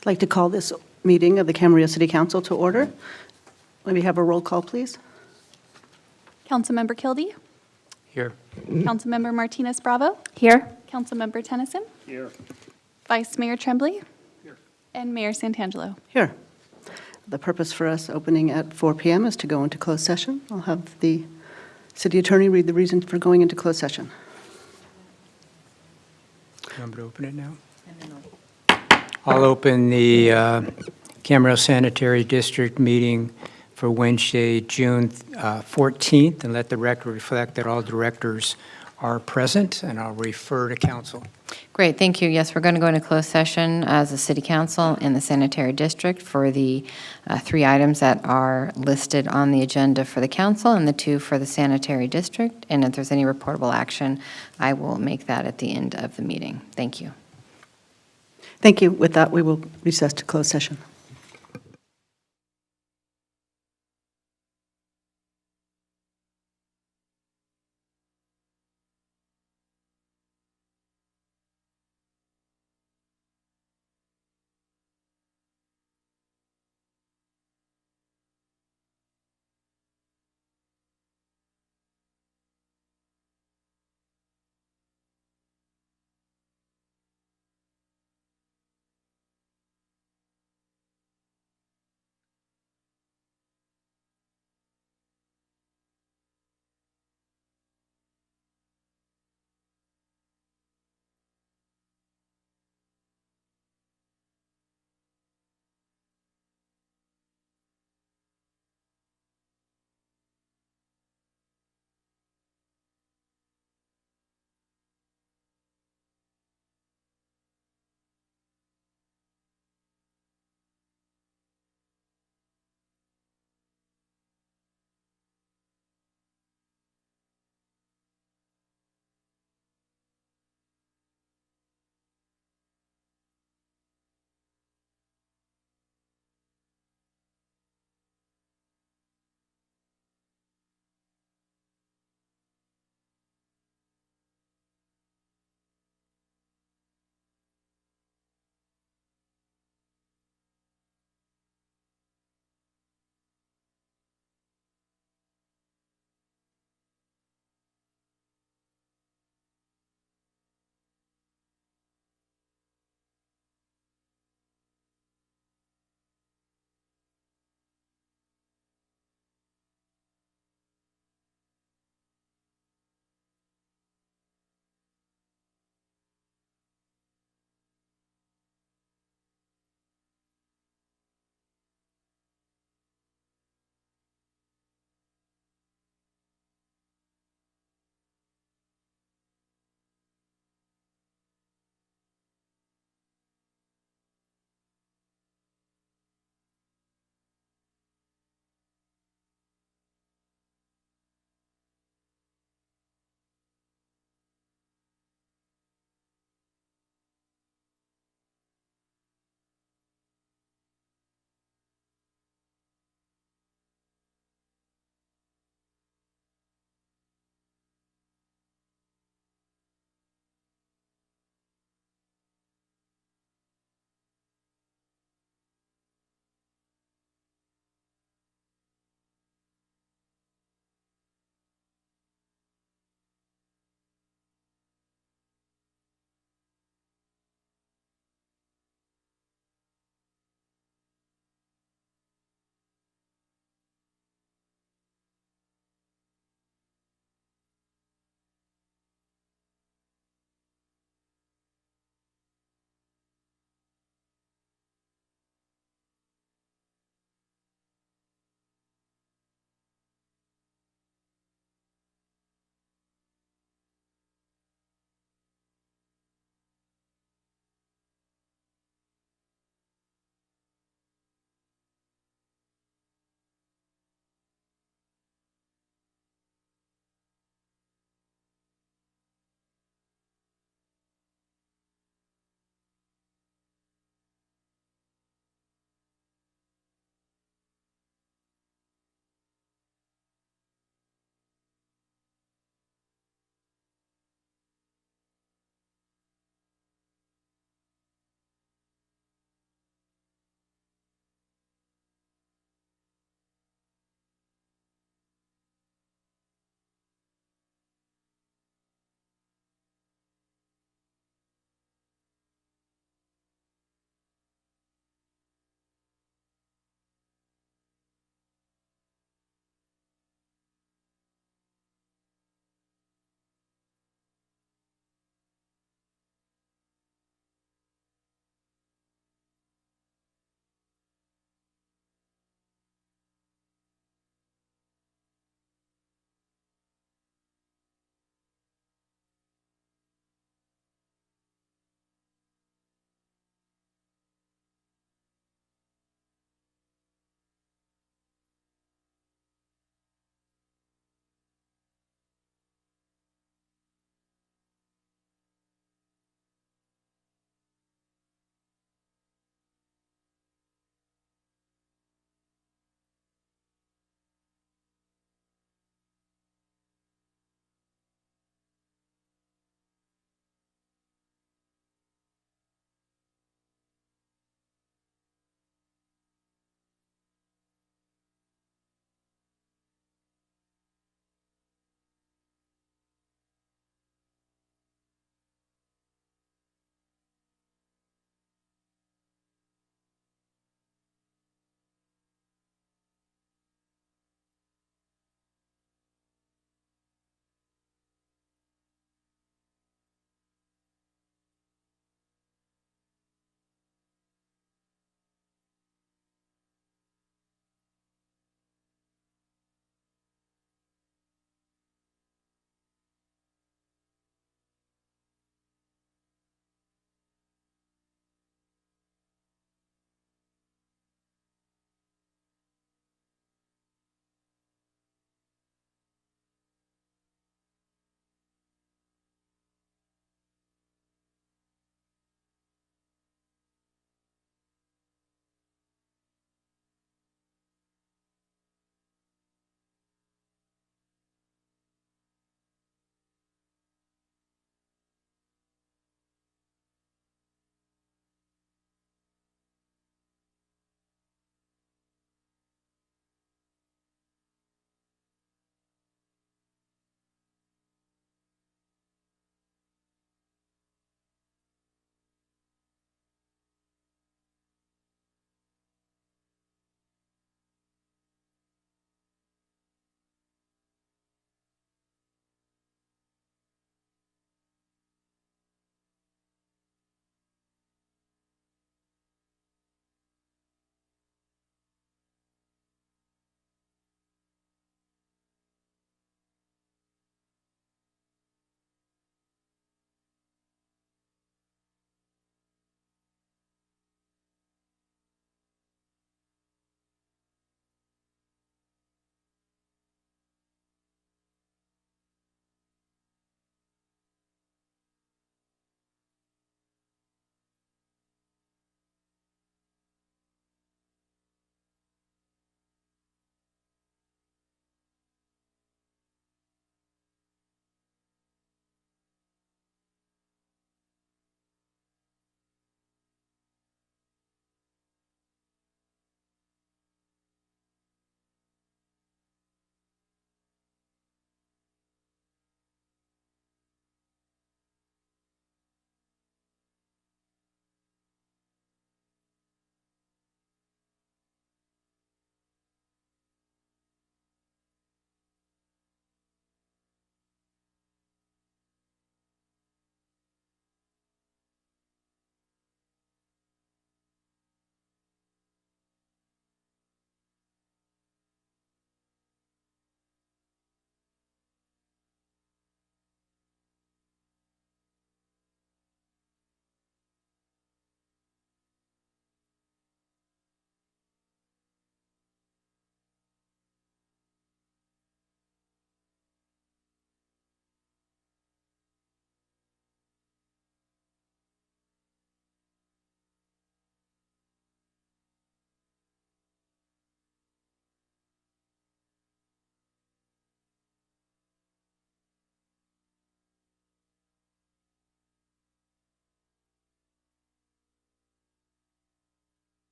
I'd like to call this meeting of the Camarillo City Council to order. May we have a roll call, please? Councilmember Kilby. Here. Councilmember Martinez-Bravo. Here. Councilmember Tennyson. Here. Vice Mayor Tremblay. Here. And Mayor Santangelo. Here. The purpose for us opening at 4 p.m. is to go into closed session. I'll have the city attorney read the reason for going into closed session. You want me to open it now? I'll open the Camarillo Sanitary District meeting for Wednesday, June 14th, and let the record reflect that all directors are present, and I'll refer to council. Great, thank you. Yes, we're going to go into closed session as a city council in the sanitary district for the 3 items that are listed on the agenda for the council and the 2 for the sanitary district. And if there's any reportable action, I will make that at the end of the meeting. Thank you. Thank you. With that, we will recess to closed session.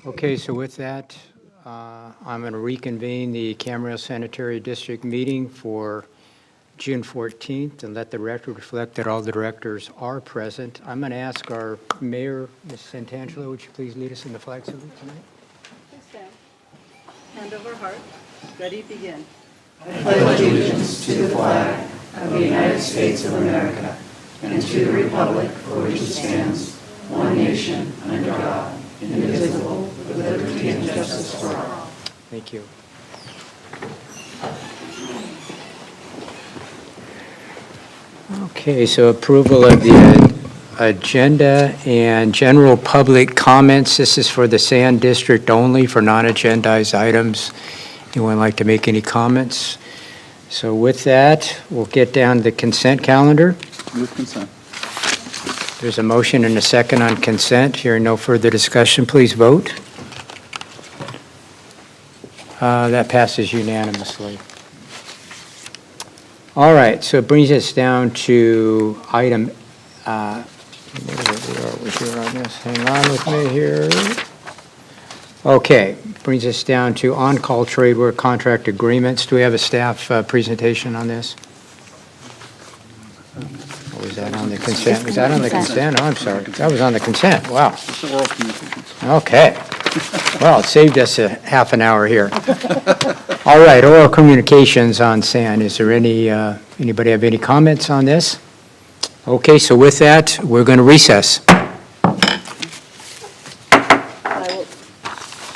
Okay, so with that, I'm going to reconvene the Camarillo Sanitary District meeting for June 14th and let the record reflect that all the directors are present. I'm going to ask our mayor, Ms. Santangelo, would you please lead us in the flag salute tonight? Please stand. Hand over heart. Ready, begin. Thank you. Okay, so approval of the agenda and general public comments. This is for the Sand District only for non-agendized items. Anyone like to make any comments? So with that, we'll get down to the consent calendar. Move consent. There's a motion and a second on consent. Hearing no further discussion, please vote. That passes unanimously. All right, so it brings us down to item, where are we here on this? Hang on with me here. Okay, brings us down to on-call trade work contract agreements. Do we have a staff presentation on this? Or was that on the consent? Was that on the consent? Oh, I'm sorry. That was on the consent. Wow. It's the oral communications. Okay. Well, it saved us a half an hour here. All right, oral communications on sand. Is there anybody have any comments on this? Okay, so with that, we're going to recess.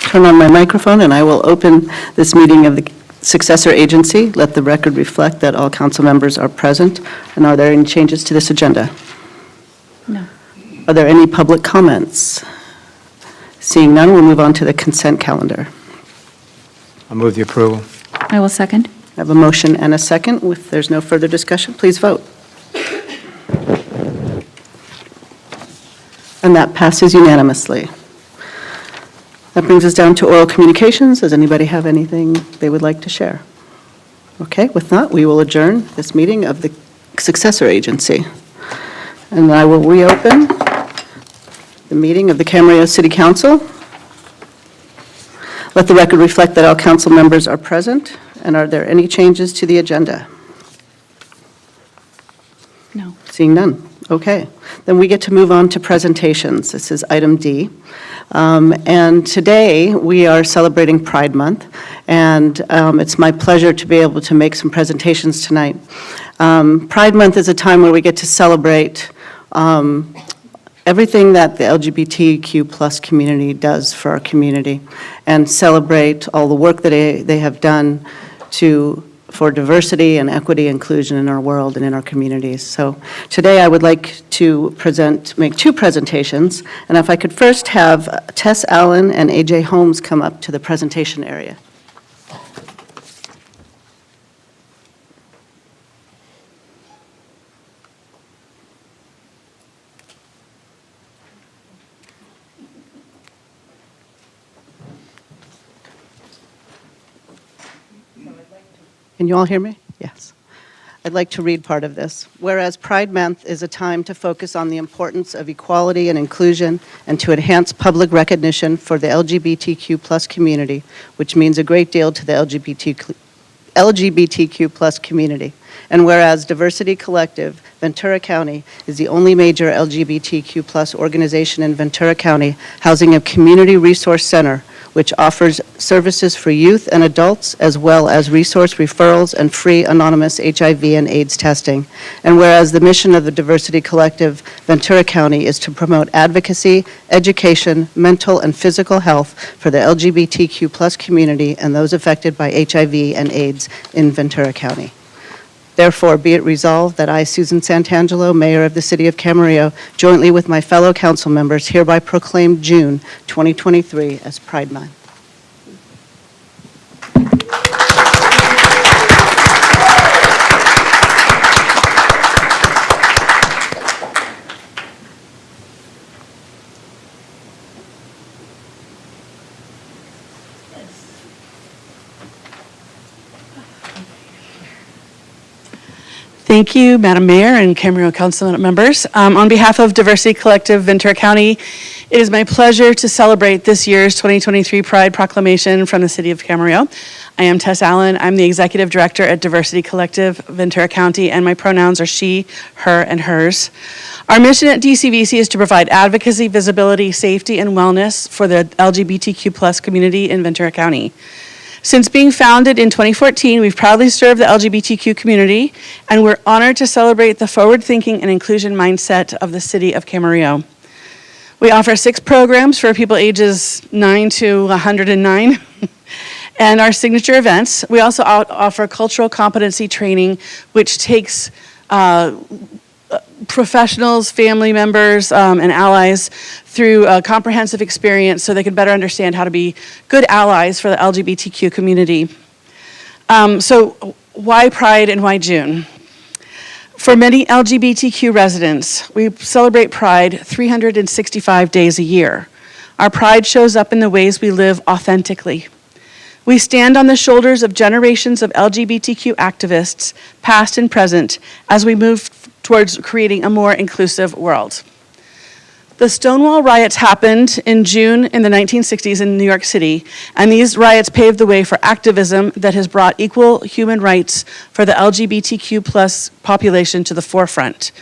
Turn on my microphone, and I will open this meeting of the successor agency. Let the record reflect that all council members are present. And are there any changes to this agenda? No. Are there any public comments? Seeing none, we'll move on to the consent calendar. I'll move the approval. I will second. I have a motion and a second. If there's no further discussion, please vote. And that passes unanimously. That brings us down to oral communications. Does anybody have anything they would like to share? Okay, with that, we will adjourn this meeting of the successor agency. And I will reopen the meeting of the Camarillo City Council. Let the record reflect that all council members are present. And are there any changes to the agenda? No. Seeing none. Okay. Then we get to move on to presentations. This is item D. And today, we are celebrating Pride Month, and it's my pleasure to be able to make some presentations tonight. Pride Month is a time where we get to celebrate everything that the LGBTQ plus community does for our community, and celebrate all the work that they have done for diversity and equity inclusion in our world and in our communities. So today I would like to make two presentations, and if I could first have Tess Allen and AJ Holmes come up to the presentation area. Can you all hear me? Yes. I'd like to read part of this. Whereas Pride Month is a time to focus on the importance of equality and inclusion and to enhance public recognition for the LGBTQ plus community, which means a great deal to the LGBTQ plus community. And whereas Diversity Collective, Ventura County, is the only major LGBTQ plus organization in Ventura County housing a community resource center, which offers services for youth and adults, as well as resource referrals and free anonymous HIV and AIDS testing. And whereas the mission of the Diversity Collective Ventura County is to promote advocacy, education, mental and physical health for the LGBTQ plus community and those affected by HIV and AIDS in Ventura County. Therefore, be it resolved that I, Susan Santangelo, Mayor of the City of Camarillo, jointly with my fellow council members, hereby proclaim June 2023 as Pride Month. Thank you, Madam Mayor and Camarillo Council members. On behalf of Diversity Collective Ventura County It is my pleasure to celebrate this year's 2023 Pride Proclamation from the City of Camarillo. I am Tess Allen. I'm the Executive Director at Diversity Collective, Ventura County, and my pronouns are she, her, and hers. Our mission at DCVC is to provide advocacy, visibility, safety, and wellness for the LGBTQ+ community in Ventura County. Since being founded in 2014, we've proudly served the LGBTQ community, and we're honored to celebrate the forward-thinking and inclusion mindset of the City of Camarillo. We offer 6 programs for people ages 9 to 109, and our signature events. We also offer cultural competency training, which takes professionals, family members, and allies through a comprehensive experience so they can better understand how to be good allies for the LGBTQ community. So why Pride and why June? For many LGBTQ residents, we celebrate Pride 365 days a year. Our pride shows up in the ways we live authentically. We stand on the shoulders of generations of LGBTQ activists, past and present, as we move towards creating a more inclusive world. The Stonewall riots happened in June in the 1960s in New York City, and these riots paved the way for activism that has brought equal human rights for the LGBTQ+ population to the forefront.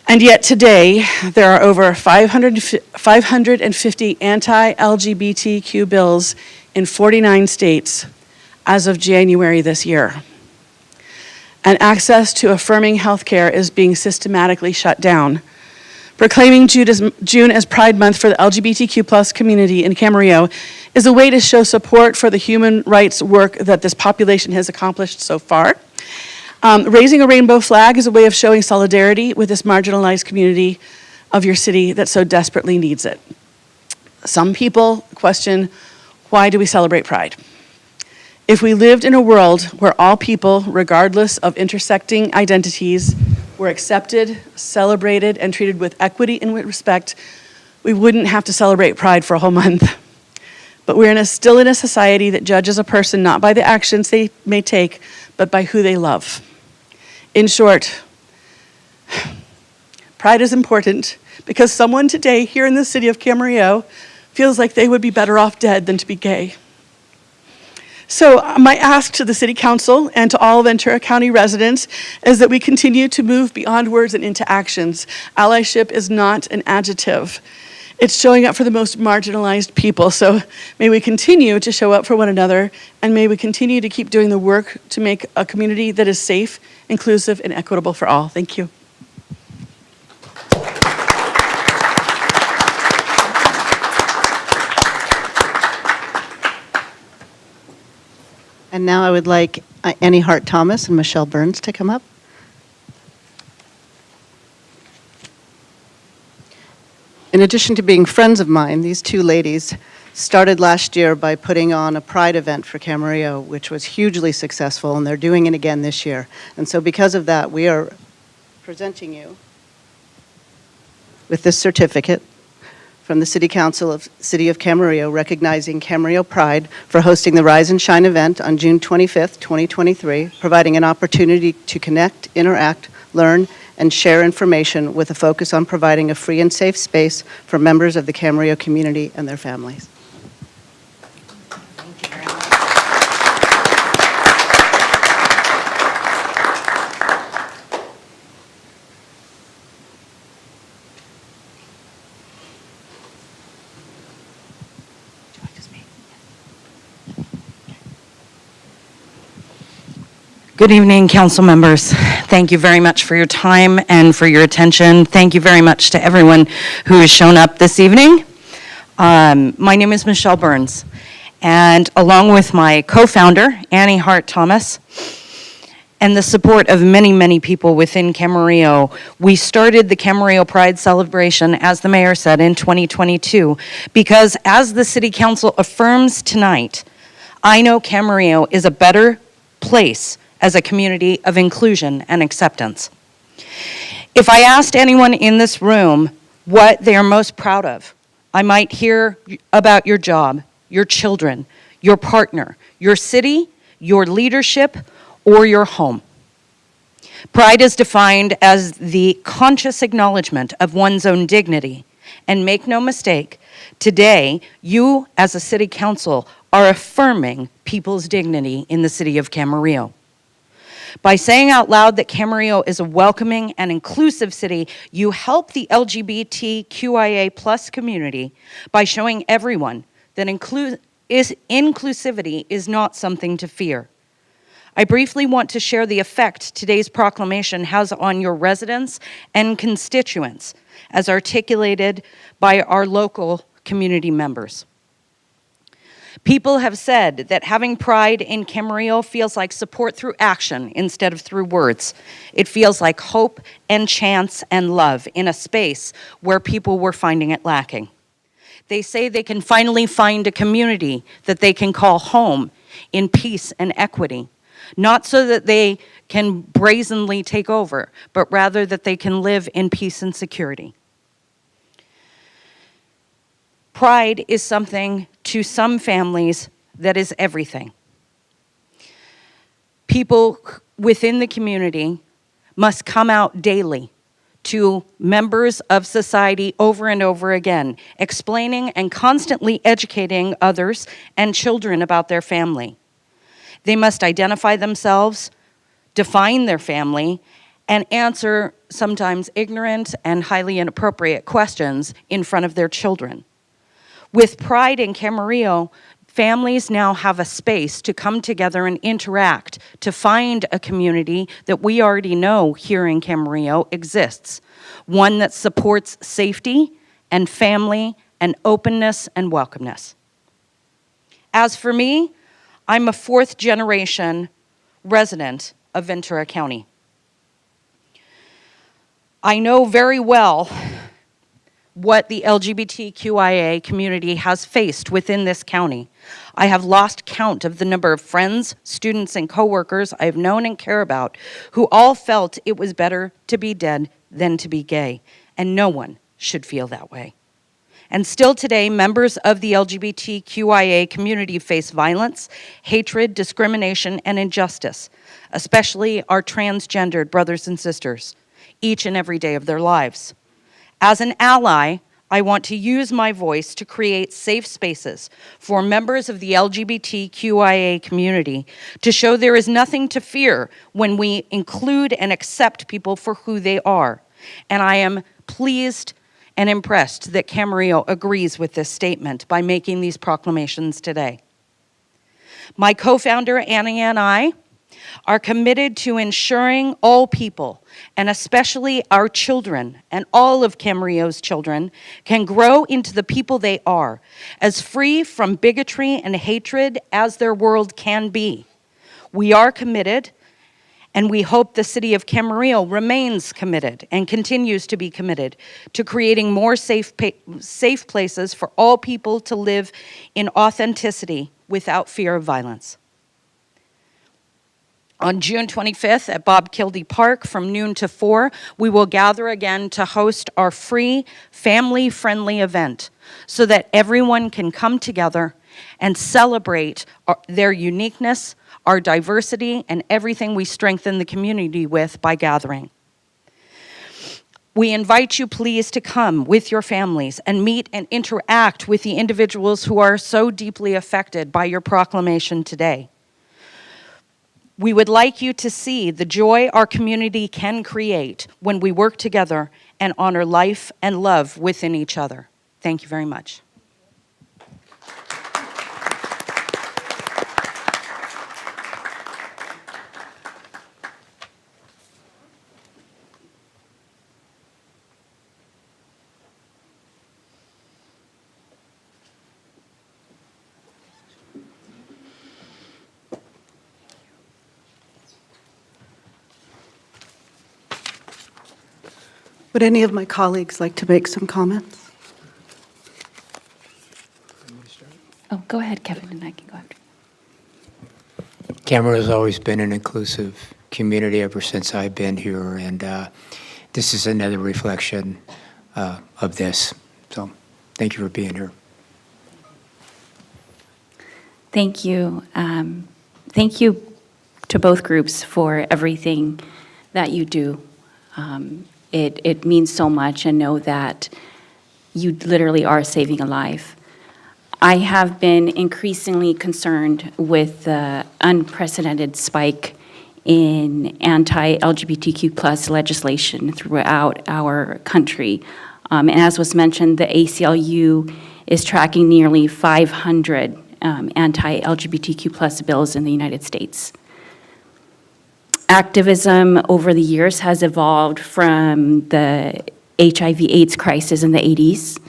And yet today, there are over 550 anti-LGBTQ bills in 49 states as of January this year. And access to affirming health care is being systematically shut down. Proclaiming June as Pride Month for the LGBTQ+ community in Camarillo is a way to show support for the human rights work that this population has accomplished so far. Raising a rainbow flag is a way of showing solidarity with this marginalized community of your city that so desperately needs it. Some people question, why do we celebrate Pride? If we lived in a world where all people, regardless of intersecting identities, were accepted, celebrated, and treated with equity and with respect, we wouldn't have to celebrate Pride for a whole month. But we're still in a society that judges a person not by the actions they may take, but by who they love. In short, Pride is important because someone today here in the city of Camarillo feels like they would be better off dead than to be gay. So my ask to the City Council and to all Ventura County residents is that we continue to move beyond words and into actions. Allyship is not an adjective. It's showing up for the most marginalized people. So may we continue to show up for one another, and may we continue to keep doing the work to make a community that is safe, inclusive, and equitable for all. Thank you. And now I would like Annie Hart-Thomas and Michelle Burns to come up. In addition to being friends of mine, these two ladies started last year by putting on a Pride event for Camarillo, which was hugely successful, and they're doing it again this year. And so because of that, we are presenting you with this certificate from the City Council of City of Camarillo, recognizing Camarillo Pride for hosting the Rise and Shine event on June 25th, 2023, providing an opportunity to connect, interact, learn, and share information with a focus on providing a free and safe space for members of the Camarillo community and their families. Good evening, council members. Thank you very much for your time and for your attention. Thank you very much to everyone who has shown up this evening. My name is Michelle Burns, and along with my co-founder, Annie Hart-Thomas, and the support of many, many people within Camarillo, we started the Camarillo Pride celebration, as the mayor said, in 2022, because as the city council affirms tonight, I know Camarillo is a better place as a community of inclusion and acceptance. If I asked anyone in this room what they are most proud of, I might hear about your job, your children, your partner, your city, your leadership, or your home. Pride is defined as the conscious acknowledgement of one's own dignity And make no mistake, today, you as a city council are affirming people's dignity in the city of Camarillo. By saying out loud that Camarillo is a welcoming and inclusive city, you help the LGBTQIA plus community by showing everyone that inclusivity is not something to fear. I briefly want to share the effect today's proclamation has on your residents and constituents, as articulated by our local community members. People have said that having pride in Camarillo feels like support through action instead of through words. It feels like hope and chance and love in a space where people were finding it lacking. They say they can finally find a community that they can call home in peace and equity, not so that they can brazenly take over, but rather that they can live in peace and security. Pride is something to some families that is everything. People within the community must come out daily to members of society over and over again, explaining and constantly educating others and children about their family. They must identify themselves, define their family, and answer sometimes ignorant and highly inappropriate questions in front of their children. With pride in Camarillo, families now have a space to come together and interact, to find a community that we already know here in Camarillo exists, one that supports safety and family and openness and welcomeness. As for me, I'm a fourth-generation resident of Ventura County. I know very well what the LGBTQIA community has faced within this county. I have lost count of the number of friends, students, and coworkers I have known and care about who all felt it was better to be dead than to be gay, and no one should feel that way. And still today, members of the LGBTQIA community face violence, hatred, discrimination, and injustice, especially our transgendered brothers and sisters, each and every day of their lives. As an ally, I want to use my voice to create safe spaces for members of the LGBTQIA community to show there is nothing to fear when we include and accept people for who they are. And I am pleased and impressed that Camarillo agrees with this statement by making these proclamations today. My co-founder, Annie, and I are committed to ensuring all people, and especially our children and all of Camarillo's children, can grow into the people they are, as free from bigotry and hatred as their world can be. We are committed, and we hope the city of Camarillo remains committed and continues to be committed to creating more safe places for all people to live in authenticity without fear of violence. On June 25th at Bob Kildee Park from noon to 4, we will gather again to host our free, family-friendly event so that everyone can come together and celebrate their uniqueness, our diversity, and everything we strengthen the community with by gathering. We invite you, please, to come with your families and meet and interact with the individuals who are so deeply affected by your proclamation today. We would like you to see the joy our community can create when we work together and honor life and love within each other. Thank you very much. Would any of my colleagues like to make some comments? Oh, go ahead, Kevin, and I can go after. Camarillo has always been an inclusive community ever since I've been here, and this is another reflection of this. So thank you for being here. Thank you. Thank you to both groups for everything that you do. It means so much, and know that you literally are saving a life. I have been increasingly concerned with the unprecedented spike in anti-LGBTQ plus legislation throughout our country. And as was mentioned, the ACLU is tracking nearly 500 anti-LGBTQ plus bills in the United States. Activism over the years has evolved from the HIV/AIDS crisis in the 80s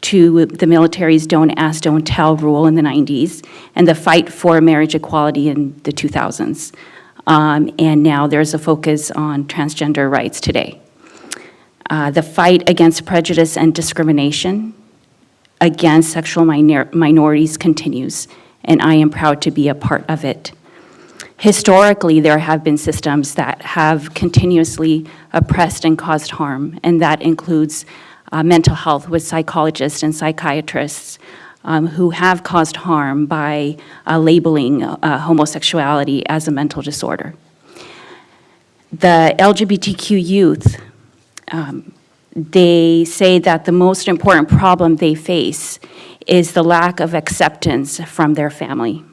to the military's Don't Ask, Don't Tell rule in the 90s, and the fight for marriage equality in the 2000s. And now there's a focus on transgender rights today. The fight against prejudice and discrimination against sexual minorities continues, and I am proud to be a part of it. Historically, there have been systems that have continuously oppressed and caused harm, and that includes mental health with psychologists and psychiatrists who have caused harm by labeling homosexuality as a mental disorder. The LGBTQ youth, they say that the most important problem they face is the lack of acceptance from their family.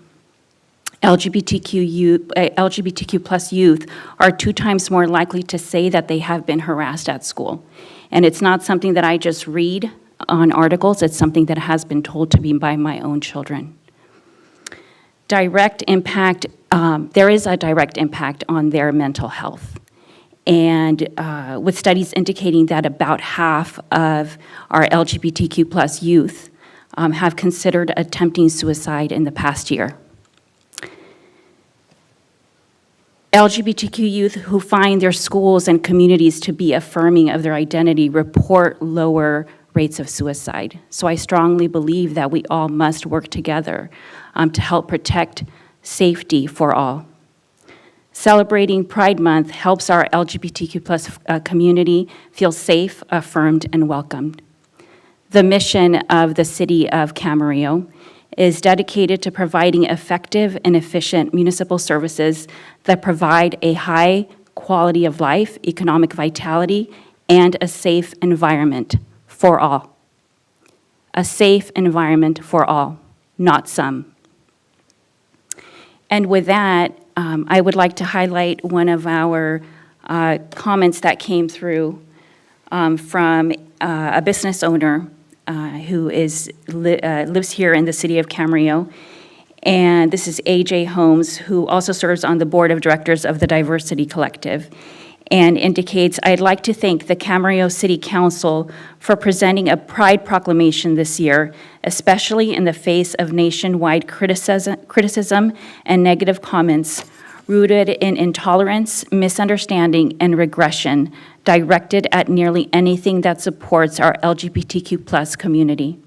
LGBTQ plus youth are 2 times more likely to say that they have been harassed at school. And it's not something that I just read on articles, it's something that has been told to me by my own children. Direct impact, there is a direct impact on their mental health. And with studies indicating that about half of our LGBTQ plus youth have considered attempting suicide in the past year. LGBTQ youth who find their schools and communities to be affirming of their identity report lower rates of suicide. So I strongly believe that we all must work together to help protect safety for all. Celebrating Pride Month helps our LGBTQ plus community feel safe, affirmed, and welcomed. The mission of the City of Camarillo is dedicated to providing effective and efficient municipal services that provide a high quality of life, economic vitality, and a safe environment for all. A safe environment for all, not some. And with that, I would like to highlight one of our comments that came through from a business owner who lives here in the city of Camarillo. And this is AJ Holmes, who also serves on the board of directors of the Diversity Collective, and indicates, I'd like to thank the Camarillo City Council for presenting a Pride Proclamation this year, especially in the face of nationwide criticism and negative comments rooted in intolerance, misunderstanding, and regression directed at nearly anything that supports our LGBTQ plus community.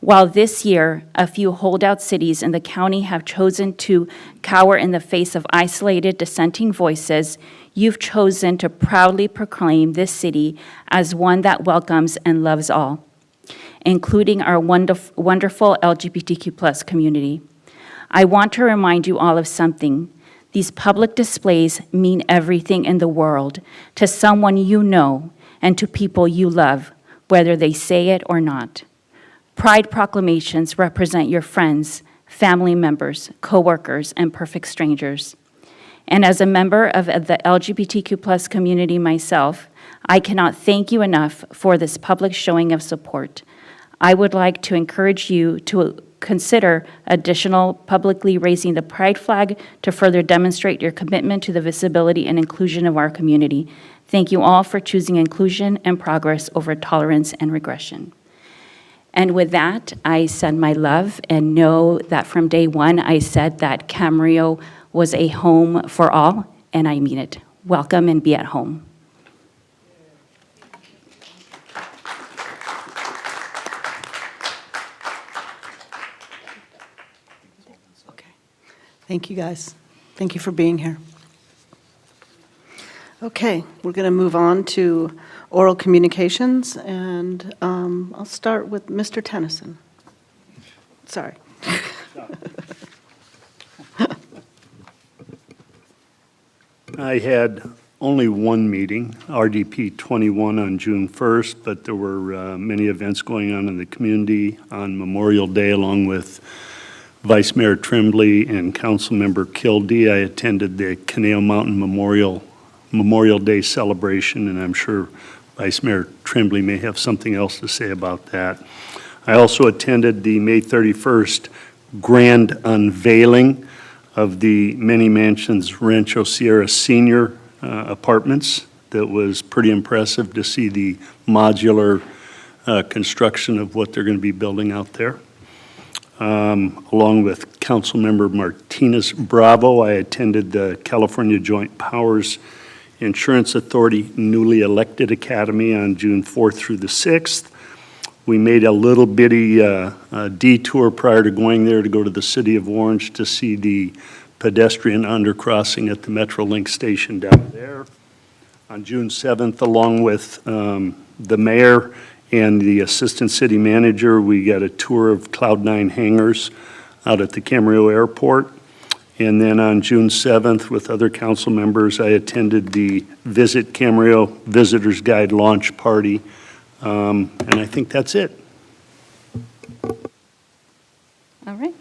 While this year, a few holdout cities in the county have chosen to cower in the face of isolated dissenting voices, you've chosen to proudly proclaim this city as one that welcomes and loves all, including our wonderful LGBTQ plus community. I want to remind you all of something. These public displays mean everything in the world to someone you know and to people you love, whether they say it or not. Pride proclamations represent your friends, family members, coworkers, and perfect strangers. And as a member of the LGBTQ plus community myself, I cannot thank you enough for this public showing of support. I would like to encourage you to consider additional publicly raising the pride flag to further demonstrate your commitment to the visibility and inclusion of our community. Thank you all for choosing inclusion and progress over tolerance and regression. And with that, I send my love and know that from day one, I said that Camarillo was a home for all, and I mean it. Welcome and be at home. Okay. Thank you, guys. Thank you for being here. Okay, we're going to move on to oral communications, and I'll start with Mr. Tennyson. Sorry. I had only one meeting, RDP 21 on June 1st, but there were many events going on in the community on Memorial Day, along with Vice Mayor Tremblay and Councilmember Kildee. I attended the Canale Mountain Memorial Day celebration, and I'm sure Vice Mayor Tremblay may have something else to say about that. I also attended the May 31st grand unveiling of the Many Mansions Rancho Sierra Senior apartments. That was pretty impressive to see the modular construction of what they're going to be building out there. Along with Councilmember Martinez Bravo, I attended the California Joint Powers Insurance Authority newly elected academy on June 4th through the 6th. We made a little bitty detour prior to going there to go to the city of Orange to see the pedestrian undercrossing at the Metrolink station down there. On June 7th, along with the mayor and the assistant city manager, we got a tour of Cloud9 hangars out at the Camarillo Airport. And then on June 7th, with other council members, I attended the Visit Camarillo Visitor's Guide launch party. And I think that's it. All right.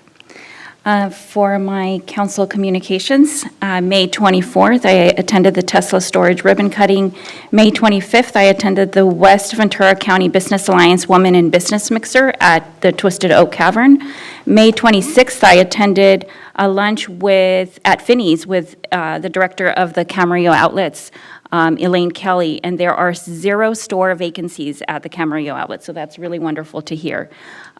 For my council communications, May 24th, I attended the Tesla storage ribbon cutting. May 25th, I attended the West Ventura County Business Alliance Woman in Business Mixer at the Twisted Oak Cavern. May 26th, I attended a lunch at Finney's with the director of the Camarillo Outlets, Elaine Kelly, and there are 0 store vacancies at the Camarillo Outlet, so that's really wonderful to hear.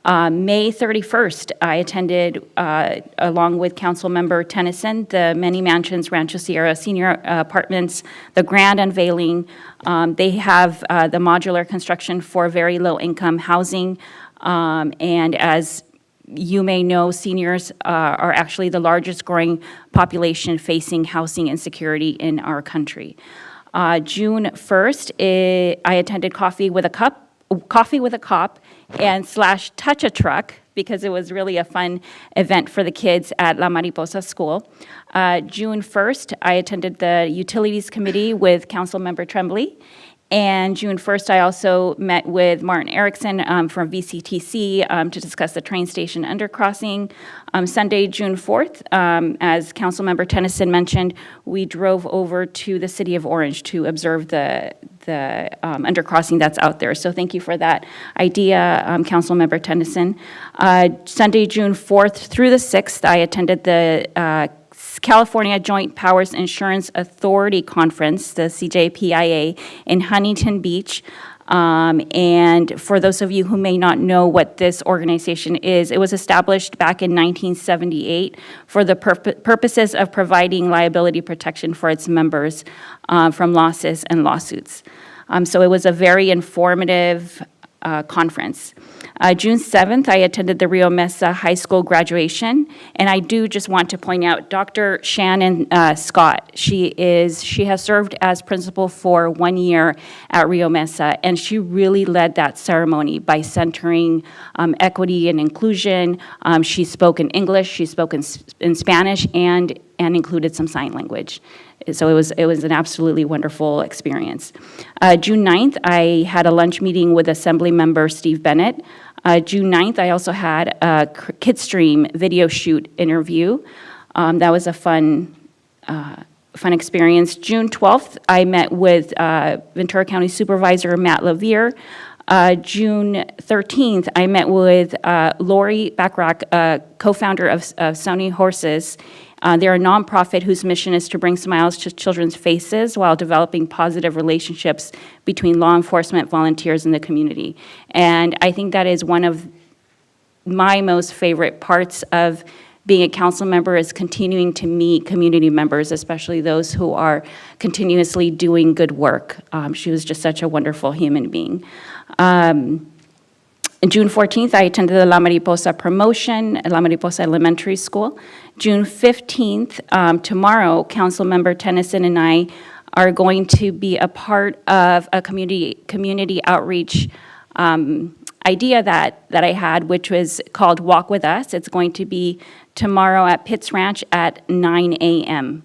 May 31st, I attended, along with Councilmember Tennyson, the Many Mansions Rancho Sierra Senior Apartments, the grand unveiling. They have the modular construction for very low-income housing, and as you may know, seniors are actually the largest growing population facing housing insecurity in our country. June 1st, I attended Coffee with a Cop and / Touch a Truck, because it was really a fun event for the kids at La Mariposa School. June 1st, I attended the Utilities Committee with Councilmember Tremblay. And June 1st, I also met with Martin Erickson from VCTC to discuss the train station undercrossing. Sunday, June 4th, as Councilmember Tennyson mentioned, we drove over to the city of Orange to observe the undercrossing that's out there. So thank you for that idea, Councilmember Tennyson. Sunday, June 4th through the 6th, I attended the California Joint Powers Insurance Authority Conference, the CJPIA, in Huntington Beach. And for those of you who may not know what this organization is, it was established back in 1978 for the purposes of providing liability protection for its members from losses and lawsuits. So it was a very informative conference. June 7th, I attended the Rio Mesa High School graduation, and I do just want to point out Dr. Shannon Scott. She has served as principal for 1 year at Rio Mesa, and she really led that ceremony by centering equity and inclusion. She spoke in English, she spoke in Spanish, and included some sign language. So it was an absolutely wonderful experience. June 9th, I had a lunch meeting with Assembly Member Steve Bennett. June 9th, I also had a Kidstream video shoot interview. That was a fun experience. June 12th, I met with Ventura County Supervisor Matt Levere. June 13th, I met with Lori Backrack, co-founder of Sony Horses. They're a nonprofit whose mission is to bring smiles to children's faces while developing positive relationships between law enforcement, volunteers, and the community. And I think that is one of my most favorite parts of being a council member, is continuing to meet community members, especially those who are continuously doing good work. She was just such a wonderful human being. June 14th, I attended the La Mariposa promotion at La Mariposa Elementary School. June 15th, tomorrow, Councilmember Tennyson and I are going to be a part of a community outreach idea that I had, which was called Walk With Us. It's going to be tomorrow at Pitts Ranch at 9 a.m.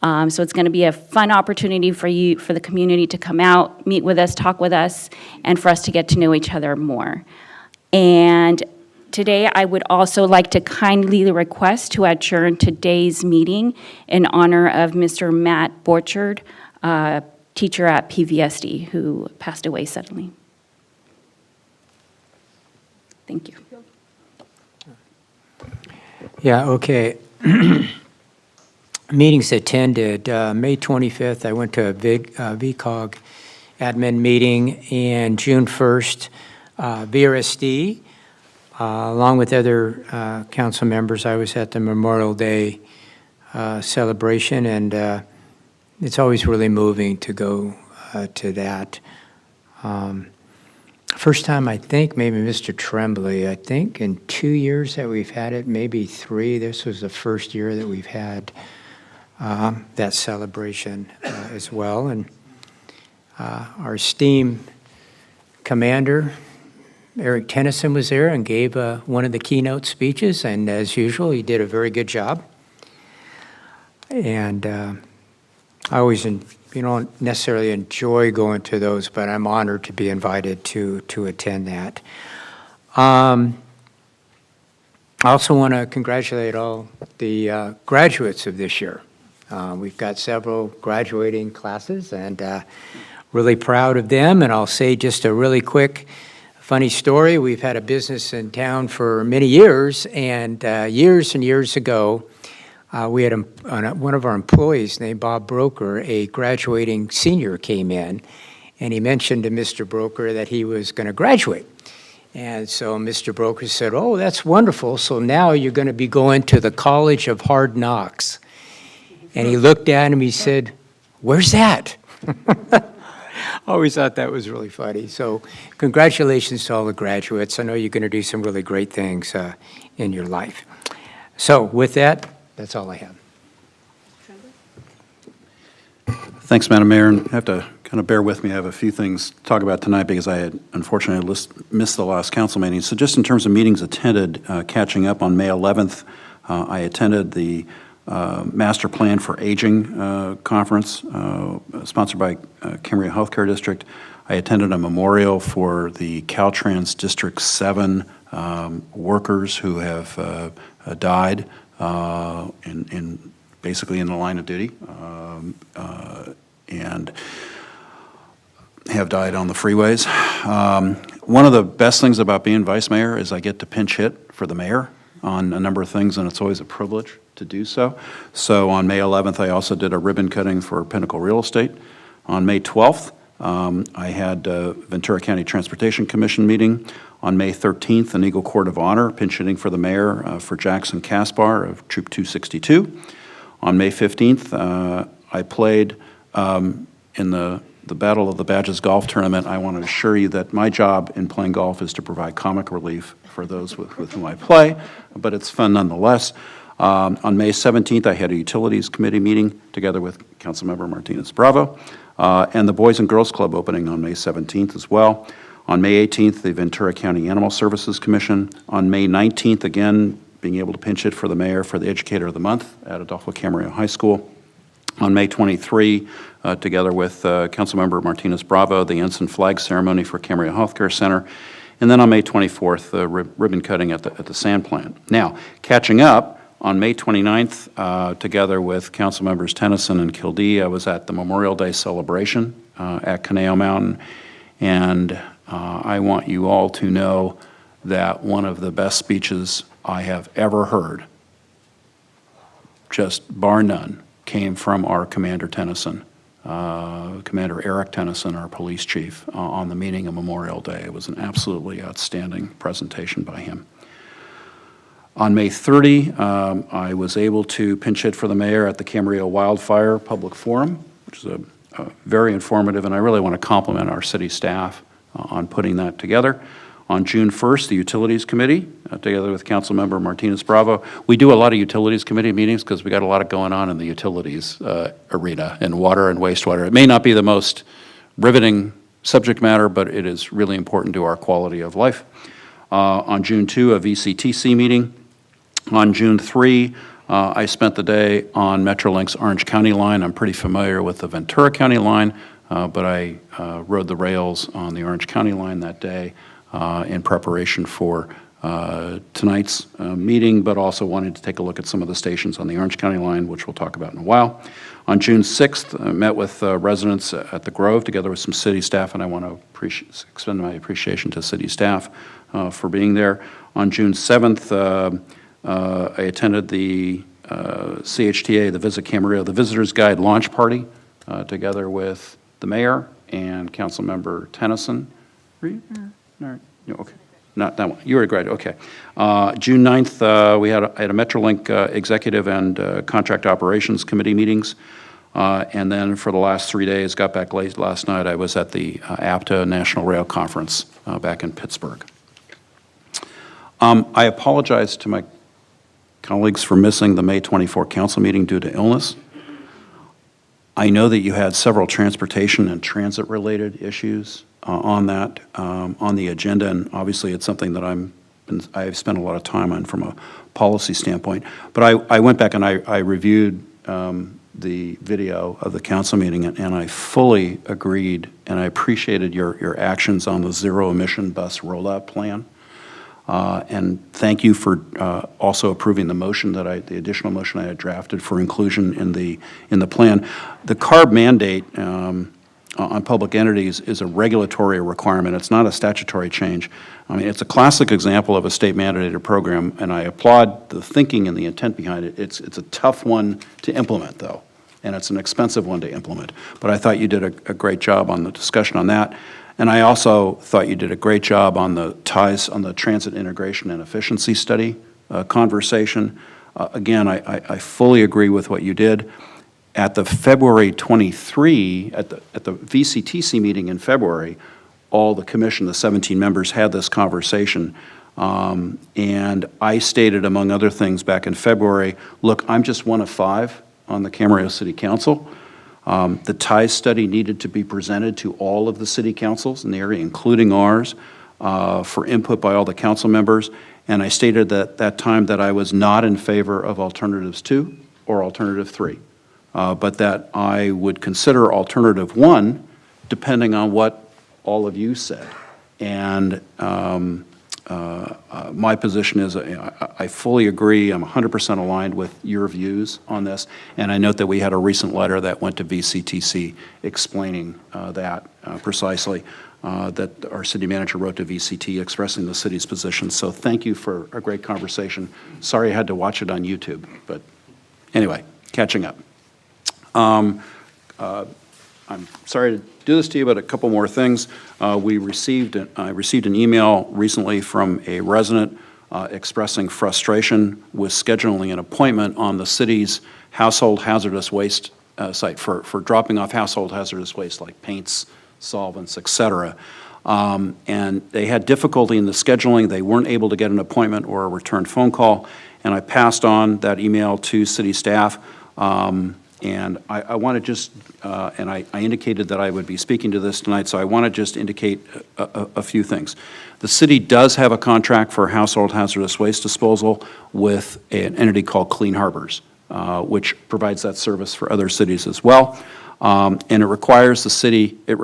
So it's going to be a fun opportunity for the community to come out, meet with us, talk with us, and for us to get to know each other more. And today, I would also like to kindly request to adjourn today's meeting in honor of Mr. Matt Borchard, teacher at PVSD, who passed away suddenly. Thank you. Yeah, okay. Meetings attended. May 25th, I went to a VCOG admin meeting, and June 1st, VRSD, along with other council members, I was at the Memorial Day celebration, and it's always really moving to go to that. First time, I think, maybe Mr. Tremblay, I think in 2 years that we've had it, maybe 3. This was the first year that we've had that celebration as well. And our esteemed commander, Eric Tennyson, was there and gave one of the keynote speeches, and as usual, he did a very good job. And I always, don't necessarily enjoy going to those, but I'm honored to be invited to attend that. I also want to congratulate all the graduates of this year. We've got several graduating classes, and really proud of them. And I'll say just a really quick, funny story. We've had a business in town for many years, and years ago, we had one of our employees named Bob Broker, a graduating senior, came in, and he mentioned to Mr. Broker that he was going to graduate. And so Mr. Broker said, "Oh, that's wonderful. So now you're going to be going to the College of Hard Knocks." And he looked at him, he said, "Where's that?" Always thought that was really funny. So congratulations to all the graduates. I know you're going to do some really great things in your life. So with that, that's all I have. Thanks, Madam Mayor, and you have to kind of bear with me. I have a few things to talk about tonight because I had unfortunately missed the last council meeting. So just in terms of meetings attended, catching up on May 11th, I attended the Master Plan for Aging Conference, sponsored by Camarillo Healthcare District. I attended a memorial for the Caltrans District 7 workers who have died in basically in the line of duty and have died on the freeways. One of the best things about being vice mayor is I get to pinch hit for the mayor on a number of things, and it's always a privilege to do so. So on May 11th, I also did a ribbon cutting for Pinnacle Real Estate. On May 12th, I had a Ventura County Transportation Commission meeting. On May 13th, an Eagle Court of Honor, pinch hitting for the mayor for Jackson Caspar of Troop 262. On May 15th, I played in the Battle of the Badges golf tournament. I want to assure you that my job in playing golf is to provide comic relief for those with whom I play, but it's fun nonetheless. On May 17th, I had a Utilities Committee meeting together with Councilmember Martinez Bravo, and the Boys and Girls Club opening on May 17th as well. On May 18th, the Ventura County Animal Services Commission. On May 19th, again, being able to pinch it for the mayor for the Educator of the Month at Adolfo Camarillo High School. On May 23, together with Councilmember Martinez Bravo, the ensign flag ceremony for Camarillo Healthcare Center. And then on May 24th, ribbon cutting at the sand plant. Now, catching up, on May 29th, together with Councilmembers Tennyson and Kildee, I was at the Memorial Day celebration at Conejo Mountain. And I want you all to know that one of the best speeches I have ever heard, just bar none, came from our Commander Tennyson, Commander Eric Tennyson, our police chief, on the meeting of Memorial Day. It was an absolutely outstanding presentation by him. On May 30, I was able to pinch hit for the mayor at the Camarillo Wildfire Public Forum, which is a very informative, and I really want to compliment our city staff on putting that together. On June 1st, the Utilities Committee, together with Councilmember Martinez Bravo. We do a lot of Utilities Committee meetings because we got a lot going on in the utilities arena, in water and wastewater. It may not be the most riveting subject matter, but it is really important to our quality of life. On June 2, a VCTC meeting. On June 3, I spent the day on Metrolink's Orange County line. I'm pretty familiar with the Ventura County line, but I rode the rails on the Orange County line that day in preparation for tonight's meeting, but also wanted to take a look at some of the stations on the Orange County line, which we'll talk about in a while. On June 6th, I met with residents at the Grove together with some city staff, and I want to extend my appreciation to city staff for being there. On June 7th, I attended the CHTA, the Visit Camarillo, the Visitor's Guide launch party, together with the mayor and Councilmember Tennyson. Were you there? No, no, okay. Not that one. You were great, okay. June 9th, I had a Metrolink Executive and Contract Operations Committee meetings. And then for the last 3 days, got back late last night, I was at the APTA National Rail Conference back in Pittsburgh. I apologize to my colleagues for missing the May 24 council meeting due to illness. I know that you had several transportation and transit-related issues on that, on the agenda, and obviously it's something that I've spent a lot of time on from a policy standpoint. But I went back and I reviewed the video of the council meeting, and I fully agreed, and I appreciated your actions on the zero-emission bus rollout plan. And thank you for also approving the motion the additional motion I had drafted for inclusion in the plan. The CARB mandate on public entities is a regulatory requirement. It's not a statutory change. I mean, it's a classic example of a state mandated program, and I applaud the thinking and the intent behind it. It's a tough one to implement, though, and it's an expensive one to implement. But I thought you did a great job on the discussion on that. And I also thought you did a great job on the ties on the transit integration and efficiency study conversation. Again, I fully agree with what you did. At the February 23, at the VCTC meeting in February, all the commission, the 17 members, had this conversation. And I stated, among other things, back in February, look, I'm just one of 5 on the Camarillo City Council. The ties study needed to be presented to all of the city councils in the area, including ours, for input by all the council members. And I stated at that time that I was not in favor of alternatives 2 or alternative 3, but that I would consider alternative 1 depending on what all of you said. And my position is I fully agree. I'm 100% aligned with your views on this. And I note that we had a recent letter that went to VCTC explaining that precisely, that our city manager wrote to VCT expressing the city's position. So thank you for a great conversation. Sorry I had to watch it on YouTube, but anyway, catching up. I'm sorry to do this to you, but a couple more things. I received an email recently from a resident expressing frustration with scheduling an appointment on the city's household hazardous waste site for dropping off household hazardous waste like paints, solvents, et cetera. And they had difficulty in the scheduling. They weren't able to get an appointment or a return phone call. And I passed on that email to city staff. And I want to just, and I indicated that I would be speaking to this tonight, so I want to just indicate a few things. The city does have a contract for household hazardous waste disposal with an entity called Clean Harbors, which provides that service for other cities as well. And it requires the city, the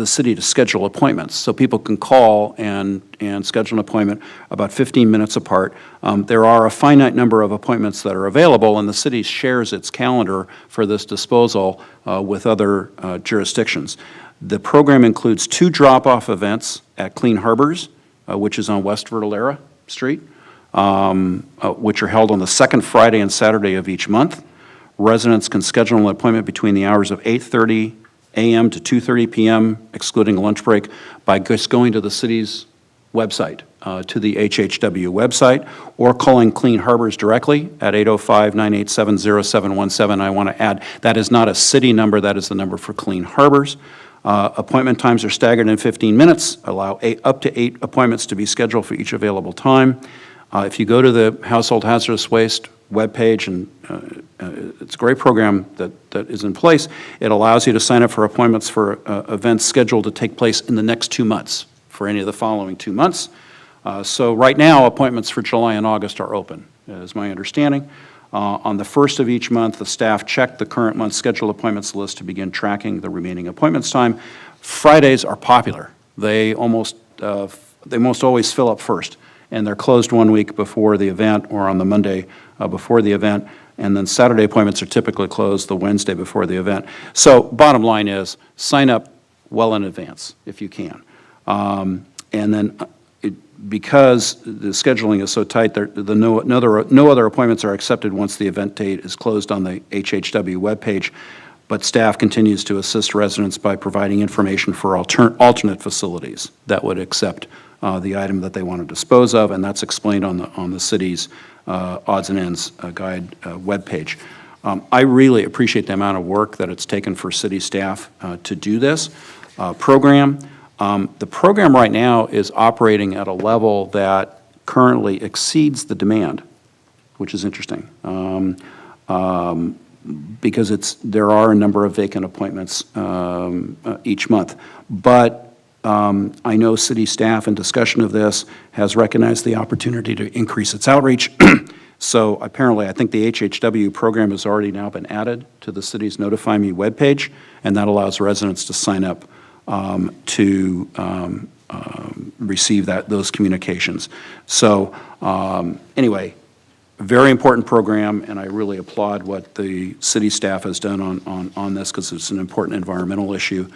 city to schedule appointments. So people can call and schedule an appointment about 15 minutes apart. There are a finite number of appointments that are available, and the city shares its calendar for this disposal with other jurisdictions. The program includes 2 drop-off events at Clean Harbors, which is on West Verdolera Street, which are held on the second Friday and Saturday of each month. Residents can schedule an appointment between the hours of 8:30 a.m. to 2:30 p.m., excluding a lunch break, by just going to the city's website, to the HHW website, or calling Clean Harbors directly at 805-987-0717. I want to add, that is not a city number, that is the number for Clean Harbors. Appointment times are staggered in 15 minutes, allow up to 8 appointments to be scheduled for each available time. If you go to the Household Hazardous Waste webpage, and it's a great program that is in place, it allows you to sign up for appointments for events scheduled to take place in the next 2 months, for any of the following 2 months. So right now, appointments for July and August are open. is my understanding. On the first of each month, the staff check the current month's scheduled appointments list to begin tracking the remaining appointments time. Fridays are popular. They most always fill up first, and they're closed 1 week before the event or on the Monday before the event, and then Saturday appointments are typically closed the Wednesday before the event. So bottom line is, sign up well in advance if you can. And then because the scheduling is so tight, no other appointments are accepted once the event date is closed on the HHW webpage, but staff continues to assist residents by providing information for alternate facilities that would accept the item that they want to dispose of, and that's explained on the city's odds and ends guide webpage. I really appreciate the amount of work that it's taken for city staff to do this program. The program right now is operating at a level that currently exceeds the demand, which is interesting, because there are a number of vacant appointments each month. But I know city staff, in discussion of this, has recognized the opportunity to increase its outreach. So apparently, I think the HHW program has already now been added to the city's Notify Me webpage, and that allows residents to sign up to receive those communications. So anyway, very important program, and I really applaud what the city staff has done on this, because it's an important environmental issue.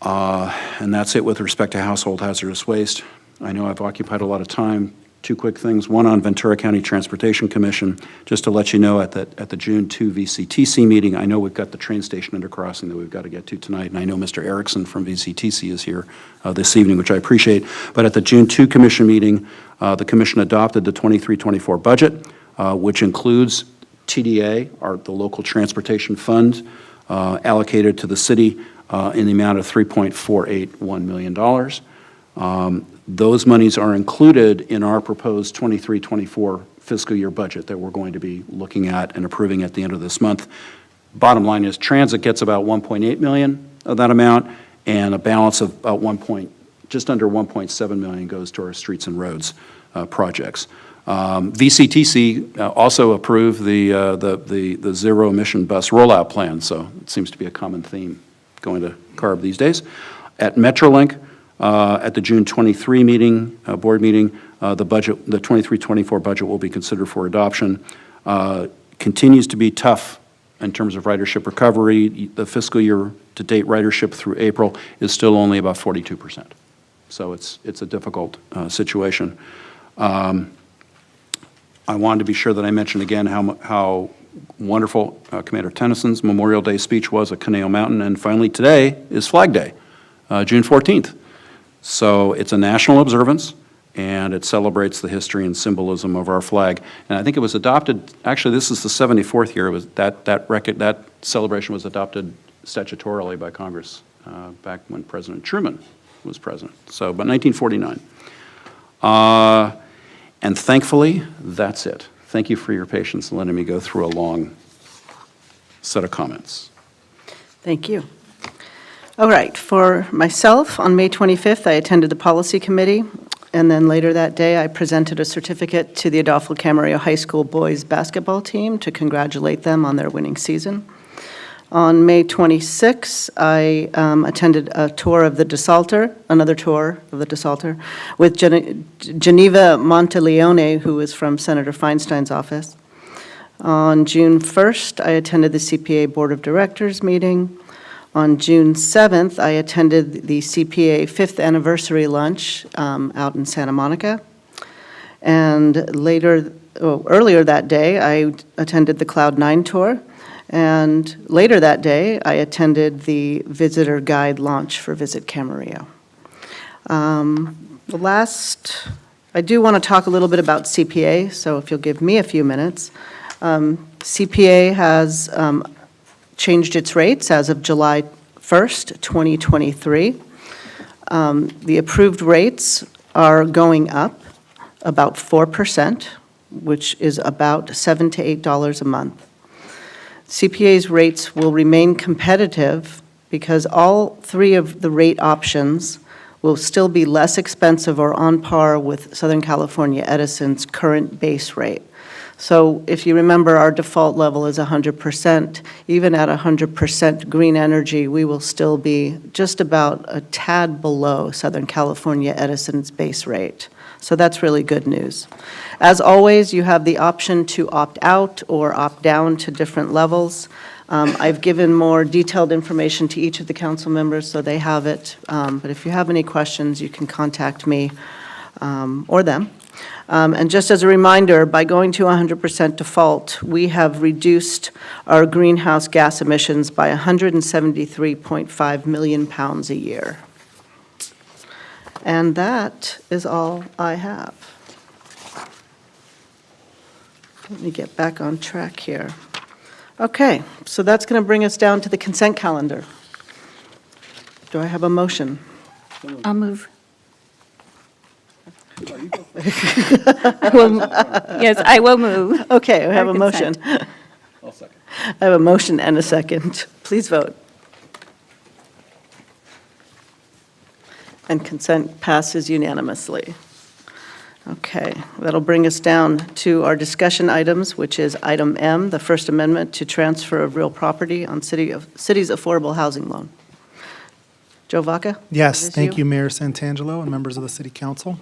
And that's it with respect to household hazardous waste. I know I've occupied a lot of time. Two quick things. One on Ventura County Transportation Commission. Just to let you know, at the June 2 VCTC meeting, I know we've got the train station undercrossing that we've got to get to tonight, and I know Mr. Erickson from VCTC is here this evening, which I appreciate. But at the June 2 Commission meeting, the Commission adopted the 23-24 budget, which includes TDA, the local transportation fund, allocated to the city in the amount of $3.481 million. Those monies are included in our proposed 23-24 fiscal year budget that we're going to be looking at and approving at the end of this month. Bottom line is, transit gets about 1.8 million of that amount, and a balance of about just under 1.7 million goes to our streets and roads projects. VCTC also approved the zero emission bus rollout plan, so it seems to be a common theme going to CARB these days. At Metrolink, at the June 23 meeting, board meeting, the 23-24 budget will be considered for adoption. Continues to be tough in terms of ridership recovery. The fiscal year to date ridership through April is still only about 42%. So it's a difficult situation. I wanted to be sure that I mentioned again how wonderful Commander Tennyson's Memorial Day speech was at Conejo Mountain. And finally, today is Flag Day, June 14th. So it's a national observance, and it celebrates the history and symbolism of our flag. And I think it was adopted, actually this is the 74th year, it was that celebration was adopted statutorily by Congress back when President Truman was president, but 1949. And thankfully, that's it. Thank you for your patience in letting me go through a long set of comments. Thank you. All right, for myself, on May 25th, I attended the Policy Committee, and then later that day, I presented a certificate to the Adolfo Camarillo High School boys basketball team to congratulate them on their winning season. On May 26th, I attended a tour of the DeSalter, another tour of the DeSalter, with Geneva Monteleone, who is from Senator Feinstein's office. On June 1st, I attended the CPA Board of Directors meeting. On June 7th, I attended the CPA 5th anniversary lunch out in Santa Monica. And earlier that day, I attended the Cloud 9 tour. And later that day, I attended the visitor guide launch for Visit Camarillo. I do want to talk a little bit about CPA, so if you'll give me a few minutes. CPA has changed its rates as of July 1st, 2023. The approved rates are going up about 4%, which is about $7 to $8 a month. CPA's rates will remain competitive because all three of the rate options will still be less expensive or on par with Southern California Edison's current base rate. So if you remember, our default level is 100%. Even at 100% green energy, we will still be just about a tad below Southern California Edison's base rate. So that's really good news. As always, you have the option to opt out or opt down to different levels. I've given more detailed information to each of the council members, so they have it. But if you have any questions, you can contact me or them. And just as a reminder, by going to 100% default, we have reduced our greenhouse gas emissions by 173.5 million pounds a year. And that is all I have. Let me get back on track here. Okay, so that's going to bring us down to the consent calendar. Do I have a motion? I'll move. I will- Yes, I will move. Okay, I have a For motion. consent. I have a motion and a second. Please vote. And consent passes unanimously. Okay, that'll bring us down to our discussion items, which is item M, the First Amendment to transfer of real property on city's affordable housing loan. Joe Vaca? is Yes, this thank you, Mayor Santangelo and members of the City Council.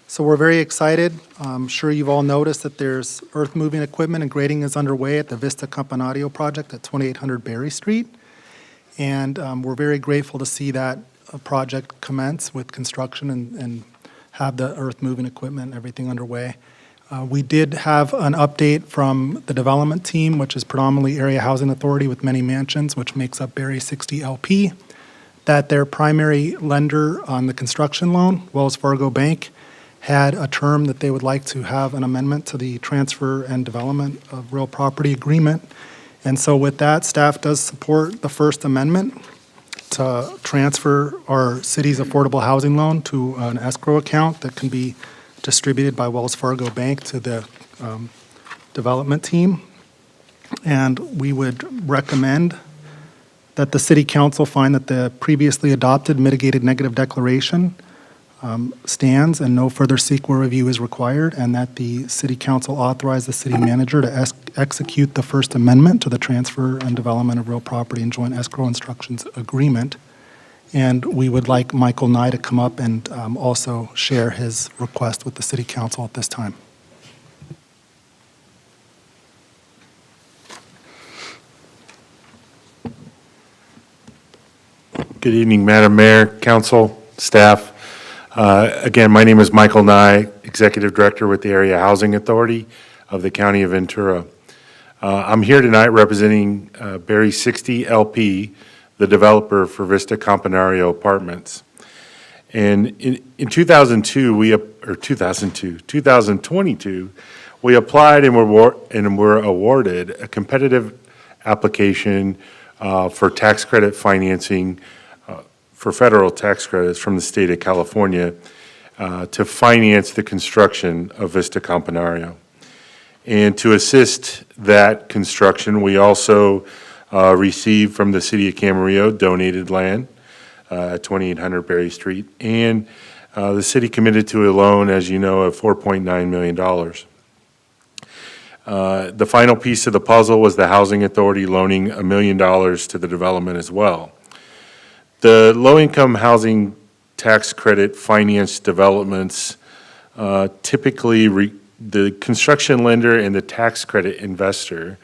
So we're very excited. I'm sure you've all noticed that there's earth-moving equipment and grading is underway at the Vista Camarillo project at 2800 Berry Street. And we're very grateful to see that project commence with construction and have the earth-moving equipment and everything underway. We did have an update from the development team, which is predominantly Area Housing Authority with many mansions, which makes up Berry 60 LP, that their primary lender on the construction loan, Wells Fargo Bank, had a term that they would like to have an amendment to the transfer and development of real property agreement. And so with that, staff does support the First Amendment to transfer our city's affordable housing loan to an escrow account that can be distributed by Wells Fargo Bank to the development team. And we would recommend that the City Council find that the previously adopted mitigated negative declaration stands and no further CEQA review is required, and that the City Council authorize the city manager to execute the First Amendment to the transfer and development of real property and joint escrow instructions agreement. And we would like Michael Nye to come up and also share his request with the City Council at this time. Good evening, Madam Mayor, Council, staff. Again, my name is Michael Nye, Executive Director with the Area Housing Authority of the County of Ventura. I'm here tonight representing Berry 60 LP, the developer for Vista Camarillo Apartments. And in 2022, we applied and were awarded a competitive application for tax credit financing for federal tax credits from the state of California to finance the construction of Vista Camarillo. And to assist that construction, we also received from the city of Camarillo donated land at 2800 Berry Street. And the city committed to a loan, as you know, of $4.9 million. The final piece of the puzzle was the Housing Authority loaning $1 million to the development as well. The low-income housing tax credit finance developments typically the construction lender and the tax credit investor,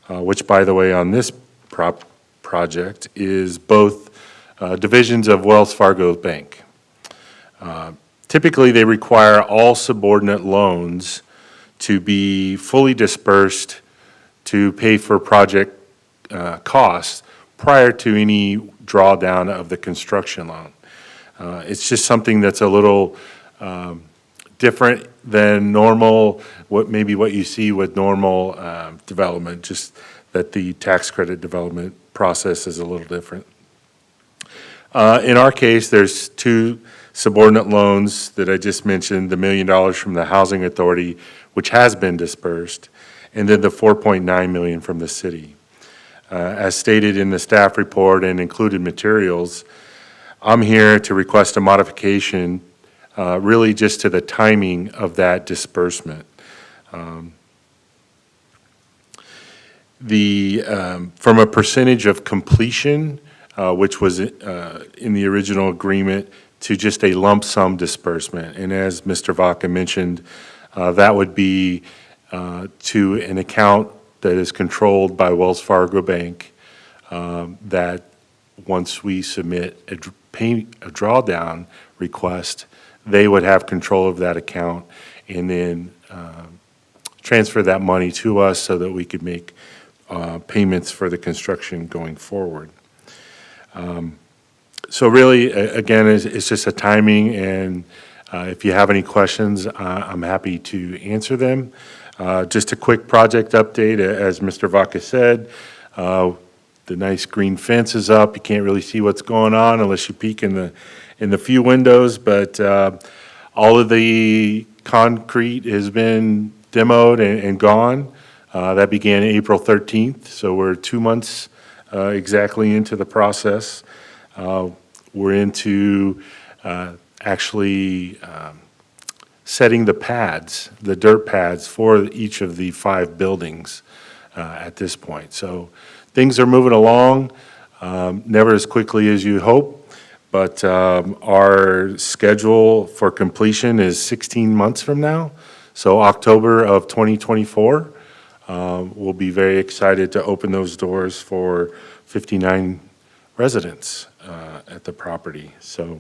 which, by the way, on this project is both divisions of Wells Fargo Bank. Typically, they require all subordinate loans to be fully dispersed to pay for project costs prior to any drawdown of the construction loan. It's just something that's a little different than normal, what you see with normal development, just that the tax credit development process is a little different. In our case, there's two subordinate loans that I just mentioned, the $1 million from the Housing Authority, which has been dispersed, and then the $4.9 million from the city. As stated in the staff report and included materials, I'm here to request a modification, really just to the timing of that disbursement. From a percentage of completion, which was in the original agreement, to just a lump sum disbursement. And as Mr. Vaca mentioned, that would be to an account that is controlled by Wells Fargo Bank, that once we submit a drawdown request, they would have control of that account and then transfer that money to us so that we could make payments for the construction going forward. So really, again, it's just a timing, and if you have any questions, I'm happy to answer them. Just a quick project update, as Mr. Vaca said, the nice green fence is up. You can't really see what's going on unless you peek in the few windows, but all of the concrete has been demoed and gone. That began April 13th, so we're 2 months exactly into the process. We're into actually setting the pads, the dirt pads for each of the 5 buildings at this point. So things are moving along, never as quickly as you hope, but our schedule for completion is 16 months from now. So October of 2024, we'll be very excited to open those doors for 59 residents at the property. So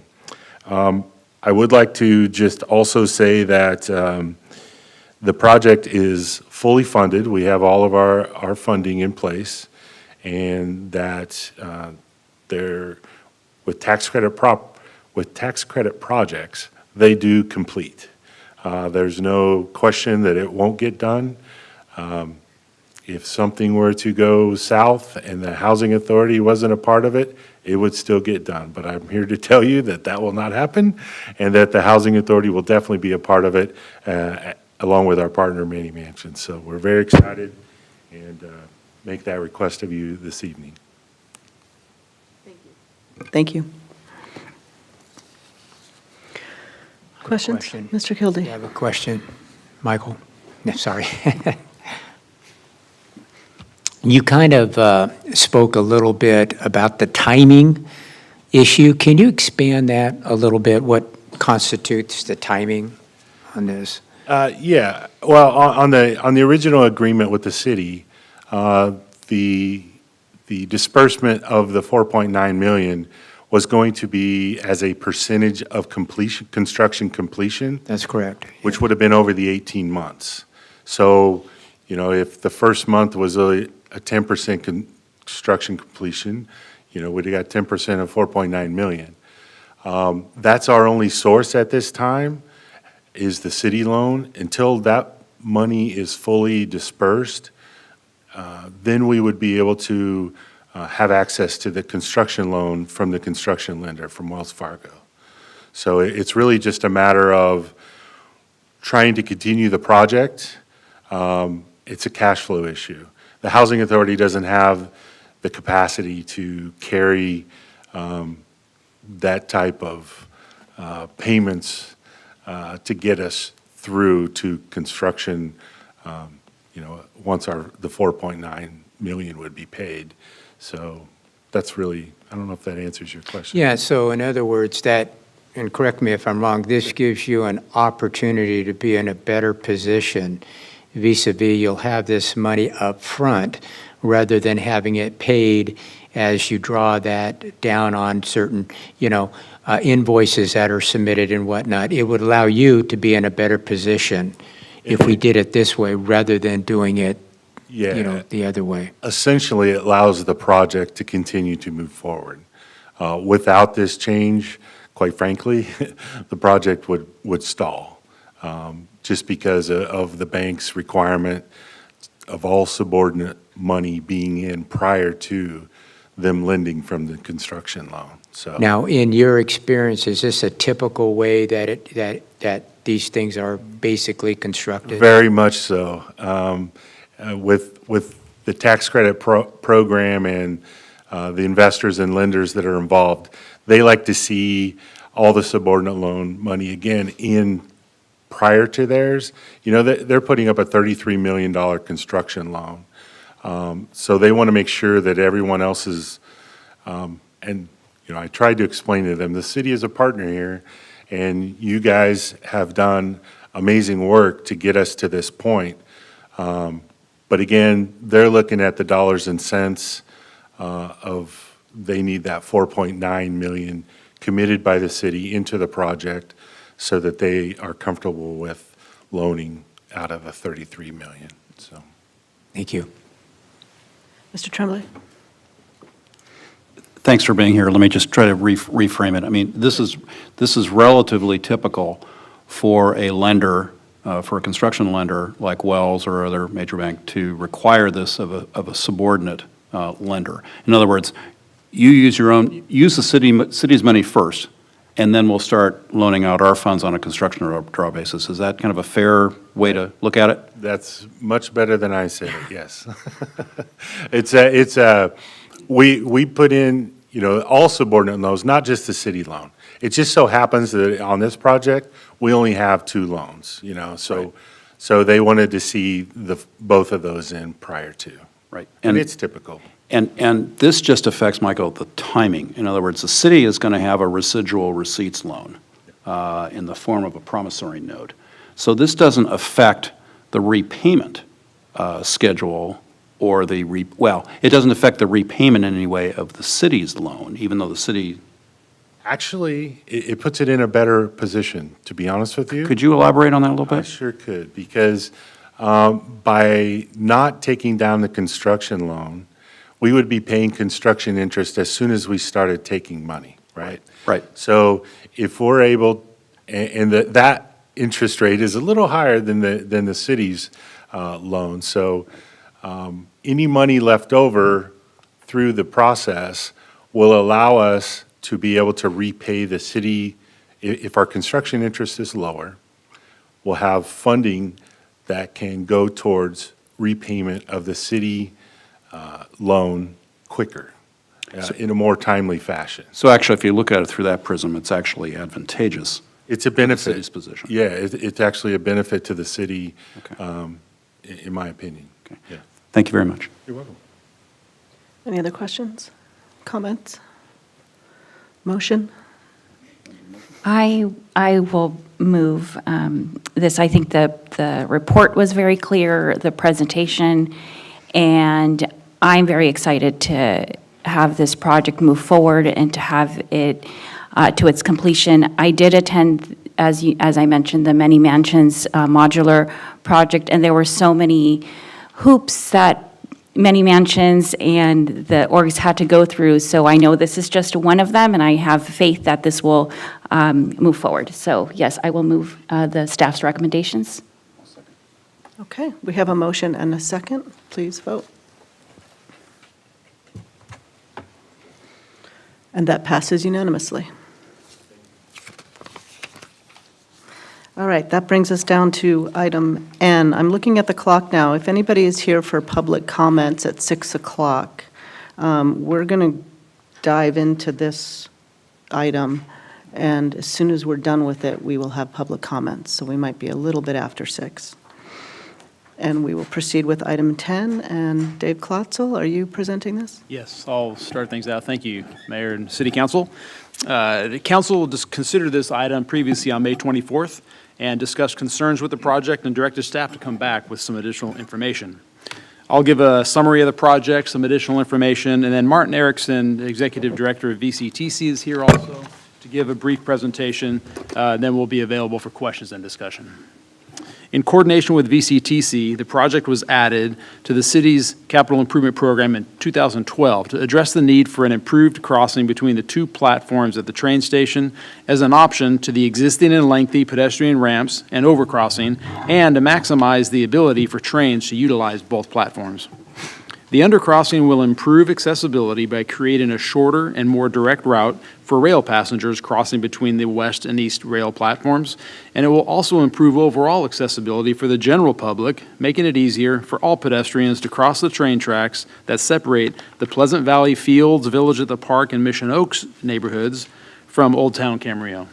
I would like to just also say that the project is fully funded. We have all of our funding in place, and that with tax credit projects, they do complete. There's no question that it won't get done. If something were to go south and the housing authority wasn't a part of it, it would still get done. But I'm here to tell you that that will not happen, and that the housing authority will definitely be a part of it, along with our partner, Manny Mansion. So we're very excited, and make that request of you this evening. Thank you. Questions? Question. Mr. Kildee? You have a question, Michael? No, sorry. You kind of spoke a little bit about the timing issue. Can you expand that a little bit? What constitutes the timing on this? Yeah, well, on the original agreement with the city, the disbursement of the 4.9 million was going to be as a percentage of completion, construction completion. That's correct. Which would have been over the 18 months. So, you know, if the first month was a 10% construction completion, you know, we'd have got 10% of 4.9 million. That's our only source at this time, is the city loan. Until that money is fully dispersed, then we would be able to have access to the construction loan from the construction lender, from Wells Fargo. So it's really just a matter of trying to continue the project. It's a cash flow issue. The housing authority doesn't have the capacity to carry that type of payments to get us through to construction, you know, once the 4.9 million would be paid. So that's really, I don't know if that answers your question. Yeah, so in other words, that, and correct me if I'm wrong, this gives you an opportunity to be in a better position vis-a-vis you'll have this money up front rather than having it paid as you draw that down on certain, you know, invoices that are submitted and whatnot. It would allow you to be in a better position if we did it this way rather than doing it, you know, the other way. Essentially, it allows the project to continue to move forward. Without this change, quite frankly, the project would stall, just because of the bank's requirement of all subordinate money being in prior to them lending from the construction loan. So Now, in your experience, is this a typical way that that these things are basically constructed? very much so. With the tax credit program and the investors and lenders that are involved, they like to see all the subordinate loan money again in prior to theirs. You know, they're putting up a $33 million construction loan. So they want to make sure that everyone else is, and, you know, I tried to explain to them, the city is a partner here, and you guys have done amazing work to get us to this point. But again, they're looking at the dollars and cents of, they need that 4.9 million committed by the city into the project so that they are comfortable with loaning out of a 33 million, so. Thank you. Mr. Tremblay? Thanks for being here. Let me just try to reframe it. I mean, this is relatively typical for a lender, for a construction lender like Wells or other major bank to require this of a subordinate lender. In other words, you use the city's money first, and then we'll start loaning out our funds on a construction draw basis. Is that kind of a fair way to look at it? That's much better than I said it, yes. We put in, you know, all subordinate loans, not just the city loan. It just so happens that on this project, we only have 2 loans, you know, so they wanted to see both of those in prior to. Right. And it's typical. And this just affects, Michael, the timing. In other words, the city is going to have a residual receipts loan in the form of a promissory note. So this doesn't affect the repayment schedule or it doesn't affect the repayment in any way of the city's loan, even though the city. Actually, it puts it in a better position, to be honest with you. Could you elaborate on that a little I bit? sure could, because by not taking down the construction loan, we would be paying construction interest as soon as we started taking money, right? Right. So if we're able, and that interest rate is a little higher than the city's loan, so any money left over through the process will allow us to be able to repay the city. If our construction interest is lower, we'll have funding that can go towards repayment of the city loan quicker, in a more timely fashion. So actually, if you look at it through that prism, it's actually advantageous. It's a benefit. To the city's position. Yeah, it's actually a benefit to the city, Okay. in my opinion. Okay. Yeah. Thank you very much. You're welcome. Any other questions, comments? Motion? I will move this. I think the report was very clear, the presentation, and I'm very excited to have this project move forward and to have it to its completion. I did attend, as I mentioned, the Many Mansions modular project, and there were so many hoops that Many Mansions and the orgs had to go through, so I know this is just one of them, and I have faith that this will move forward. So yes, I will move the staff's recommendations. Okay, we have a motion and a second. Please vote. And that passes unanimously. All right, that brings us down to item N. I'm looking at the clock now. If anybody is here for public comments at 6 o'clock, we're going to dive into this item, and as soon as we're done with it, we will have public comments. So we might be a little bit after 6. And we will proceed with item 10. And Dave Klotzel, are you presenting this? Yes, I'll start things out. Thank you, Mayor and City Council. The council just considered this item previously on May 24th and discussed concerns with the project and directed staff to come back with some additional information. I'll give a summary of the project, some additional information, and then Martin Erickson, the Executive Director of VCTC, is here also to give a brief presentation. Then we'll be available for questions and discussion. In coordination with VCTC, the project was added to the city's capital improvement program in 2012 to address the need for an improved crossing between the 2 platforms at the train station as an option to the existing and lengthy pedestrian ramps and overcrossing, and to maximize the ability for trains to utilize both platforms. The undercrossing will improve accessibility by creating a shorter and more direct route for rail passengers crossing between the west and east rail platforms, and it will also improve overall accessibility for the general public, making it easier for all pedestrians to cross the train tracks that separate the Pleasant Valley Fields, Village at the Park, and Mission Oaks neighborhoods from Old Town Camarillo.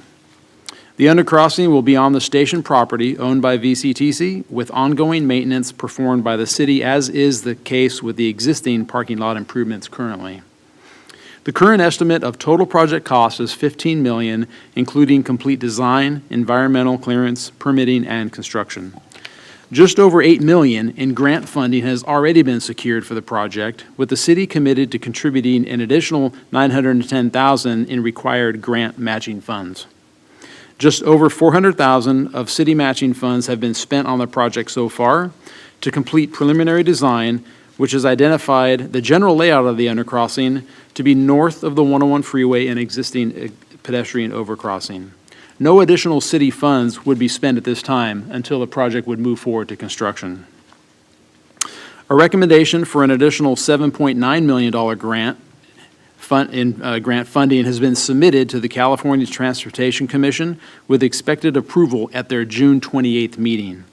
The undercrossing will be on the station property owned by VCTC with ongoing maintenance performed by the city, as is the case with the existing parking lot improvements currently. The current estimate of total project cost is $15 million, including complete design, environmental clearance, permitting, and construction. Just over $8 million in grant funding has already been secured for the project, with the city committed to contributing an additional $910,000 in required grant matching funds. Just over $400,000 of city matching funds have been spent on the project so far to complete preliminary design, which has identified the general layout of the undercrossing to be north of the 101 freeway and existing pedestrian overcrossing. No additional city funds would be spent at this time until the project would move forward to construction. A recommendation for an additional $7.9 million grant funding has been submitted to the California Transportation Commission with expected approval at their June 28th meeting.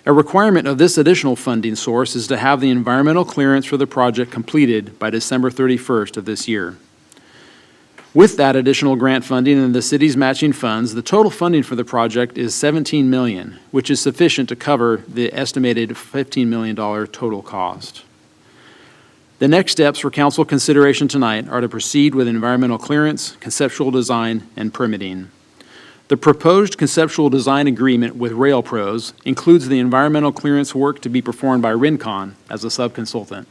A requirement of this additional funding source is to have the environmental clearance for the project completed by December 31st of this year. With that additional grant funding and the city's matching funds, the total funding for the project is $17 million, which is sufficient to cover the estimated $15 million total cost. The next steps for council consideration tonight are to proceed with environmental clearance, conceptual design, and permitting. The proposed conceptual design agreement with RailPros includes the environmental clearance work to be performed by Rincon as a subconsultant.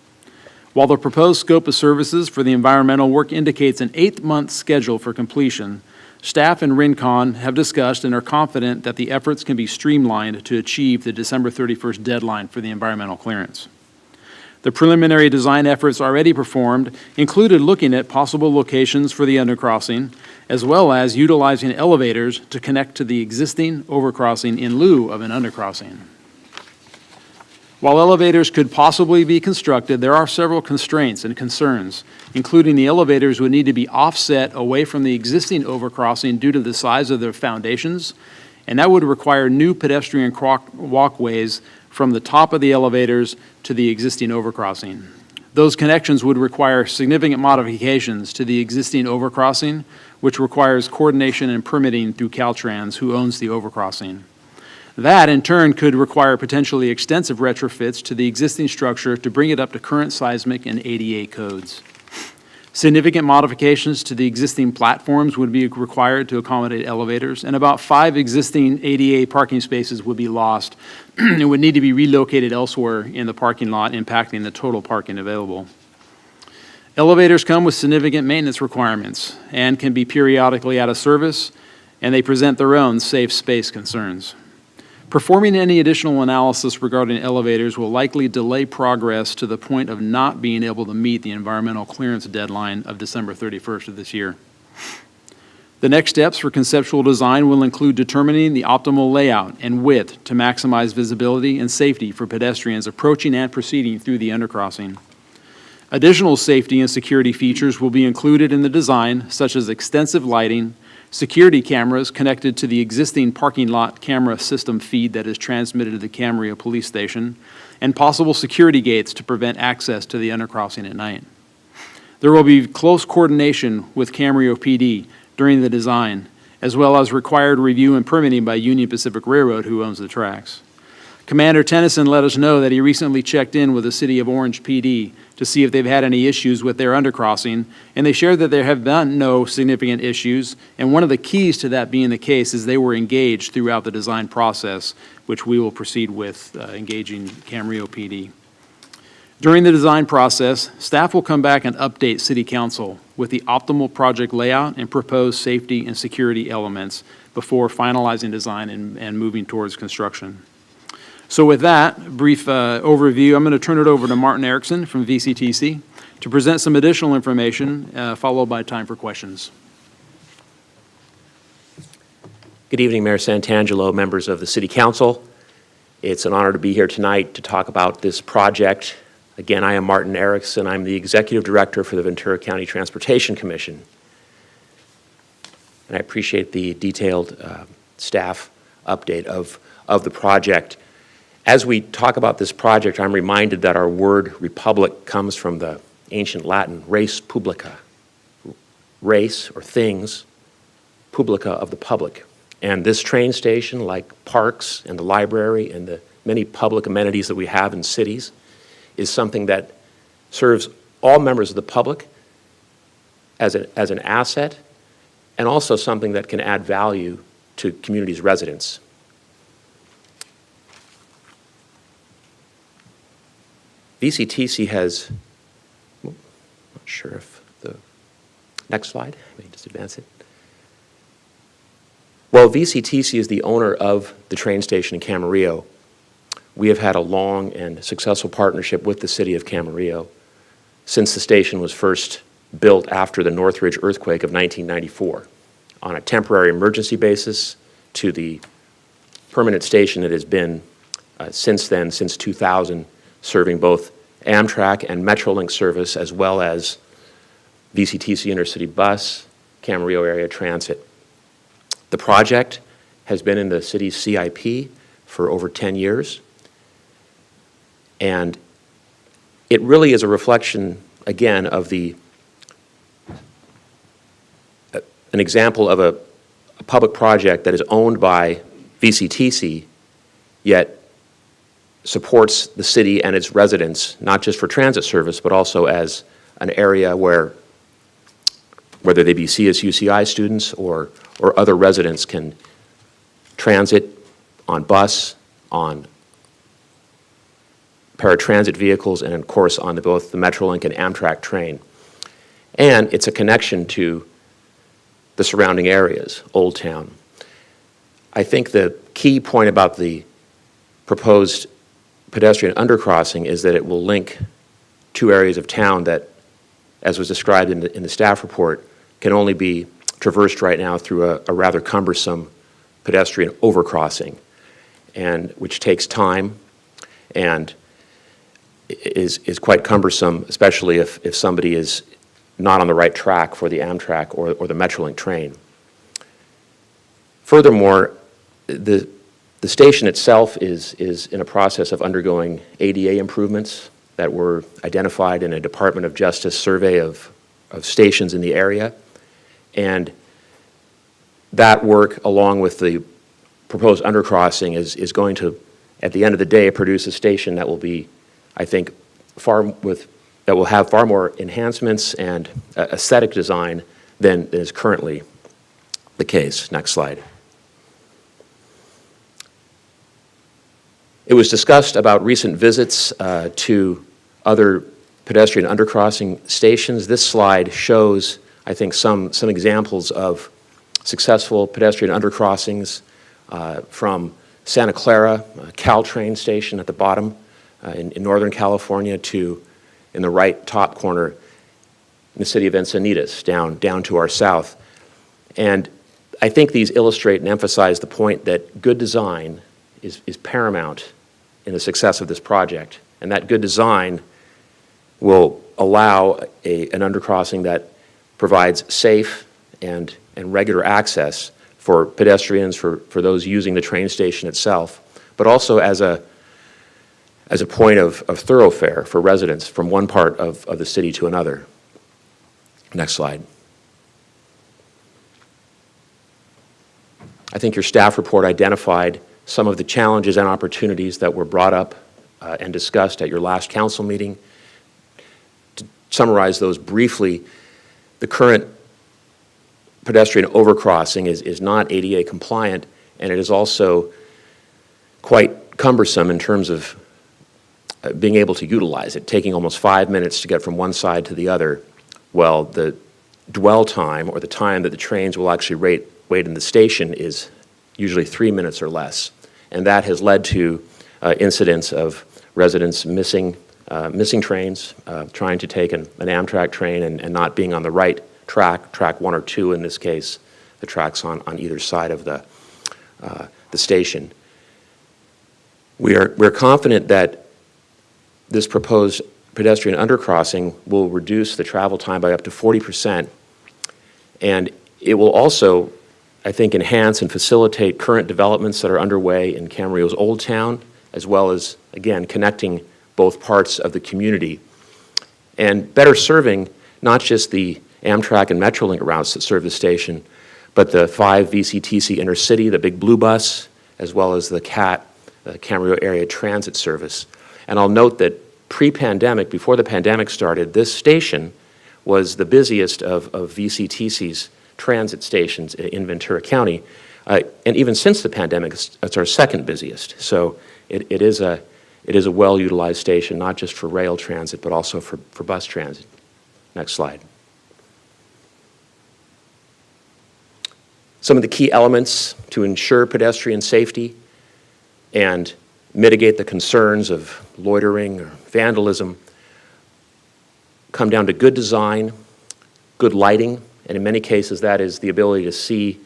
While the proposed scope of services for the environmental work indicates an 8-month schedule for completion, staff and Rincon have discussed and are confident that the efforts can be streamlined to achieve the December 31st deadline for the environmental clearance. The preliminary design efforts already performed included looking at possible locations for the undercrossing, as well as utilizing elevators to connect to the existing overcrossing in lieu of an undercrossing. While elevators could possibly be constructed, there are several constraints and concerns, including the elevators would need to be offset away from the existing overcrossing due to the size of their foundations, and that would require new pedestrian walkways from the top of the elevators to the existing overcrossing. Those connections would require significant modifications to the existing overcrossing, which requires coordination and permitting through Caltrans, who owns the overcrossing. That, in turn, could require potentially extensive retrofits to the existing structure to bring it up to current seismic and ADA codes. Significant modifications to the existing platforms would be required to accommodate elevators, and about 5 existing ADA parking spaces would be lost and would need to be relocated elsewhere in the parking lot, impacting the total parking available. Elevators come with significant maintenance requirements and can be periodically out of service, and they present their own safe space concerns. Performing any additional analysis regarding elevators will likely delay progress to the point of not being able to meet the environmental clearance deadline of December 31st of this year. The next steps for conceptual design will include determining the optimal layout and width to maximize visibility and safety for pedestrians approaching and proceeding through the undercrossing. Additional safety and security features will be included in the design, such as extensive lighting, security cameras connected to the existing parking lot camera system feed that is transmitted to the Camarillo Police Station, and possible security gates to prevent access to the undercrossing at night. There will be close coordination with Camarillo PD during the design, as well as required review and permitting by Union Pacific Railroad, who owns the tracks. Commander Tennyson let us know that he recently checked in with the City of Orange PD to see if they've had any issues with their undercrossing, and they shared that there have been no significant issues, and one of the keys to that being the case is they were engaged throughout the design process, which we will proceed with engaging Camarillo PD. During the design process, staff will come back and update City Council with the optimal project layout and proposed safety and security elements before finalizing design and moving towards construction. So with that brief overview, I'm going to turn it over to Martin Erickson from VCTC to present some additional information, followed by time for questions. Good evening, Mayor Santangelo, members of the City Council. It's an honor to be here tonight to talk about this project. Again, I am Martin Erickson. I'm the Executive Director for the Ventura County Transportation Commission. And I appreciate the detailed staff update of the project. As we talk about this project, I'm reminded that our word republic comes from the ancient Latin res publica, race or things, publica of the public. And this train station, like parks and the library and the many public amenities that we have in cities, is something that serves all members of the public as an asset, and also something that can add value to communities' residents. VCTC has, not sure if the next slide, let me just advance it. Well, VCTC is the owner of the train station in Camarillo. We have had a long and successful partnership with the city of Camarillo since the station was first built after the Northridge earthquake of 1994 on a temporary emergency basis to the permanent station it has been since then, since 2000, serving both Amtrak and Metrolink service as well as VCTC Intercity Bus, Camarillo Area Transit. The project has been in the city's CIP for over 10 years. And it really is a reflection, again, of an example of a public project that is owned by VCTC, yet supports the city and its residents, not just for transit service, but also as an area where, whether they be CSUCI students or other residents, can transit on bus, on paratransit vehicles, and of course on both the Metrolink and Amtrak train. And it's a connection to the surrounding areas, Old Town. I think the key point about the proposed pedestrian undercrossing is that it will link two areas of town that, as was described in the staff report, can only be traversed right now through a rather cumbersome pedestrian overcrossing, and which takes time and is quite cumbersome, especially if somebody is not on the right track for the Amtrak or the Metrolink train. Furthermore, the station itself is in a process of undergoing ADA improvements that were identified in a Department of Justice survey of stations in the area. And that work, along with the proposed undercrossing, is going to, at the end of the day, produce a station that will be, I think, that will have far more enhancements and aesthetic design than is currently the case. Next slide. It was discussed about recent visits to other pedestrian undercrossing stations. This slide shows, I think, some examples of successful pedestrian undercrossings from Santa Clara, Caltrain station at the bottom in Northern California, to, in the right top corner, in the city of Encinitas, down to our south. And I think these illustrate and emphasize the point that good design is paramount in the success of this project. And that good design will allow an undercrossing that provides safe and regular access for pedestrians, for those using the train station itself, but also as a point of thoroughfare for residents from one part of the city to another. Next slide. I think your staff report identified some of the challenges and opportunities that were brought up and discussed at your last council meeting. To summarize those briefly, the current pedestrian overcrossing is not ADA compliant, and it is also quite cumbersome in terms of being able to utilize it, taking almost 5 minutes to get from one side to the other. Well, the dwell time, or the time that the trains will actually wait in the station, is usually 3 minutes or less. And that has led to incidents of residents missing trains, trying to take an Amtrak train and not being on the right track 1 or 2 in this case, the tracks on either side of the station. We're confident that this proposed pedestrian undercrossing will reduce the travel time by up to 40%, and it will also, I think, enhance and facilitate current developments that are underway in Camarillo's Old Town, as well as, again, connecting both parts of the community, and better serving not just the Amtrak and Metrolink routes that serve the station, but the 5 VCTC Intercity, the Big Blue Bus, as well as the CAT, the Camarillo Area Transit Service. And I'll note that pre-pandemic, before the pandemic started, this station was the busiest of VCTC's transit stations in Ventura County. And even since the pandemic, it's our second busiest. So it is a well-utilized station, not just for rail transit, but also for bus transit. Next slide. Some of the key elements to ensure pedestrian safety and mitigate the concerns of loitering or vandalism come down to good design, good lighting, and in many cases that is the ability to see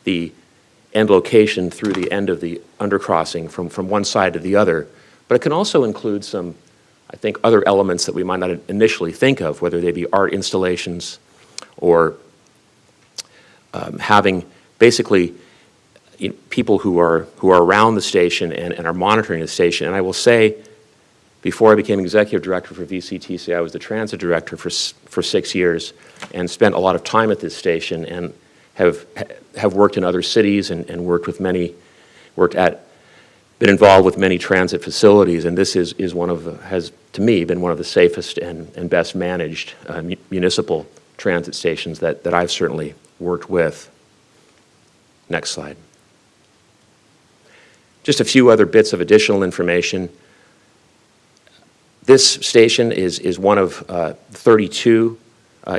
the end location through the end of the undercrossing from one side to the other. But it can also include some, I think, other elements that we might not initially think of, whether they be art installations or having basically people who are around the station and are monitoring the station. And I will say, before I became executive director for VCTC, I was the transit director for 6 years and spent a lot of time at this station and have worked in other cities and been involved with many transit facilities. And this is one of has to me been one of the safest and best managed municipal transit stations that I've certainly worked with. Next slide. Just a few other bits of additional information. This station is one of 32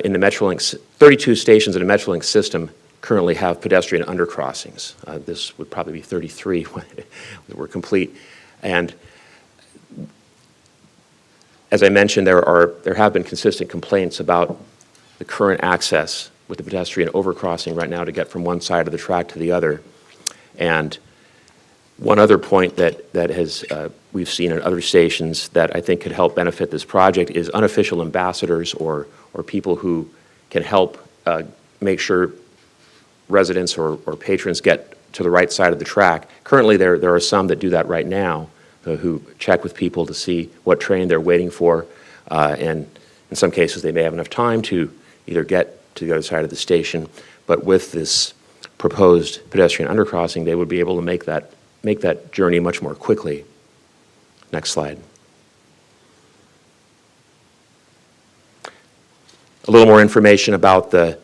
in the Metrolink. 32 stations in the Metrolink system currently have pedestrian undercrossings. This would probably be 33 when we're complete. And as I mentioned, there have been consistent complaints about the current access with the pedestrian overcrossing right now to get from one side of the track to the other. And one other point that has we've seen in other stations that I think could help benefit this project is unofficial ambassadors or people who can help make sure residents or patrons get to the right side of the track. Currently, there are some that do that right now, who check with people to see what train they're waiting for, and in some cases they may have enough time to either get to the other side of the station, but with this proposed pedestrian undercrossing, they would be able to make that journey much more quickly. Next slide. A little more information about the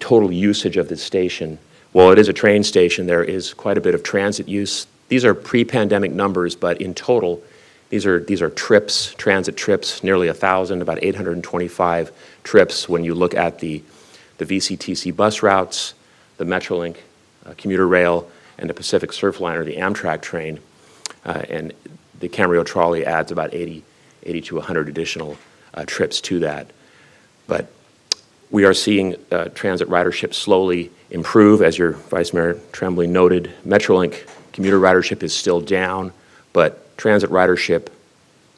total usage of this station. While it is a train station, there is quite a bit of transit use. These are pre-pandemic numbers, but in total, these are trips, transit trips, nearly 1,000, about 825 trips when you look at the VCTC bus routes, the Metrolink commuter rail, and the Pacific Surfliner, the Amtrak train. And the Camarillo trolley adds about 80 to 100 additional trips to that. But we are seeing transit ridership slowly improve, as your Vice Mayor Tremblay noted. Metrolink commuter ridership is still down, but transit ridership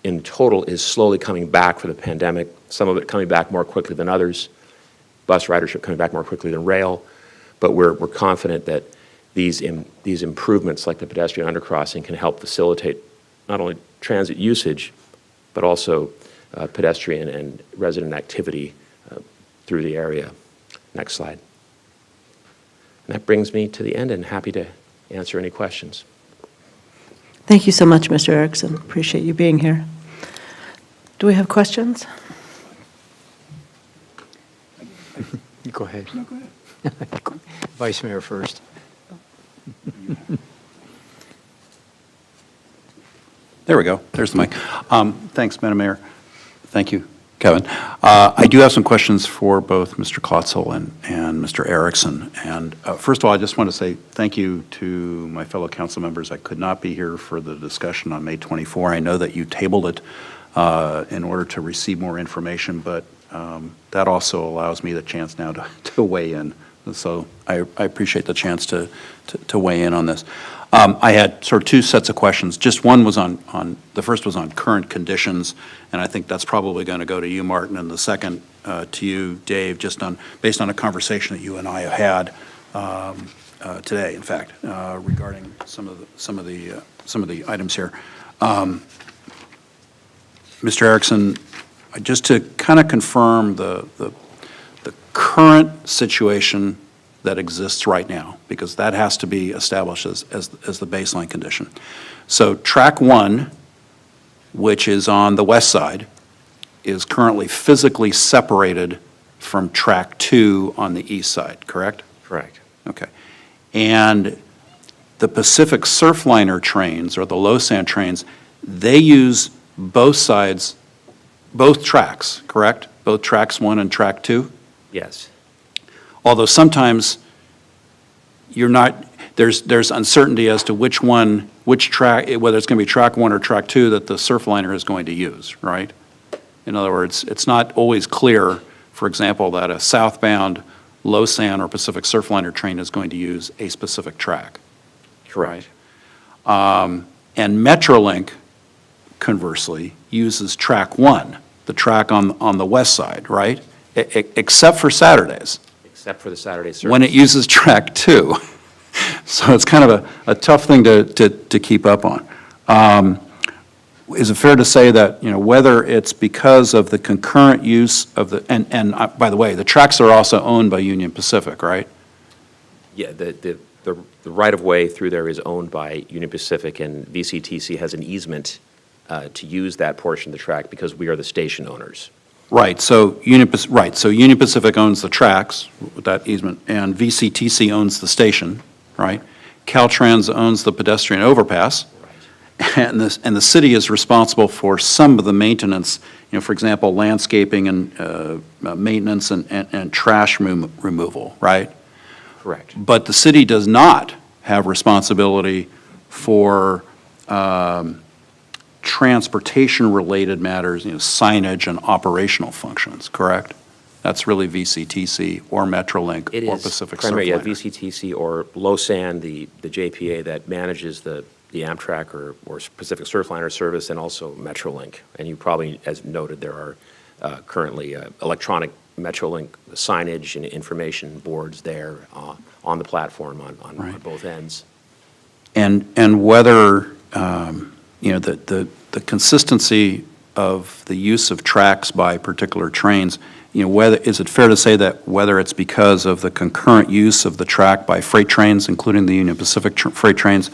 in total is slowly coming back for the pandemic, some of it coming back more quickly than others, bus ridership coming back more quickly than rail, but we're confident that these improvements like the pedestrian undercrossing can help facilitate not only transit usage, but also pedestrian and resident activity through the area. Next slide. And that brings me to the end, and happy to answer any questions. Thank you so much, Mr. Erickson. Appreciate you being here. Do we have questions? Go ahead. No, go ahead. Vice Mayor first. There we go. There's the mic. Thanks, Madam Mayor. Thank you, Kevin. I do have some questions for both Mr. Klotzel and Mr. Erickson. And first of all, I just want to say thank you to my fellow council members. I could not be here for the discussion on May 24. I know that you tabled it in order to receive more information, but that also allows me the chance now to weigh in So I appreciate the chance to weigh in on this. I had sort of two sets of questions. Just one was the first was on current conditions, and I think that's probably going to go to you, Martin, and the second to you, Dave, based on a conversation that you and I have had today, in fact, regarding some of the items here. Mr. Erickson, just to kind of confirm the current situation that exists right now, because that has to be established as the baseline condition. So track 1, which is on the west side, is currently physically separated from track 2 on the east side, correct? Correct. Okay. And the Pacific Surfliner trains, or the low sand trains, they use both sides, both tracks, correct? Both tracks 1 and track 2? Yes. Although sometimes there's uncertainty as to which track, whether it's going to be track 1 or track 2 that the Surfliner is going to use, right? In other words, it's not always clear, for example, that a southbound low sand or Pacific Surfliner train is going to use a specific track. Correct. And Metrolink, conversely, uses track 1, the track on the west side, right? Except for Saturdays, Except for the Saturday service. when it uses track 2. So it's kind of a tough thing to keep up on. Is it fair to say that, whether it's because of the concurrent use of and by the way, the tracks are also owned by Union Pacific, right? Yeah, the right-of-way through there is owned by Union Pacific, and VCTC has an easement to use that portion of the track because we are the station owners. Right, so Union Pacific owns the tracks with that easement, and VCTC owns the station, right? Caltrans owns the pedestrian overpass, and the city is responsible for some of the maintenance, for example, landscaping and maintenance and trash removal, right? Correct. But the city does not have responsibility for transportation-related matters, signage and operational functions, correct? That's really VCTC or Metrolink It or is Pacific primarily, Surfliner. VCTC or LoSan, the JPA that manages the Amtrak or Pacific Surfliner service, and also Metrolink. And you probably, as noted, there are currently electronic Metrolink signage and information boards there on the platform on both ends. And whether, the consistency of the use of tracks by particular trains, is it fair to say that whether it's because of the concurrent use of the track by freight trains, including the Union Pacific freight trains,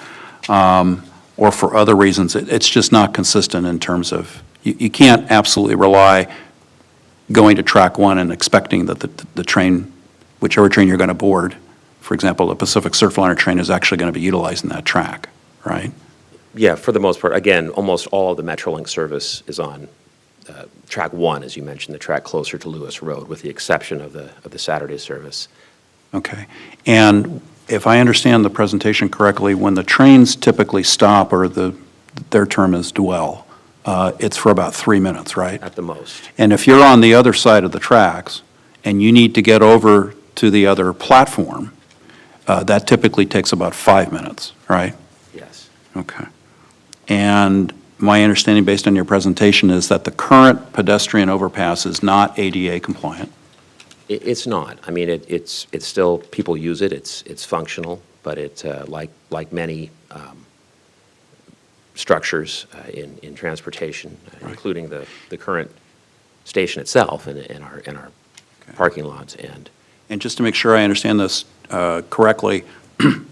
or for other reasons, it's just not consistent in terms of, you can't absolutely rely going to track 1 and expecting that the train, whichever train you're going to board, for example, the Pacific Surfliner train is actually going to be utilizing that track, right? Yeah, for the most part. Again, almost all of the Metrolink service is on track 1, as you mentioned, the track closer to Lewis Road, with the exception of the Saturday service. Okay. And if I understand the presentation correctly, when the trains typically stop, or their term is dwell, it's for about 3 minutes, right? At the most. And if you're on the other side of the tracks and you need to get over to the other platform, that typically takes about 5 minutes, right? Yes. Okay. And my understanding, based on your presentation, is that the current pedestrian overpass is not ADA compliant. It's not. I mean, it's still, people use it, it's functional, but it, like many structures in transportation, including the current station itself in our parking lots. And just to make sure I understand this correctly,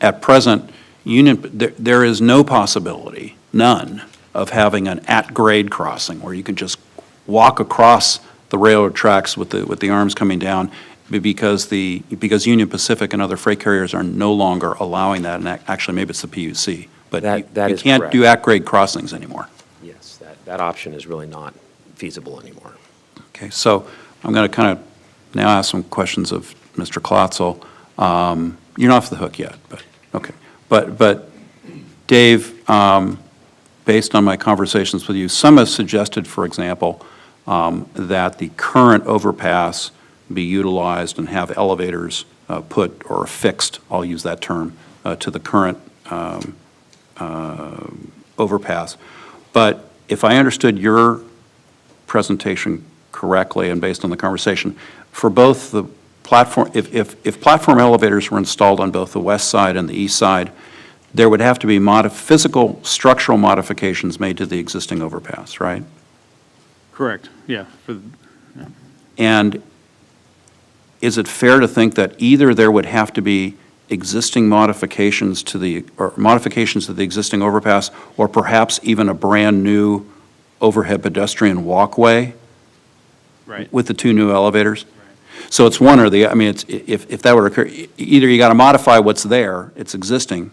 at present, there is no possibility, none, of having an at-grade crossing where you can just walk across the railroad tracks with the arms coming down, because Union Pacific and other freight carriers are no longer allowing that, and actually maybe it's the PUC, but you can't correct. do at-grade crossings anymore. Yes, that option is really not feasible anymore. Okay, so I'm going to kind of now ask some questions of Mr. Klotzel. You're not off the hook yet, but okay. But Dave, based on my conversations with you, some have suggested, for example, that the current overpass be utilized and have elevators put or affixed, I'll use that term, to the current overpass. But if I understood your presentation correctly and based on the conversation, for both the platform, if platform elevators were installed on both the west side and the east side, there would have to be physical structural modifications made to the existing overpass, right? Correct, yeah. And is it fair to think that either there would have to be existing modifications to the existing overpass, or perhaps even a brand-new overhead pedestrian walkway Right. with the two new elevators? So it's one or the, I mean, it's, if that were to occur, either you got to modify what's there, it's existing,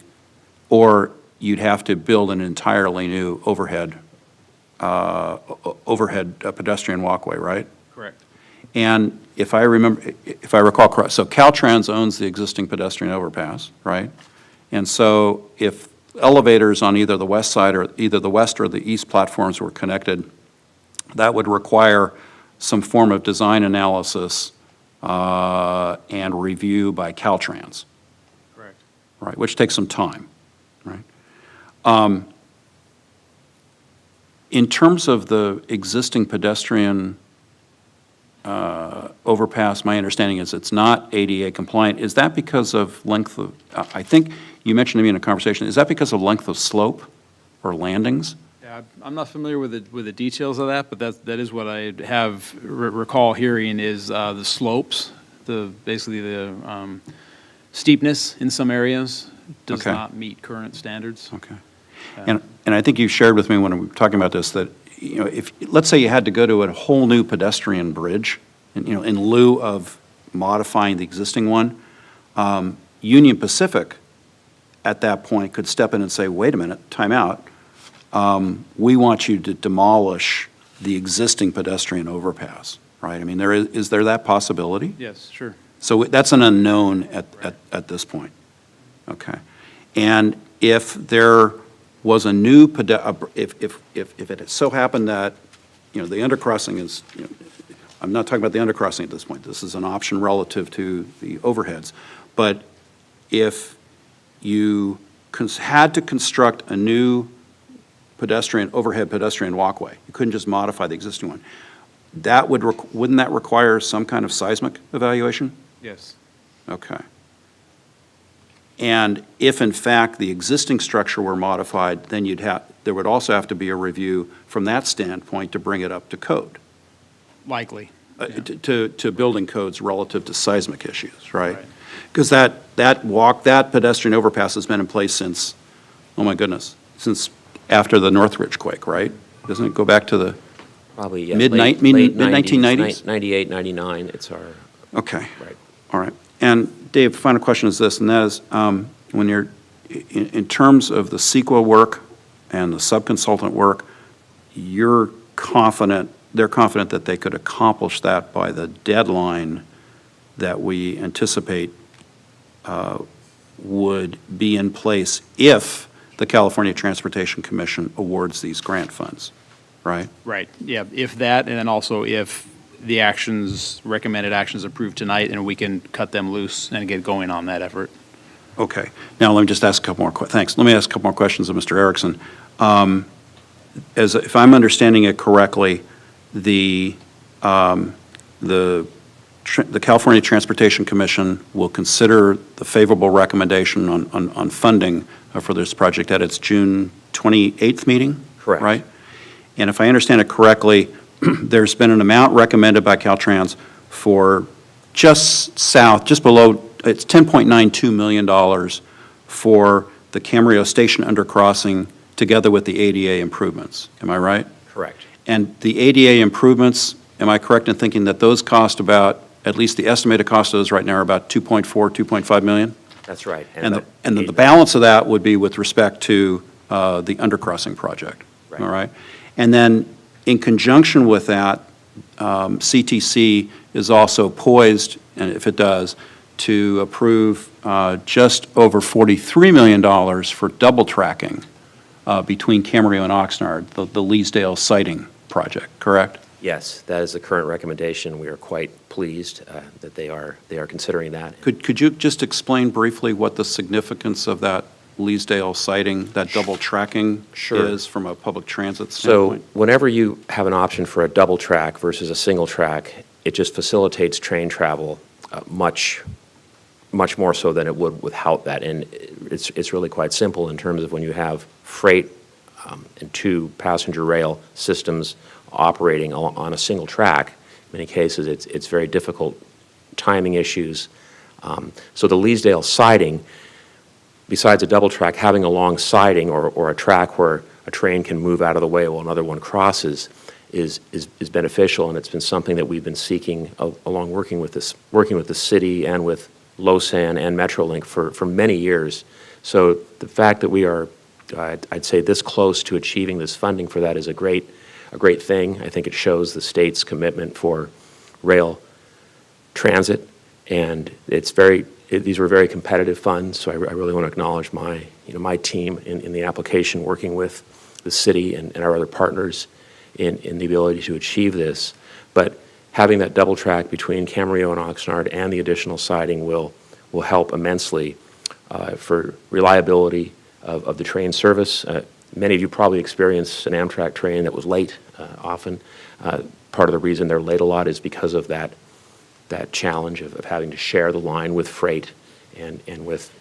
or you'd have to build an entirely new overhead pedestrian walkway, right? Correct. And if I recall correct, so Caltrans owns the existing pedestrian overpass, right? And so if elevators on either the west side or either the west or the east platforms were connected, that would require some form of design analysis and review by Caltrans, Correct. right? Which takes some time, right? In terms of the existing pedestrian overpass, my understanding is it's not ADA compliant. Is that because of length of, I think you mentioned to me in a conversation, is that because of length of slope or landings? Yeah, I'm not familiar with the details of that, but that is what I have recall hearing is the slopes, basically the steepness in some areas does Okay. not meet current standards. Okay. And I think you shared with me when we were talking about this that, you know, if, let's say you had to go to a whole new pedestrian bridge, and, you know, in lieu of modifying the existing one, Union Pacific at that point could step in and say, wait a minute, time out. We want you to demolish the existing pedestrian overpass, right? I mean, is there that possibility? Yes, sure. So that's an unknown at this point. Okay. And if there was a new, if it so happened that, you know, the undercrossing is, you know, I'm not talking about the undercrossing at this point. This is an option relative to the overheads. But if you had to construct a new overhead pedestrian walkway, you couldn't just modify the existing one, wouldn't that require some kind of seismic evaluation? Yes. Okay. And if in fact the existing structure were modified, then there would also have to be a review from that standpoint to bring it up to code, Likely. Yeah. to building codes relative to seismic issues, right? Because that pedestrian overpass has been in place since, oh my goodness, since after the Northridge quake, right? Doesn't it go back to the Probably, yeah. mid-1990s? 98, 99, it's our, Okay. right. All right. And Dave, final question is this, and that is, when you're, in terms of the CEQA work and the subconsultant work, they're confident that they could accomplish that by the deadline that we anticipate would be in place if the California Transportation Commission awards these grant funds, right? Right, yeah, if that, and then also if the recommended actions approved tonight, and we can cut them loose and get going on that effort. Okay. Now, let me just ask a couple more, thanks. Let me ask a couple more questions of Mr. Erickson. If I'm understanding it correctly, the California Transportation Commission will consider the favorable recommendation on funding for this project at its June 28th meeting? Correct. Right? And if I understand it correctly, there's been an amount recommended by Caltrans for just below, it's $10.92 million for the Camarillo station undercrossing together with the ADA improvements. Am I right? Correct. And the ADA improvements, am I correct in thinking that those cost about, at least the estimated cost of those right now are about 2.5 million? That's right. And the balance of that would be with respect to the undercrossing project, Right. all right? And then in conjunction with that, CTC is also poised, and if it does, to approve just over $43 million for double tracking between Camarillo and Oxnard, the Leesdale siting project, correct? Yes, that is the current recommendation. We are quite pleased that they are considering that. Could you just explain briefly what the significance of that Leesdale sighting, that double tracking Sure. is from a public transit So standpoint? whenever you have an option for a double track versus a single track, it just facilitates train travel much more so than it would without that. And it's really quite simple in terms of when you have freight and two passenger rail systems operating on a single track. In many cases, it's very difficult timing issues. So the Leesdale siding, besides a double track, having a long siding or a track where a train can move out of the way while another one crosses is beneficial, and it's been something that we've been seeking along working with the city and with LoSan and Metrolink for many years. So the fact that we are, I'd say, this close to achieving this funding for that is a great thing. I think it shows the state's commitment for rail transit, and these were very competitive funds, so I really want to acknowledge my team in the application, working with the city and our other partners in the ability to achieve this. But having that double track between Camarillo and Oxnard and the additional siding will help immensely for reliability of the train service. Many of you probably experienced an Amtrak train that was late often. Part of the reason they're late a lot is because of that challenge of having to share the line with freight and with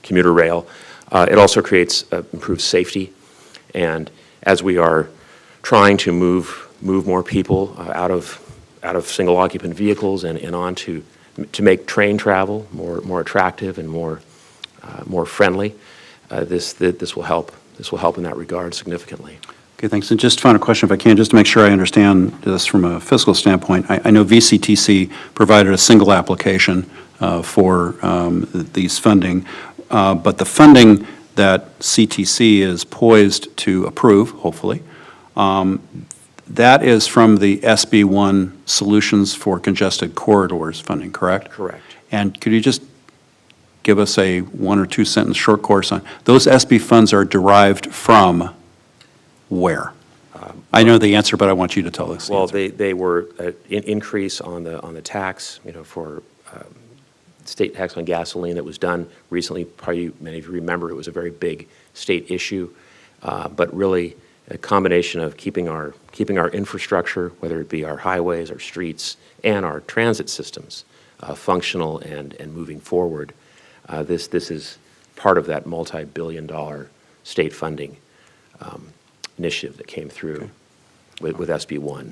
commuter rail. It also creates improved safety, and as we are trying to move more people out of single occupant vehicles and on to make train travel more attractive and more friendly, this will help. This will help in that regard significantly. Okay, thanks. And just final question, if I can, just to make sure I understand this from a fiscal standpoint. I know VCTC provided a single application for these funding, but the funding that CTC is poised to approve, hopefully, that is from the SB1 Solutions for Congested Corridors funding, correct? Correct. And could you just give us a 1 or 2 sentence short course on, those SB funds are derived from where? I know the answer, but I want you to tell us. Well, they were an increase on the tax, for state tax on gasoline that was done recently. Probably many of you remember it was a very big state issue, but really a combination of keeping our infrastructure, whether it be our highways, our streets, and our transit systems, functional and moving forward. This is part of that multi-billion-dollar state funding initiative that came through with SB1.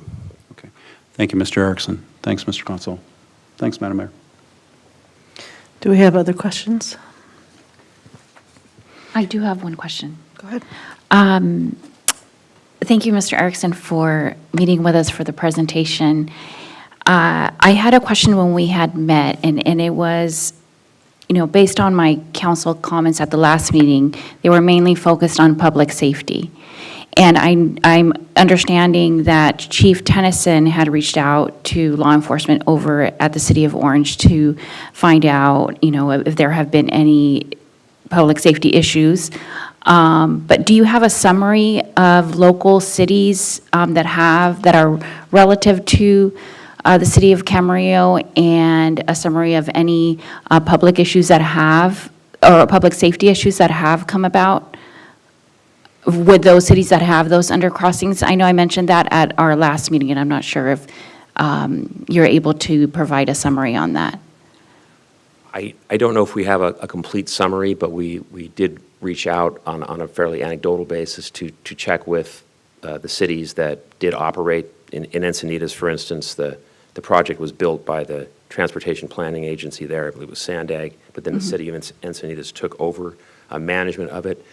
Okay. Thank you, Mr. Erickson. Thanks, Mr. Consul. Thanks, Madam Mayor. Do we have other questions? I do have one question. Go ahead. Thank you, Mr. Erickson, for meeting with us for the presentation. I had a question when we had met, and it was, based on my council comments at the last meeting, they were mainly focused on public safety. And I'm understanding that Chief Tennyson had reached out to law enforcement over at the City of Orange to find out, if there have been any public safety issues. But do you have a summary of local cities that are relative to the City of Camarillo, and a summary of any public issues that have, or public safety issues that have come about with those cities that have those undercrossings? I know I mentioned that at our last meeting, and I'm not sure if you're able to provide a summary on that. I don't know if we have a complete summary, but we did reach out on a fairly anecdotal basis to check with the cities that did operate. In Encinitas, for instance, the project was built by the Transportation Planning Agency there. I believe it was Sandag, but then the city of Encinitas took over management of it.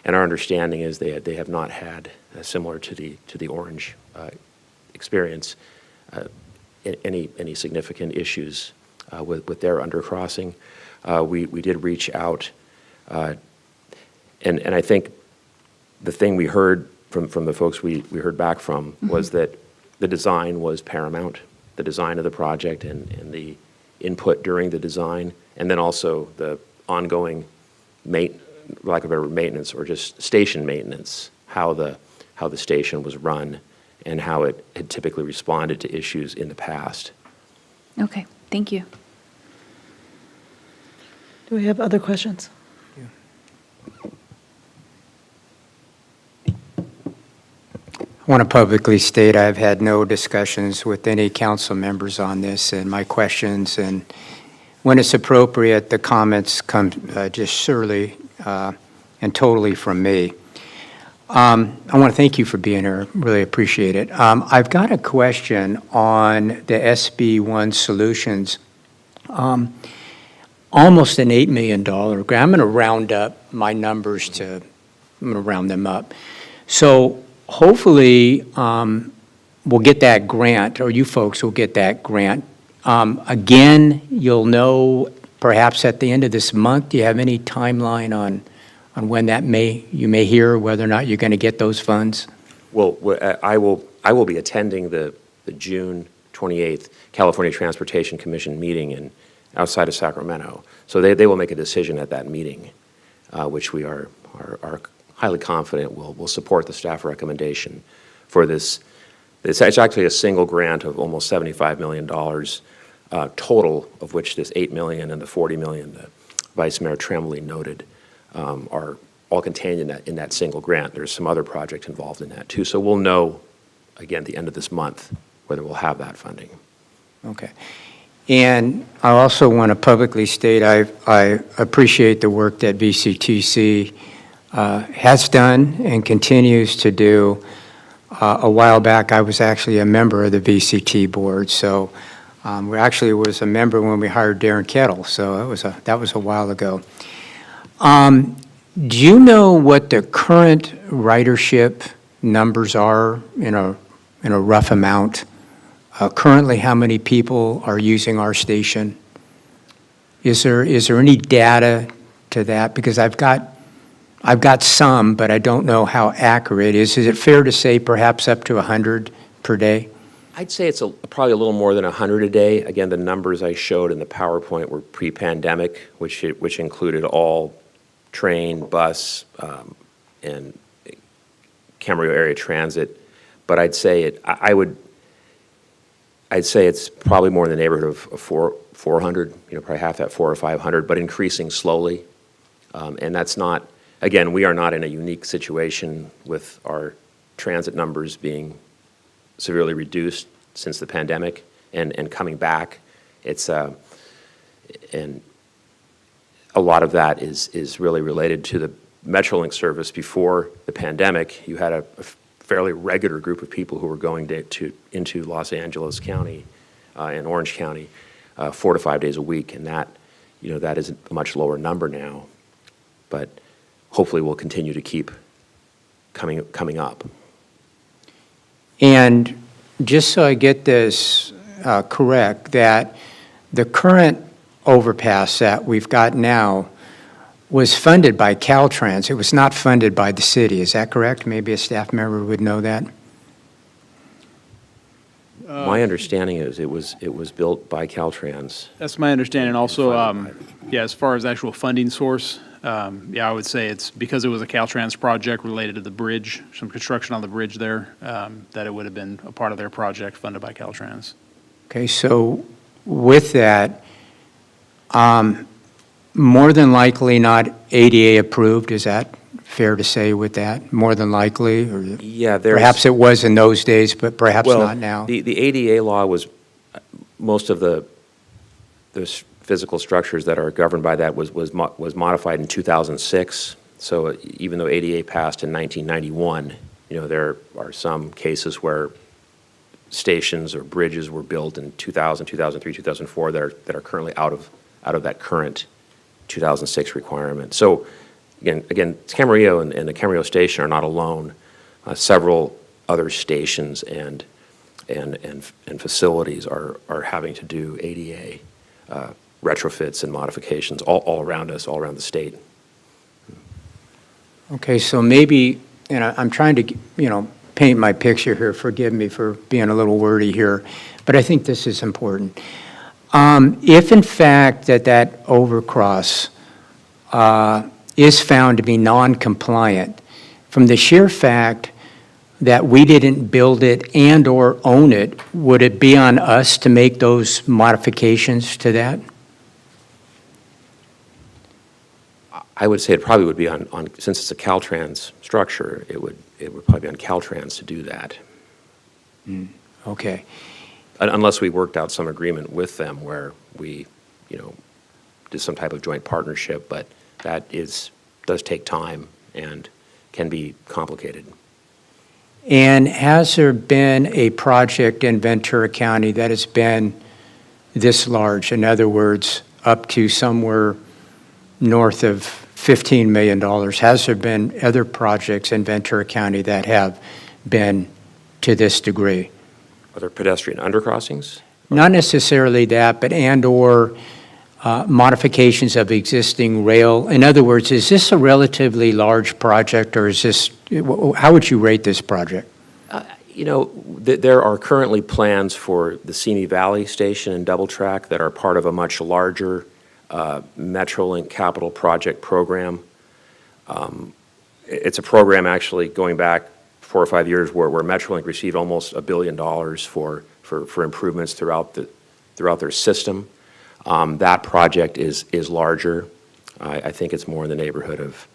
And our understanding is they have not had, similar to the Orange experience, any significant issues with their undercrossing. We did reach out, and I think the thing we heard from the folks we heard back from was that the design was paramount, the design of the project and the input during the design, and then also the ongoing lack of better maintenance, or just station maintenance, how the station was run and how it had typically responded to issues in the past. Okay, thank you. Do we have other questions? I want to publicly state I've had no discussions with any council members on this, and my questions, and when it's appropriate, the comments come just surely and totally from me. I want to thank you for being here. Really appreciate it. I've got a question on the SB1 solutions. Almost an $8 million grant. I'm going to round up my numbers I'm going to round them up. So hopefully, we'll get that grant, or you folks will get that grant. Again, you'll know perhaps at the end of this month. Do you have any timeline on when you may hear whether or not you're going to get those funds? Well, I will be attending the June 28th California Transportation Commission meeting outside of Sacramento. So they will make a decision at that meeting, which we are highly confident will support the staff recommendation for this. It's actually a single grant of almost $75 million total, of which this $8 million and the $40 million that Vice Mayor Tremblay noted are all contained in that single grant. There's some other projects involved in that too. So we'll know, again, the end of this month, whether we'll have that funding. Okay. And I also want to publicly state I appreciate the work that VCTC has done and continues to do. A while back, I was actually a member of the VCT board, so we actually was a member when we hired Darren Kettle, so that was a while ago. Do you know what the current ridership numbers are in a rough amount? Currently, how many people are using our station? Is there any data to that? Because I've got some, but I don't know how accurate it is. Is it fair to say perhaps up to 100 per day? I'd say it's probably a little more than 100 a day. Again, the numbers I showed in the PowerPoint were pre-pandemic, which included all train, bus, and Camarillo area transit. But I'd say it's probably more in the neighborhood of 400, probably half that, 400 or 500, but increasing slowly. And that's not, again, we are not in a unique situation with our transit numbers being severely reduced since the pandemic and coming back. It's and a lot of that is really related to the Metrolink service. Before the pandemic, you had a fairly regular group of people who were going into Los Angeles County and Orange County 4 to 5 days a week, and that is a much lower number now, but hopefully will continue to keep coming up. And just so I get this correct, that the current overpass that we've got now was funded by Caltrans. It was not funded by the city. Is that correct? Maybe a staff member would know that. My understanding is it was built by Caltrans. That's my understanding. Also, as far as actual funding source, I would say it's because it was a Caltrans project related to the bridge, some construction on the bridge there, that it would have been a part of their project funded by Caltrans. Okay, so with that, more than likely not ADA approved, is that fair to say with that? More than likely? Or Yeah, perhaps it was in those days, but perhaps not now? The ADA law was, most of those physical structures that are governed by that was modified in 2006. So even though ADA passed in 1991, there are some cases where stations or bridges were built in 2000, 2003, 2004 that are currently out of that current 2006 requirement. So again, Camarillo and the Camarillo station are not alone. Several other stations and facilities are having to do ADA retrofits and modifications all around us, all around the state. Okay, so maybe, and I'm trying to, paint my picture here. Forgive me for being a little wordy here, but I think this is important. If in fact that overcross is found to be non-compliant, from the sheer fact that we didn't build it and/or own it, would it be on us to make those modifications to that? I would say it probably would be on since it's a Caltrans structure, it would probably be on Caltrans to do that. Okay. Unless we worked out some agreement with them where we, did some type of joint partnership, but that does take time and can be complicated. And has there been a project in Ventura County that has been this large? In other words, up to somewhere north of $15 million? Has there been other projects in Ventura County that have been to this degree? Are there pedestrian undercrossings? Not necessarily that, but and/or modifications of existing rail. In other words, is this a relatively large project, or is this, how would you rate this project? There are currently plans for the Simi Valley Station and double track that are part of a much larger Metrolink capital project program. It's a program actually going back 4 or 5 years where Metrolink received almost $1 billion for improvements throughout their system. That project is larger. I think it's more in the neighborhood of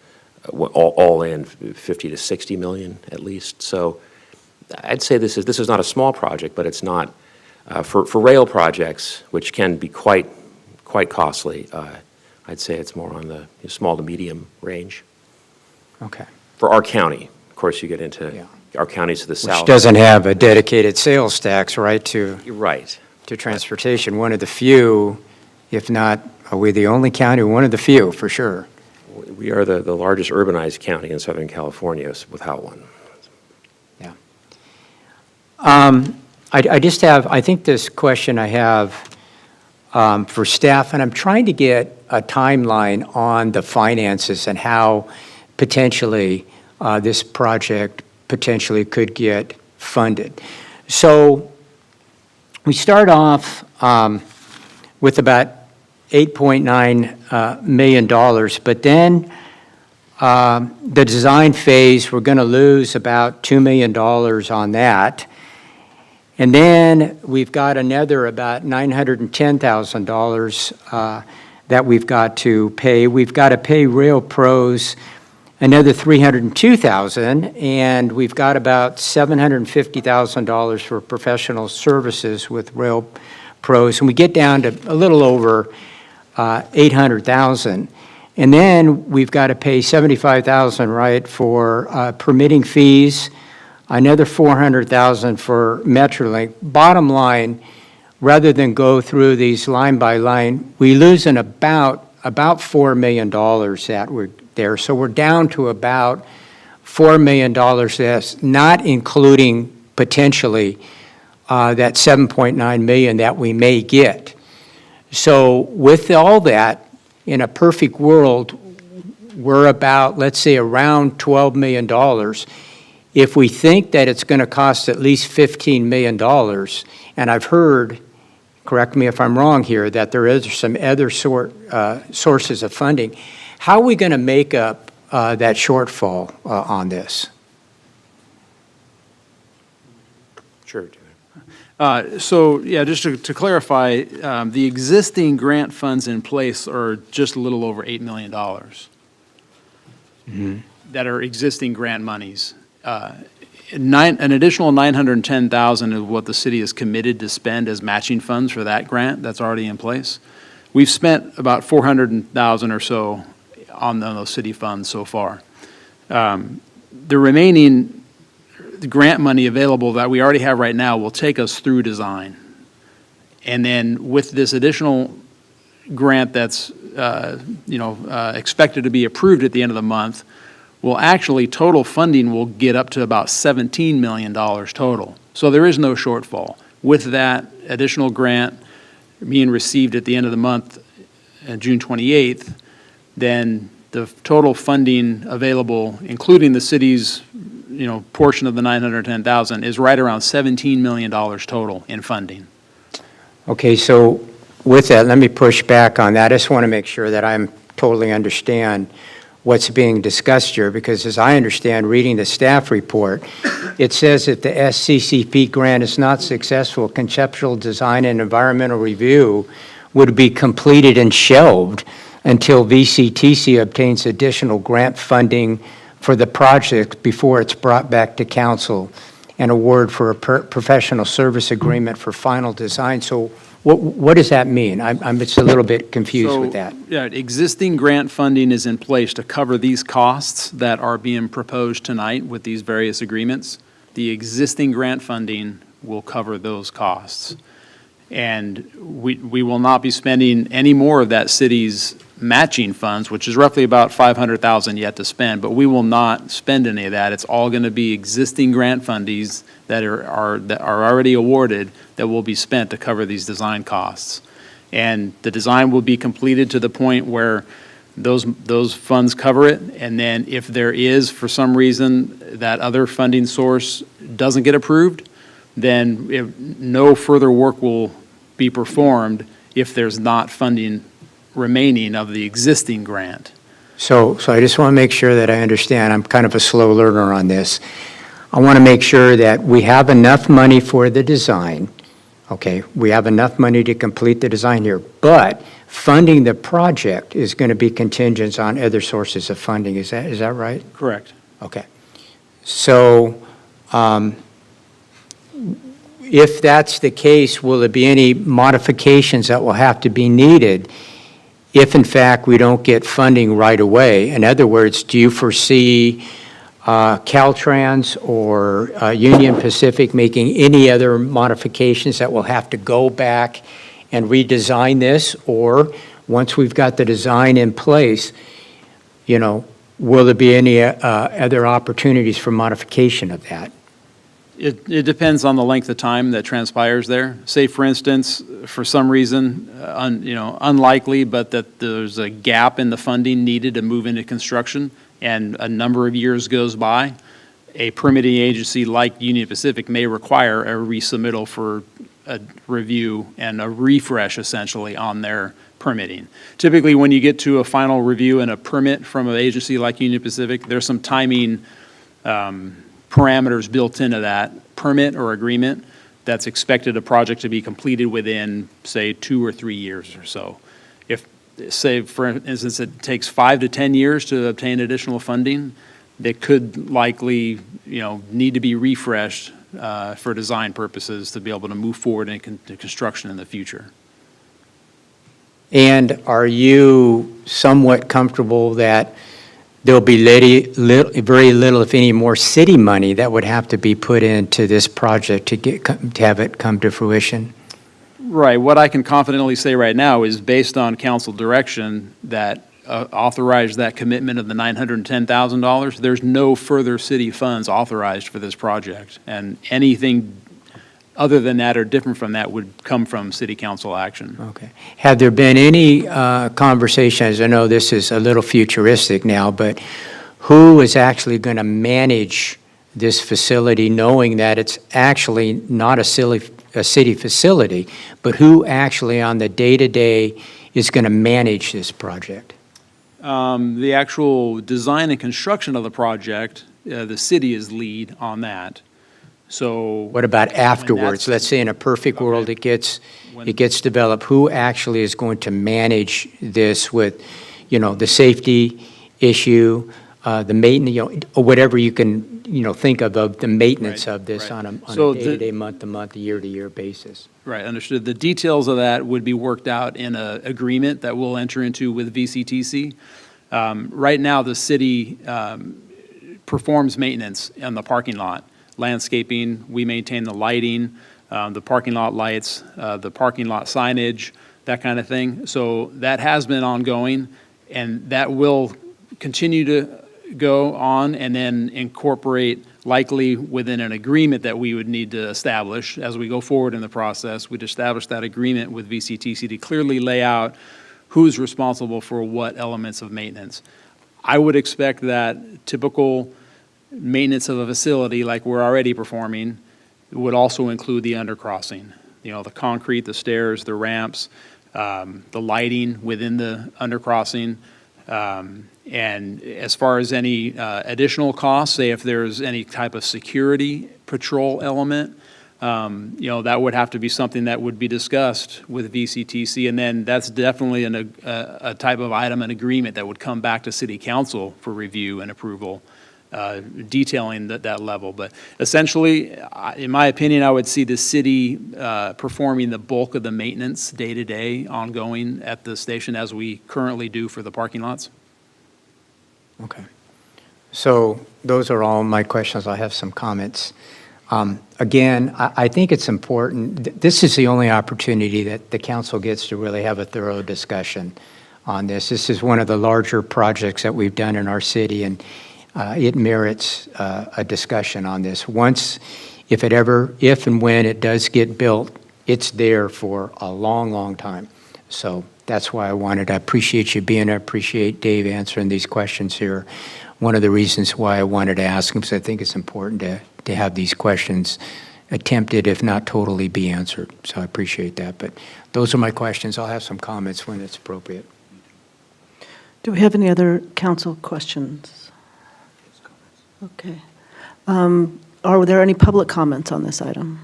all in 50 to 60 million at least. So I'd say this is not a small project, but it's not for rail projects, which can be quite costly. I'd say it's more on the small to medium range. Okay. For our county, of course, you get into our counties to the south. Which doesn't have a dedicated sales tax, right, to transportation. One of the few, if not, are we the only county? One of the few, for sure. We are the largest urbanized county in Southern California without one. Yeah. I just have, I think this question I have for staff, and I'm trying to get a timeline on the finances and how potentially this project potentially could get funded. So we start off with about $8.9 million, but then the design phase, we're going to lose about $2 million on that. And then we've got another about $910,000 that we've got to pay. We've got to pay Rail Pros another $302,000, and we've got about $750,000 for professional services with Rail Pros, and we get down to a little over $800,000. And then we've got to pay $75,000, right, for permitting fees, another $400,000 for Metrolink. Bottom line, rather than go through these line by line, we lose in about $4 million that we're there. So we're down to about $4 million. That's not including potentially that $7.9 million that we may get. So with all that, in a perfect world, we're about, let's say, around $12 million. If we think that it's going to cost at least $15 million, and I've heard, correct me if I'm wrong here, that there is some other sources of funding, how are we going to make up that shortfall on this? Sure. Just to clarify, the existing grant funds in place are just a little over $8 million that are existing grant monies. An additional $910,000 is what the city is committed to spend as matching funds for that grant that's already in place. We've spent about $400,000 or so on those city funds so far. The remaining grant money available that we already have right now will take us through design. And then with this additional grant that's expected to be approved at the end of the month, total funding will get up to about $17 million total. So there is no shortfall. With that additional grant being received at the end of the month, June 28th, then the total funding available, including the city's portion of the $910,000, is right around $17 million total in funding. Okay, so with that, let me push back on that. I just want to make sure that I'm totally understand what's being discussed here, because as I understand, reading the staff report, it says that the SCCP grant is not successful, conceptual design and environmental review would be completed and shelved until VCTC obtains additional grant funding for the project before it's brought back to council, and award for a professional service agreement for final design. So what does that mean? I'm just a little bit confused with that. Yeah, existing grant funding is in place to cover these costs that are being proposed tonight with these various agreements. The existing grant funding will cover those costs. And we will not be spending any more of that city's matching funds, which is roughly about $500,000 yet to spend, but we will not spend any of that. It's all going to be existing grant fundies that are already awarded that will be spent to cover these design costs. And the design will be completed to the point where those funds cover it, and then if there is, for some reason, that other funding source doesn't get approved, then no further work will be performed if there's not funding remaining of the existing grant. So I just want to make sure that I understand. I'm kind of a slow learner on this. I want to make sure that we have enough money for the design. Okay, we have enough money to complete the design here, but funding the project is going to be contingent on other sources of funding. Is that right? Correct. Okay. So if that's the case, will there be any modifications that will have to be needed if, in fact, we don't get funding right away? In other words, do you foresee Caltrans or Union Pacific making any other modifications that will have to go back and redesign this? Or once we've got the design in place, will there be any other opportunities for modification of that? It depends on the length of time that transpires there. Say, for instance, for some reason, unlikely, but that there's a gap in the funding needed to move into construction, and a number of years goes by, a permitting agency like Union Pacific may require a resubmittal for a review and a refresh, essentially, on their permitting. Typically, when you get to a final review and a permit from an agency like Union Pacific, there's some timing parameters built into that permit or agreement that's expected a project to be completed within, say, 2 or 3 years or so. If, say, for instance, it takes 5 to 10 years to obtain additional funding, that could likely, need to be refreshed for design purposes to be able to move forward into construction in the future. And are you somewhat comfortable that there'll be very little, if any, more city money that would have to be put into this project to have it come to fruition? Right. What I can confidently say right now is, based on council direction that authorized that commitment of the $910,000, there's no further city funds authorized for this project. And anything other than that or different from that would come from city council action. Okay. Have there been any conversations, I know this is a little futuristic now, but who is actually going to manage this facility, knowing that it's actually not a city facility, but who actually on the day-to-day is going to manage this project? The actual design and construction of the project, the city is lead on that. So what about afterwards? Let's say in a perfect world it gets developed. Who actually is going to manage this with, the safety issue, the maintenance, or whatever you can, think of the maintenance of this on a day-to-day, month-to-month, year-to-year basis? Right, understood. The details of that would be worked out in an agreement that we'll enter into with VCTC. Right now, the city performs maintenance on the parking lot. Landscaping, we maintain the lighting, the parking lot lights, the parking lot signage, that kind of thing. So that has been ongoing, and that will continue to go on and then incorporate, likely within an agreement that we would need to establish as we go forward in the process. We'd establish that agreement with VCTC to clearly lay out who's responsible for what elements of maintenance. I would expect that typical maintenance of a facility like we're already performing would also include the undercrossing, the concrete, the stairs, the ramps, the lighting within the undercrossing, And as far as any additional costs, say if there's any type of security patrol element, that would have to be something that would be discussed with VCTC, and then that's definitely a type of item, an agreement that would come back to City Council for review and approval, detailing that level. But essentially, in my opinion, I would see the city performing the bulk of the maintenance day-to-day ongoing at the station as we currently do for the parking lots. Okay. So those are all my questions. I have some comments. Again, I think it's important, this is the only opportunity that the council gets to really have a thorough discussion on this. This is one of the larger projects that we've done in our city, and it merits a discussion on this. If and when it does get built, it's there for a long, long time. So that's why I appreciate you being here, I appreciate Dave answering these questions here. One of the reasons why I wanted to ask him, because I think it's important to have these questions attempted, if not totally, be answered. So I appreciate that. But those are my questions. I'll have some comments when it's appropriate. Do we have any other council questions? Okay. Are there any public comments on this item?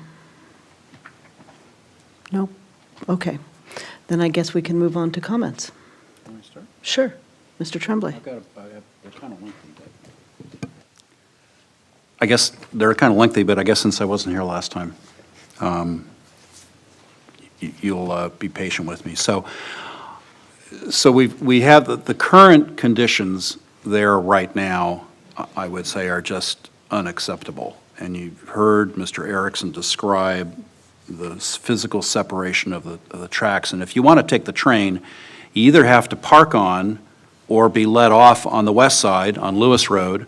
No? Okay. Then I guess we can move on to comments. Can we start? Sure. Mr. Tremblay. They're kind of lengthy. I guess they're kind of lengthy, but I guess since I wasn't here last time, you'll be patient with me. So we have the current conditions there right now, I would say, are just unacceptable. And you've heard Mr. Erickson describe the physical separation of the tracks. And if you want to take the train, you either have to park on or be let off on the west side on Lewis Road,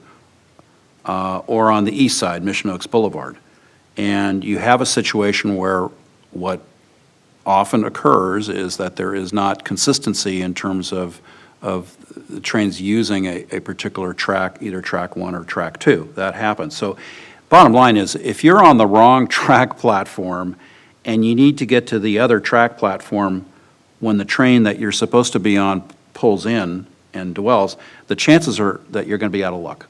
or on the east side, Mission Oaks Boulevard. And you have a situation where what often occurs is that there is not consistency in terms of the trains using a particular track, either track 1 or track 2. That happens. So bottom line is, if you're on the wrong track platform and you need to get to the other track platform when the train that you're supposed to be on pulls in and dwells, the chances are that you're going to be out of luck,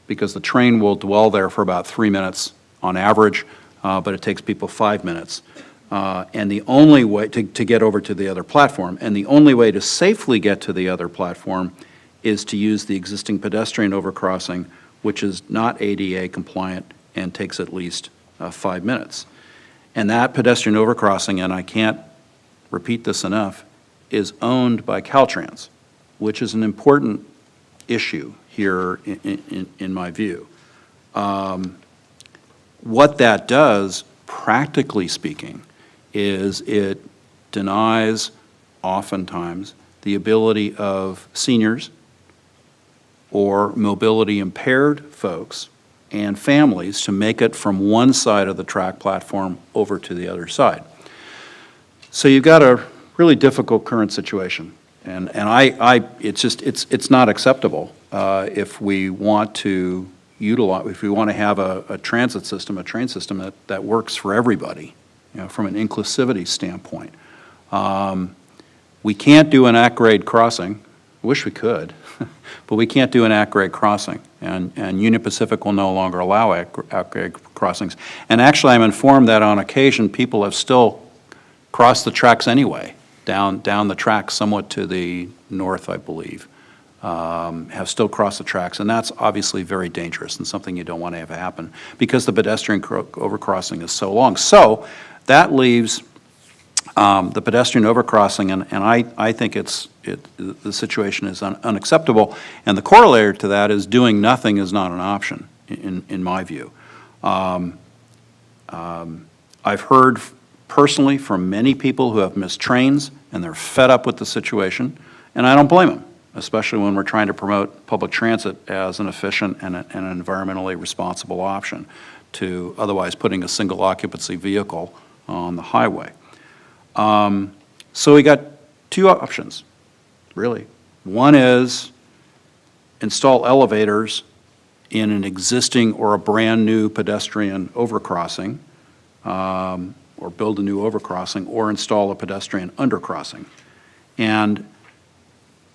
because the train will dwell there for about 3 minutes on average, but it takes people 5 minutes. And the only way to get over to the other platform, and the only way to safely get to the other platform is to use the existing pedestrian overcrossing, which is not ADA compliant and takes at least 5 minutes. And that pedestrian overcrossing, and I can't repeat this enough, is owned by Caltrans, which is an important issue here in my view. What that does, practically speaking, is it denies oftentimes the ability of seniors or mobility impaired folks and families to make it from one side of the track platform over to the other side. So you've got a really difficult current situation, and it's not acceptable if we want to utilize, if we want to have a transit system, a train system that works for everybody, from an inclusivity standpoint. We can't do an at-grade crossing. I wish we could, but we can't do an at-grade crossing, and Union Pacific will no longer allow at-grade crossings. And actually, I'm informed that on occasion, people have still crossed the tracks anyway, down the tracks somewhat to the north, I believe, have still crossed the tracks, and that's obviously very dangerous and something you don't want to have happen because the pedestrian overcrossing is so long. So that leaves the pedestrian overcrossing, and I think the situation is unacceptable, and the corollary to that is doing nothing is not an option, in my view. I've heard personally from many people who have missed trains, and they're fed up with the situation, and I don't blame them, especially when we're trying to promote public transit as an efficient and an environmentally responsible option to otherwise putting a single occupancy vehicle on the highway. So we got two options, really. One is install elevators in an existing or a brand-new pedestrian overcrossing, or build a new overcrossing, or install a pedestrian undercrossing. And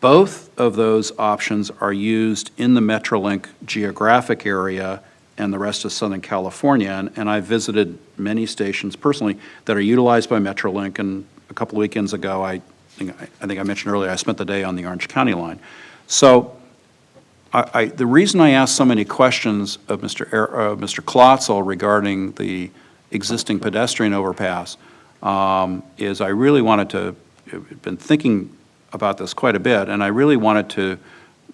Both of those options are used in the Metrolink geographic area and the rest of Southern California, and I've visited many stations personally that are utilized by Metrolink, and a couple of weekends ago, I think I mentioned earlier, I spent the day on the Orange County line. So the reason I asked so many questions of Mr. Klotzel regarding the existing pedestrian overpass is I really wanted to, I've been thinking about this quite a bit, and I really wanted to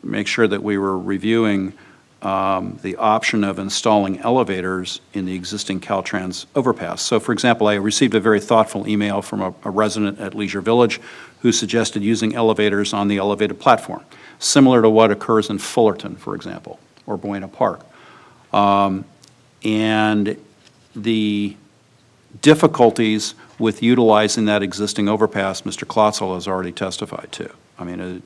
make sure that we were reviewing the option of installing elevators in the existing Caltrans overpass. So, for example, I received a very thoughtful email from a resident at Leisure Village who suggested using elevators on the elevated platform, similar to what occurs in Fullerton, for example, or Buena Park. And the difficulties with utilizing that existing overpass, Mr. Klotzel has already testified to. I mean,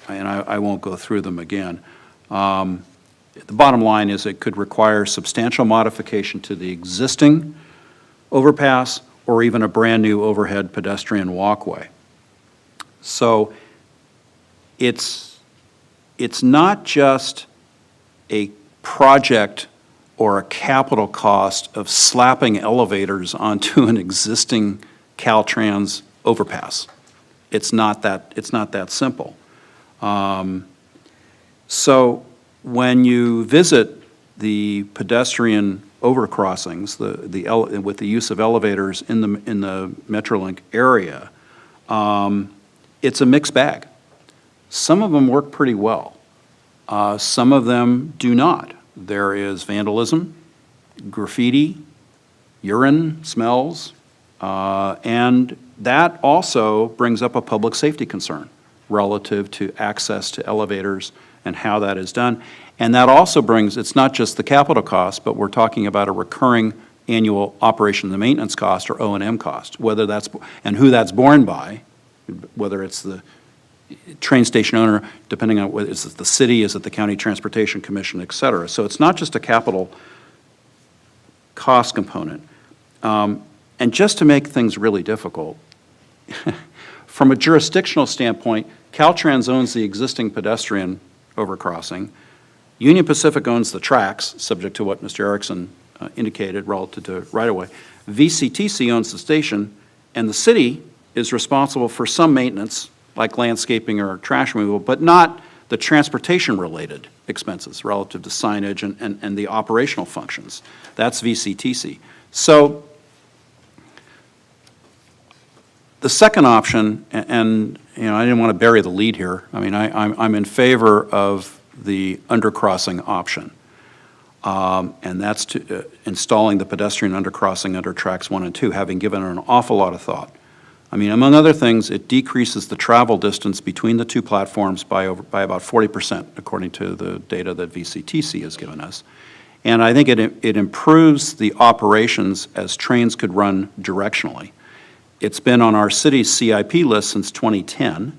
and I won't go through them again. The bottom line is it could require substantial modification to the existing overpass or even a brand-new overhead pedestrian walkway. So it's not just a project or a capital cost of slapping elevators onto an existing Caltrans overpass. It's not that simple. So when you visit the pedestrian overcrossings, with the use of elevators in the Metrolink area, it's a mixed bag. Some of them work pretty well. Some of them do not. There is vandalism, graffiti, urine smells, and that also brings up a public safety concern relative to access to elevators and how that is done. And that also brings, it's not just the capital cost, but we're talking about a recurring annual operation and maintenance cost, or O&M cost, whether that's, and who that's borne by, whether it's the train station owner, depending on whether it's the city, is it the County Transportation Commission, et cetera. So it's not just a capital cost component. And just to make things really difficult, from a jurisdictional standpoint, Caltrans owns the existing pedestrian overcrossing. Union Pacific owns the tracks, subject to what Mr. Erickson indicated relative to right-of-way. VCTC owns the station, and the city is responsible for some maintenance, like landscaping or trash removal, but not the transportation-related expenses relative to signage and the operational functions. That's VCTC. So the second option, and you know, I didn't want to bury the lead here. I mean, I'm in favor of the undercrossing option, and that's to installing the pedestrian undercrossing under tracks 1 and 2, having given it an awful lot of thought. I mean, among other things, it decreases the travel distance between the two platforms by about 40%, according to the data that VCTC has given us. And I think it improves the operations as trains could run directionally. It's been on our city's CIP list since 2010.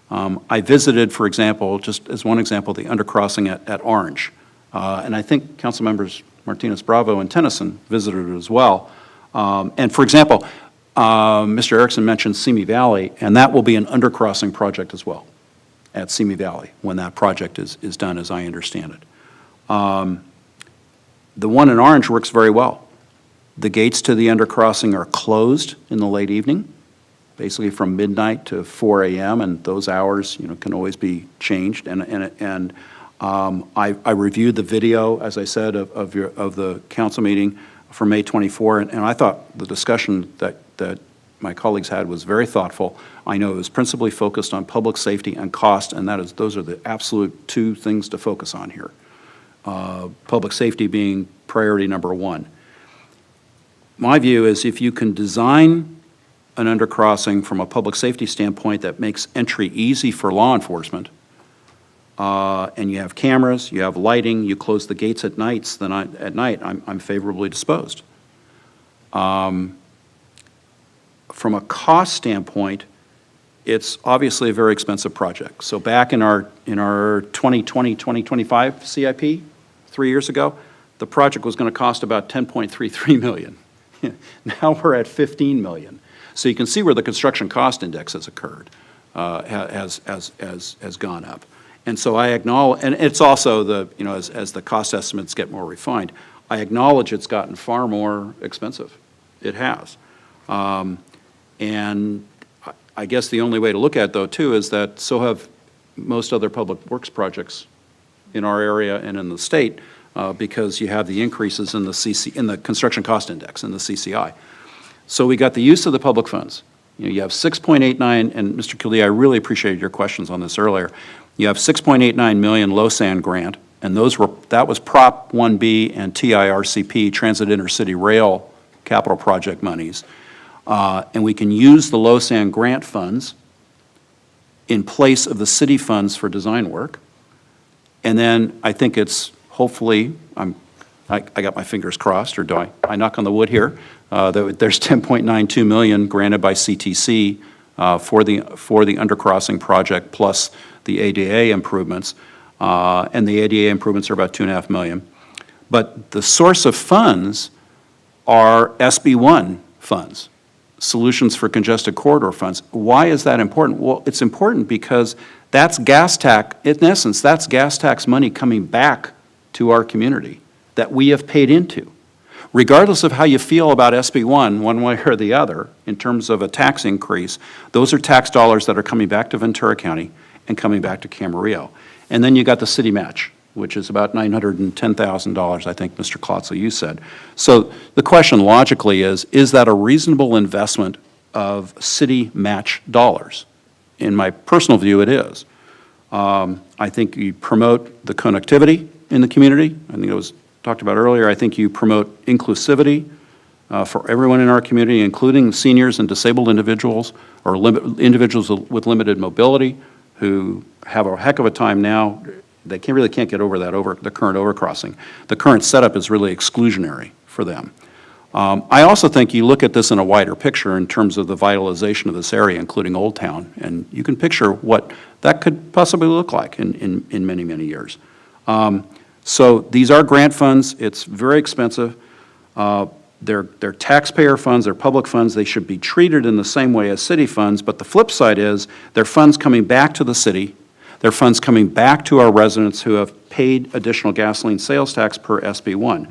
I visited, for example, just as one example, the undercrossing at Orange. And I think council members Martinez Bravo and Tennyson visited it as well. And for example, Mr. Erickson mentioned Simi Valley, and that will be an undercrossing project as well at Simi Valley when that project is done, as I understand it. The one in Orange works very well. The gates to the undercrossing are closed in the late evening, basically from midnight to 4 a.m., and those hours, you know, can always be changed. And I reviewed the video, as I said, of the council meeting for May 24, and I thought the discussion that my colleagues had was very thoughtful. I know it was principally focused on public safety and cost, and those are the absolute two things to focus on here. Public safety being priority number one. My view is if you can design an undercrossing from a public safety standpoint that makes entry easy for law enforcement, and you have cameras, you have lighting, you close the gates at nights, then at night I'm favorably disposed. From a cost standpoint, it's obviously a very expensive project. So back in our 2020-2025 CIP 3 years ago, the project was going to cost about $10.33 million. Now we're at $15 million. So you can see where the construction cost index has occurred. has gone up. And so I acknowledge, and it's also the, as the cost estimates get more refined, I acknowledge it's gotten far more expensive. It has. And I guess the only way to look at it, though, too, is that so have most other public works projects in our area and in the state, because you have the increases in the construction cost index, in the CCI. So we got the use of the public funds. You have 6.89, and Mr. Kildee, I really appreciated your questions on this earlier. You have 6.89 million LoSAN grant, and that was Prop 1B and TIRCP, Transit Intercity Rail capital project monies. And we can use the LoSAN grant funds in place of the city funds for design work. And then I think it's hopefully, I got my fingers crossed, or do I knock on the wood here, that there's 10.92 million granted by CTC for the undercrossing project plus the ADA improvements. And the ADA improvements are about 2.5 million. But the source of funds are SB1 funds, Solutions for Congested Corridor funds. Why is that important? Well, it's important because that's gas tax, in essence, that's gas tax money coming back to our community that we have paid into. Regardless of how you feel about SB1, one way or the other, in terms of a tax increase, those are tax dollars that are coming back to Ventura County and coming back to Camarillo. And then you got the city match, which is about $910,000, I think, Mr. Klotzel, you said. So the question logically is that a reasonable investment of city match dollars? In my personal view, it is. I think you promote the connectivity in the community. I think it was talked about earlier. I think you promote inclusivity for everyone in our community, including seniors and disabled individuals, or individuals with limited mobility who have a heck of a time now. They really can't get over the current overcrossing. The current setup is really exclusionary for them. I also think you look at this in a wider picture in terms of the vitalization of this area, including Old Town, and you can picture what that could possibly look like in many, many years. So these are grant funds. It's very expensive. They're taxpayer funds, they're public funds. They should be treated in the same way as city funds, but the flip side is they're funds coming back to the city. They're funds coming back to our residents who have paid additional gasoline sales tax per SB1.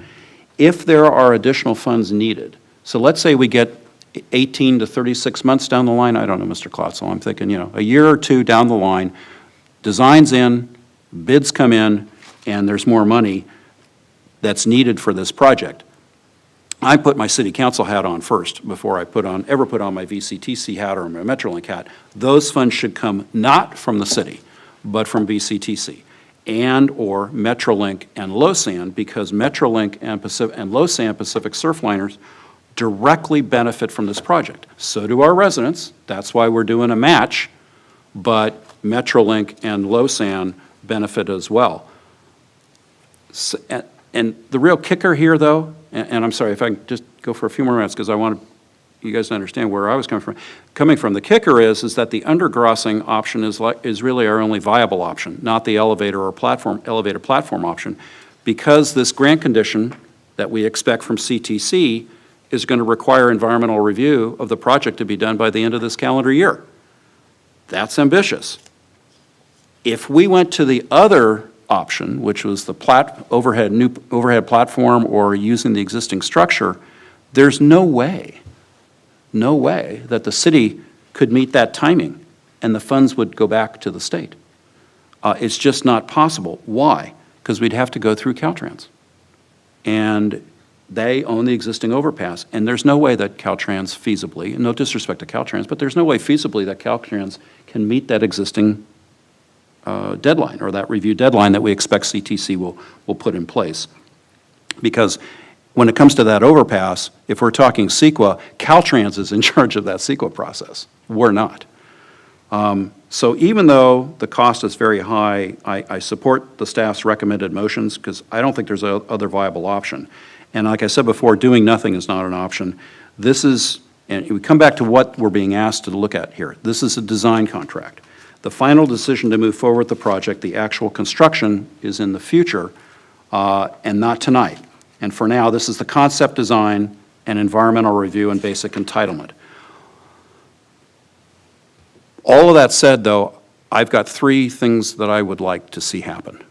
If there are additional funds needed, so let's say we get 18 to 36 months down the line, I don't know, Mr. Klotzel, I'm thinking, a year or two down the line, designs in, bids come in, and there's more money that's needed for this project. I put my city council hat on first before I ever put on my VCTC hat or my Metrolink hat. Those funds should come not from the city, but from VCTC and or Metrolink and LoSAN, because Metrolink and LoSAN Pacific Surfliners directly benefit from this project. So do our residents. That's why we're doing a match, but Metrolink and LoSAN benefit as well. So, and the real kicker here, though, and I'm sorry if I can just go for a few more minutes because I want you guys to understand where I was coming from. The kicker is that the undercrossing option is really our only viable option, not the elevator platform option, because this grant condition that we expect from CTC is going to require environmental review of the project to be done by the end of this calendar year. That's ambitious. If we went to the other option, which was the new overhead platform or using the existing structure, there's no way that the city could meet that timing and the funds would go back to the state. It's just not possible. Why? Because we'd have to go through Caltrans. And they own the existing overpass. And there's no way that Caltrans feasibly, and no disrespect to Caltrans, but there's no way feasibly that Caltrans can meet that existing deadline, or that review deadline that we expect CTC will put in place. Because when it comes to that overpass, if we're talking CEQA, Caltrans is in charge of that CEQA process. We're not. So even though the cost is very high, I support the staff's recommended motions because I don't think there's a other viable option. And like I said before, doing nothing is not an option. This is, and we come back to what we're being asked to look at here. This is a design contract. The final decision to move forward with the project, the actual construction, is in the future and not tonight. And for now, this is the concept design and environmental review and basic entitlement. All of that said, though, I've got three things that I would like to see happen.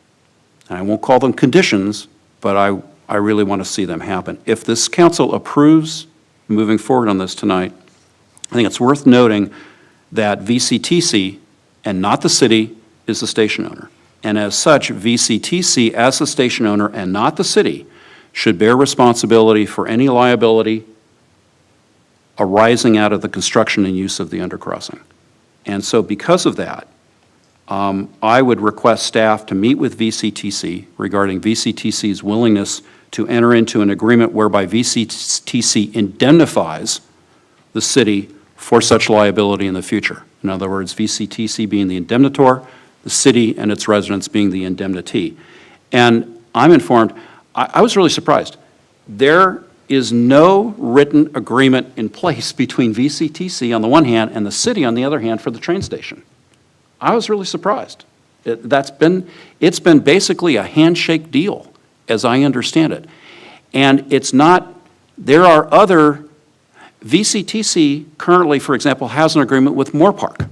And I won't call them conditions, but I really want to see them happen. If this council approves moving forward on this tonight, I think it's worth noting that VCTC, and not the city, is the station owner. And as such, VCTC, as the station owner and not the city, should bear responsibility for any liability arising out of the construction and use of the undercrossing. And so because of that, I would request staff to meet with VCTC regarding VCTC's willingness to enter into an agreement whereby VCTC indemnifies the city for such liability in the future. In other words, VCTC being the indemnitor, the city and its residents being the indemnity. And I'm informed, I was really surprised. There is no written agreement in place between VCTC on the one hand and the city on the other hand for the train station. I was really surprised. It's been basically a handshake deal, as I understand it. And it's not, there are other, VCTC currently, for example, has an agreement with Moorpark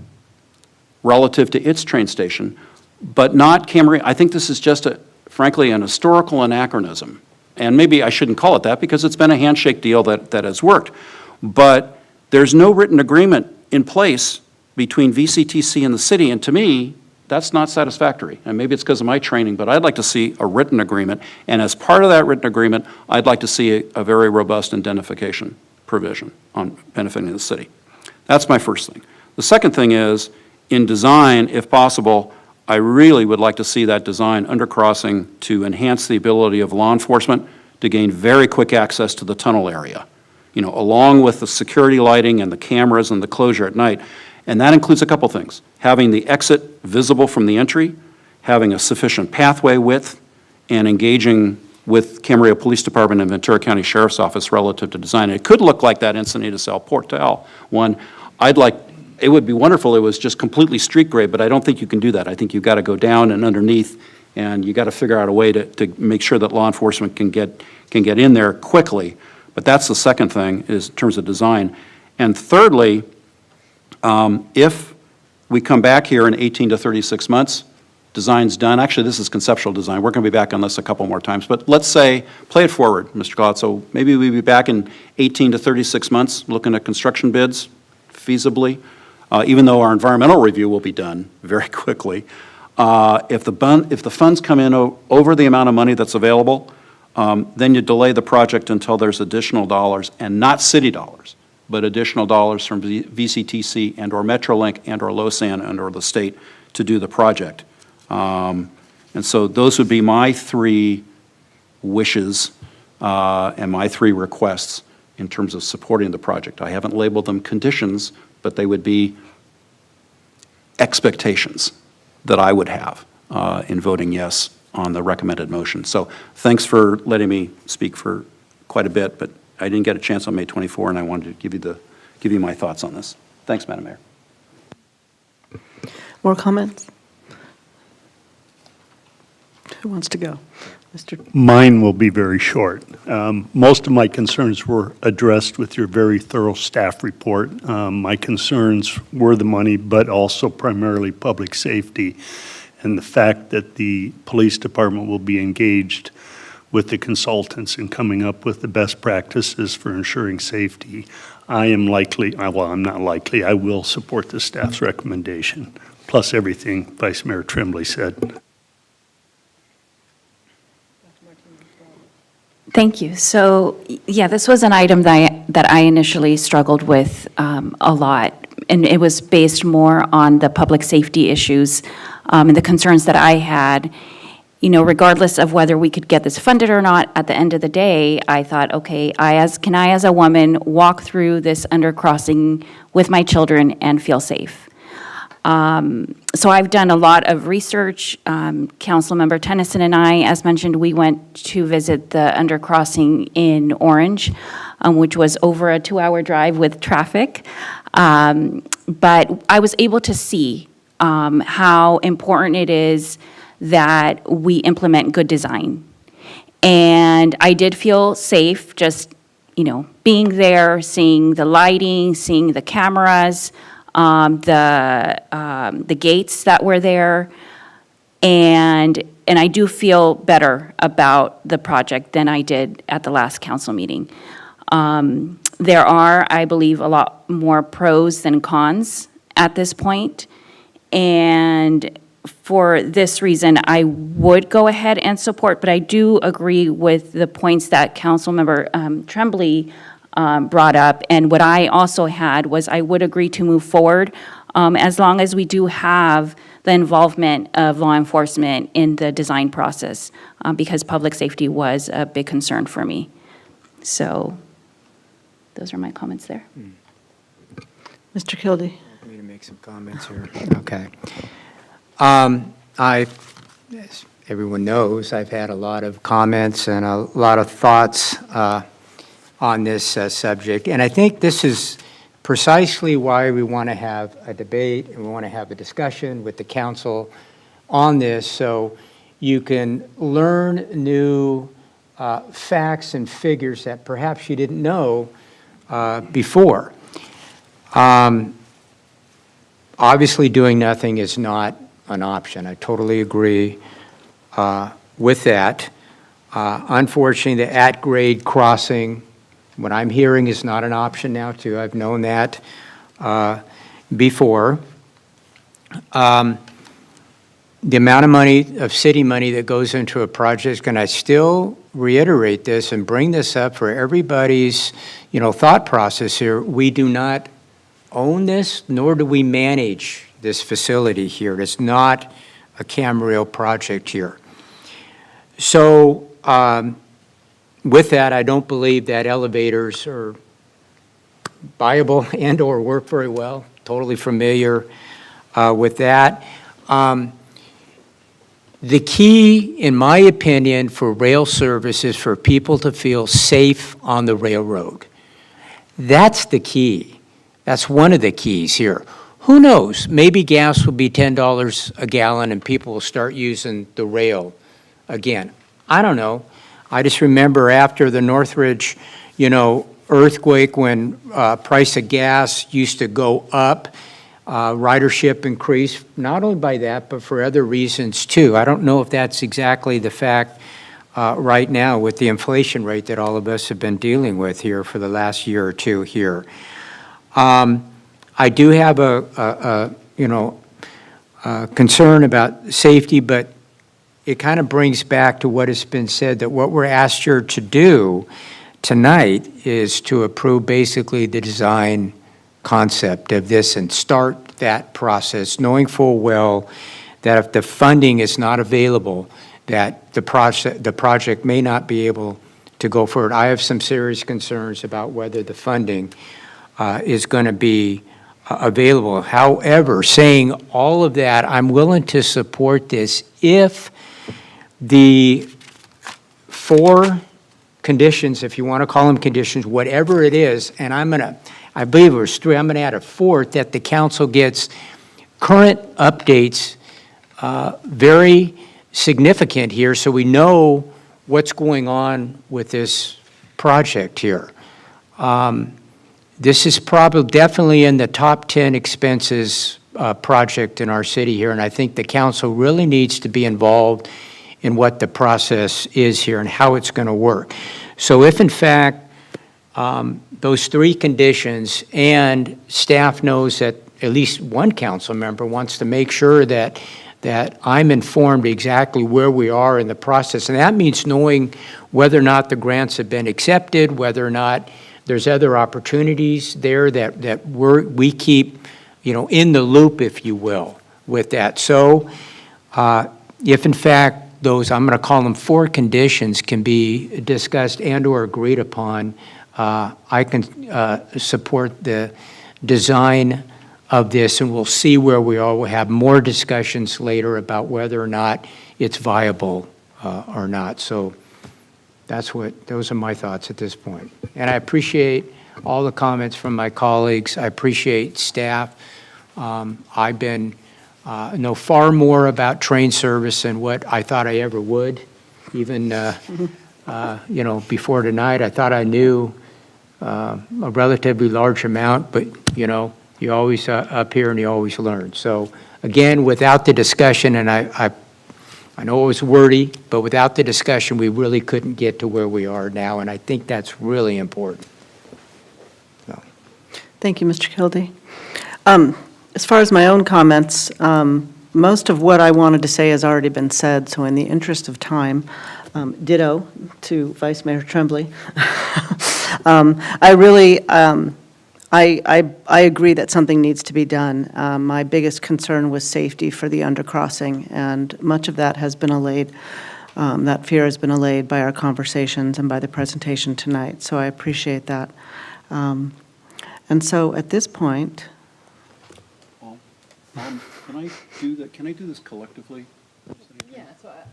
relative to its train station, but not Camarillo. I think this is just, frankly, an historical anachronism. And maybe I shouldn't call it that because it's been a handshake deal that has worked. But there's no written agreement in place between VCTC and the city, and to me, that's not satisfactory. And maybe it's because of my training, but I'd like to see a written agreement. And as part of that written agreement, I'd like to see a very robust indemnification provision on benefiting the city. That's my first thing. The second thing is, in design, if possible, I really would like to see that design undercrossing to enhance the ability of law enforcement to gain very quick access to the tunnel area, along with the security lighting and the cameras and the closure at night. And that includes a couple things: having the exit visible from the entry, having a sufficient pathway width, and engaging with Camarillo Police Department and Ventura County Sheriff's Office relative to design. It could look like that Encinitas El Portal one. It would be wonderful if it was just completely street grade, but I don't think you can do that. I think you've got to go down and underneath, and you got to figure out a way to make sure that law enforcement can get in there quickly. But that's the second thing, is in terms of design. And thirdly, if we come back here in 18 to 36 months, design's done. Actually, this is conceptual design. We're going to be back on this a couple more times. But let's say, play it forward, Mr. Claude. So maybe we'll be back in 18 to 36 months looking at construction bids feasibly, even though our environmental review will be done very quickly. If the funds come in over the amount of money that's available, then you delay the project until there's additional dollars, and not city dollars, but additional dollars from VCTC and or Metrolink and or LoSan and or the state to do the project. And so those would be my three wishes and my three requests in terms of supporting the project. I haven't labeled them conditions, but they would be expectations that I would have in voting yes on the recommended motion. So thanks for letting me speak for quite a bit, but I didn't get a chance on May 24, and I wanted to give you my thoughts on this. Thanks, Madam Mayor. More comments? Who wants to go? Mr. Mine will be very short. Most of my concerns were addressed with your very thorough staff report. My concerns were the money, but also primarily public safety, and the fact that the police department will be engaged with the consultants in coming up with the best practices for ensuring safety. I am likely, well, I'm not likely, I will support the staff's recommendation, plus everything Vice Mayor Tremblay said. Thank you. So, yeah, this was an item that I initially struggled with a lot, and it was based more on the public safety issues and the concerns that I had. Regardless of whether we could get this funded or not, at the end of the day, I thought, okay, can I as a woman walk through this undercrossing with my children and feel safe? So I've done a lot of research. Councilmember Tennyson and I, as mentioned, we went to visit the undercrossing in Orange, which was over a 2-hour drive with traffic. But I was able to see how important it is that we implement good design. And I did feel safe just, being there, seeing the lighting, seeing the cameras, the gates that were there, and I do feel better about the project than I did at the last council meeting. There are, I believe, a lot more pros than cons at this point, and for this reason, I would go ahead and support, but I do agree with the points that Councilmember Tremblay brought up, and what I also had was I would agree to move forward as long as we do have the involvement of law enforcement in the design process, because public safety was a big concern for me. So those are my comments there. Mr. Kildee? Want me to make some comments here? Okay. As everyone knows, I've had a lot of comments and a lot of thoughts on this subject, and I think this is precisely why we want to have a debate and we want to have a discussion with the council on this, so you can learn new facts and figures that perhaps you didn't know before. Obviously, doing nothing is not an option. I totally agree with that. Unfortunately, the at-grade crossing, what I'm hearing, is not an option now, too. I've known that before. The amount of money, of city money that goes into a project, can I still reiterate this and bring this up for everybody's, thought process here? We do not own this, nor do we manage this facility here. It's not a Camarillo project here. So with that, I don't believe that elevators are viable and or work very well. Totally familiar with that. The key, in my opinion, for rail service is for people to feel safe on the railroad. That's the key. That's one of the keys here. Who knows? Maybe gas will be $10 a gallon and people will start using the rail again. I don't know. I just remember after the Northridge, earthquake, when price of gas used to go up, ridership increased, not only by that, but for other reasons too. I don't know if that's exactly the fact right now with the inflation rate that all of us have been dealing with here for the last year or two here. I do have a concern about safety, but it kind of brings back to what has been said, that what we're asked here to do tonight is to approve basically the design concept of this and start that process, knowing full well that if the funding is not available, that the project may not be able to go forward. I have some serious concerns about whether the funding is going to be available. However, saying all of that, I'm willing to support this if the 4 conditions, if you want to call them conditions, whatever it is, and I believe it was 3, I'm going to add a 4th, that the council gets current updates, very significant here, so we know what's going on with this project here. This is probably definitely in the top 10 expenses project in our city here, and I think the council really needs to be involved in what the process is here and how it's going to work. So if in fact those 3 conditions, and staff knows that at least one council member wants to make sure that I'm informed exactly where we are in the process, and that means knowing whether or not the grants have been accepted, whether or not there's other opportunities there that we keep, in the loop, if you will, with that. So if in fact those, I'm going to call them 4 conditions, can be discussed and or agreed upon, I can support the design of this, and we'll see where we are. We'll have more discussions later about whether or not it's viable or not. So those are my thoughts at this point. And I appreciate all the comments from my colleagues. I appreciate staff. I've been know far more about train service than what I thought I ever would. Even before tonight, I thought I knew a relatively large amount, but You always up here and you always learn. So again, without the discussion, and I know it was wordy, but without the discussion, we really couldn't get to where we are now, and I think that's really important. So. Thank you, Mr. Kildee. As far as my own comments, most of what I wanted to say has already been said, so in the interest of time, ditto to Vice Mayor Tremblay. I really, I agree that something needs to be done. My biggest concern was safety for the undercrossing, and much of that has been allayed, that fear has been allayed by our conversations and by the presentation tonight, so I appreciate that. And so at this point, Can I do that, can I do this collectively? Yeah, that's what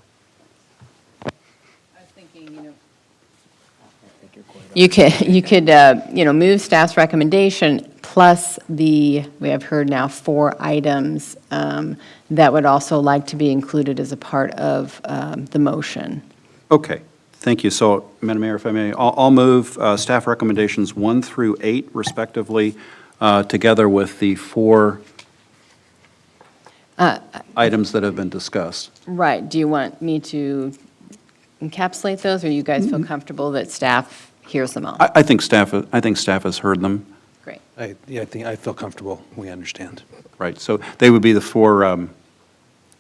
I was thinking, You could, move staff's recommendation plus we have heard now 4 items that would also like to be included as a part of the motion. Okay, thank you. So, Madam Mayor, if I may, I'll move staff recommendations 1 through 8 respectively, together with the 4 items that have been discussed. Right. Do you want me to encapsulate those, or you guys feel comfortable that staff hears them all? I think staff has heard them. Great. I think I feel comfortable. We understand. Right, so they would be the 4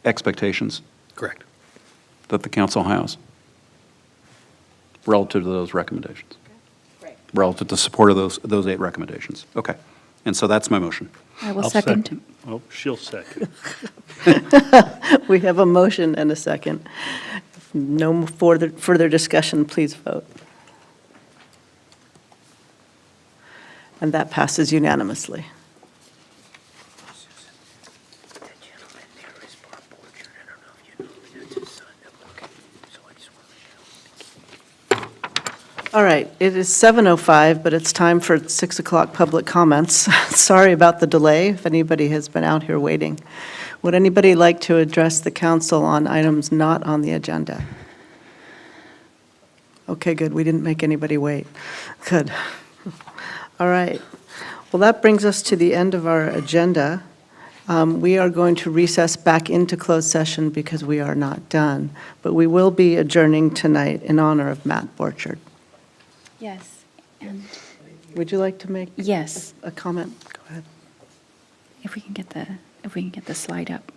expectations Correct. that the council has relative to those recommendations. Great. Relative to support of those 8 recommendations. Okay, and so that's my motion. I will I'll second. Oh, she'll second. we have a motion and a second. No further discussion, please vote. And that passes unanimously. All right, it is 7:05, but it's time for 6 o'clock public comments. Sorry about the delay, if anybody has been out here waiting. Would anybody like to address the council on items not on the agenda? Okay, good, we didn't make anybody wait. Good. All right. Well, that brings us to the end of our agenda. We are going to recess back into closed session because we are not done, but we will be adjourning tonight in honor of Matt Borchard. Yes. And Would you like to make yes, a comment? Go ahead. if we can get the slide up.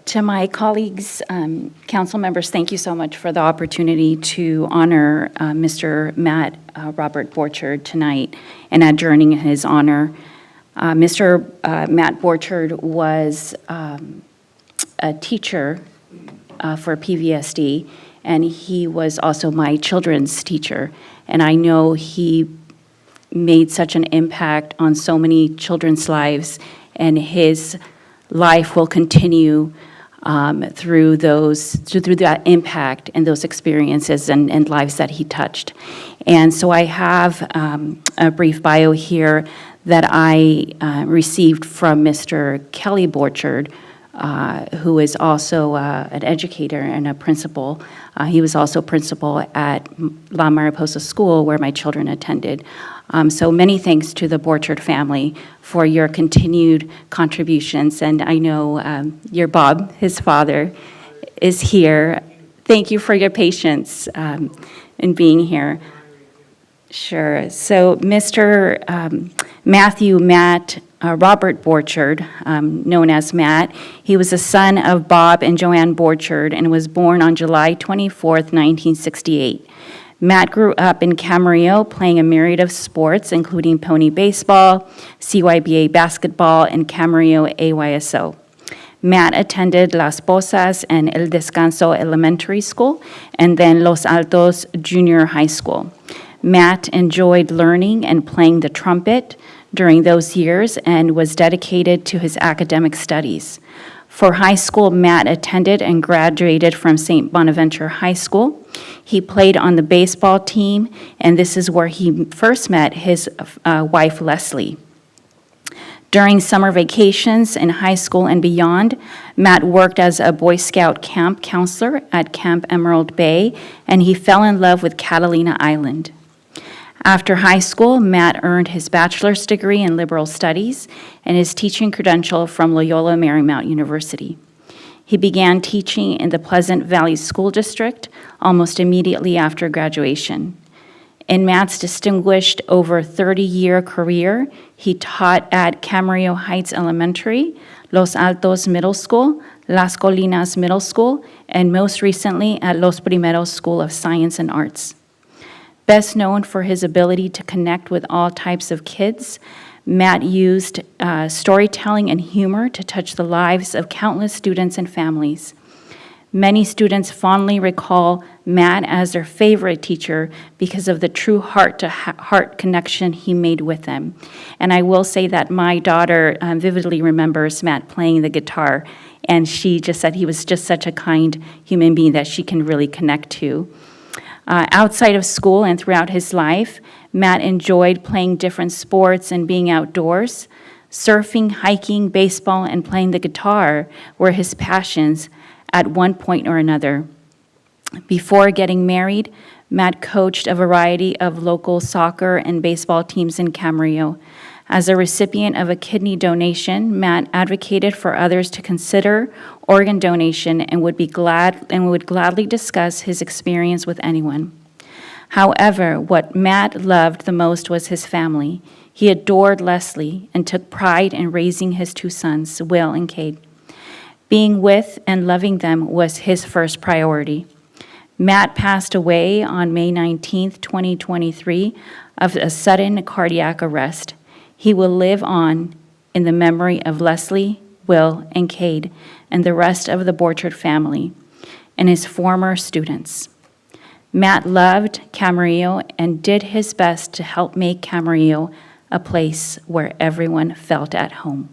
To my colleagues, council members, thank you so much for the opportunity to honor Mr. Matt Robert Borchard tonight and adjourning in his honor. Mr. Matt Borchard was a teacher for PVSD, and he was also my children's teacher. And I know he made such an impact on so many children's lives, and his life will continue through that impact and those experiences and lives that he touched. And so I have a brief bio here that I received from Mr. Kelly Borchard, who is also an educator and a principal. He was also principal at La Mariposa School, where my children attended. So many thanks to the Borchard family for your continued contributions. And I know your Bob, his father, is here. Thank you for your patience in being here. Sure. So Mr. Matthew Matt Robert Borchard, known as Matt, he was a son of Bob and Joanne Borchard and was born on July 24th, 1968. Matt grew up in Camarillo playing a myriad of sports, including pony baseball, CYBA basketball, and Camarillo AYSO. Matt attended Las Posas and El Descanso Elementary School, and then Los Altos Junior High School. Matt enjoyed learning and playing the trumpet during those years and was dedicated to his academic studies. For high school, Matt attended and graduated from St. Bonaventure High School. He played on the baseball team, and this is where he first met his wife, Leslie. During summer vacations in high school and beyond, Matt worked as a Boy Scout camp counselor at Camp Emerald Bay, and he fell in love with Catalina Island. After high school, Matt earned his bachelor's degree in liberal studies and his teaching credential from Loyola Marymount University. He began teaching in the Pleasant Valley School District almost immediately after graduation. In Matt's distinguished over 30-year career, he taught at Camarillo Heights Elementary, Los Altos Middle School, Las Colinas Middle School, and most recently at Los Primeros School of Science and Arts. Best known for his ability to connect with all types of kids, Matt used storytelling and humor to touch the lives of countless students and families. Many students fondly recall Matt as their favorite teacher because of the true heart-to-heart connection he made with them. And I will say that my daughter vividly remembers Matt playing the guitar, and she just said he was just such a kind human being that she can really connect to. Outside of school and throughout his life, Matt enjoyed playing different sports and being outdoors. Surfing, hiking, baseball, and playing the guitar were his passions at one point or another. Before getting married, Matt coached a variety of local soccer and baseball teams in Camarillo. As a recipient of a kidney donation, Matt advocated for others to consider organ donation and would gladly discuss his experience with anyone. However, what Matt loved the most was his family. He adored Leslie and took pride in raising his two sons, Will and Cade. Being with and loving them was his first priority. Matt passed away on May 19, 2023, of a sudden cardiac arrest. He will live on in the memory of Leslie, Will, and Cade, and the rest of the Borchard family, and his former students. Matt loved Camarillo and did his best to help make Camarillo a place where everyone felt at home.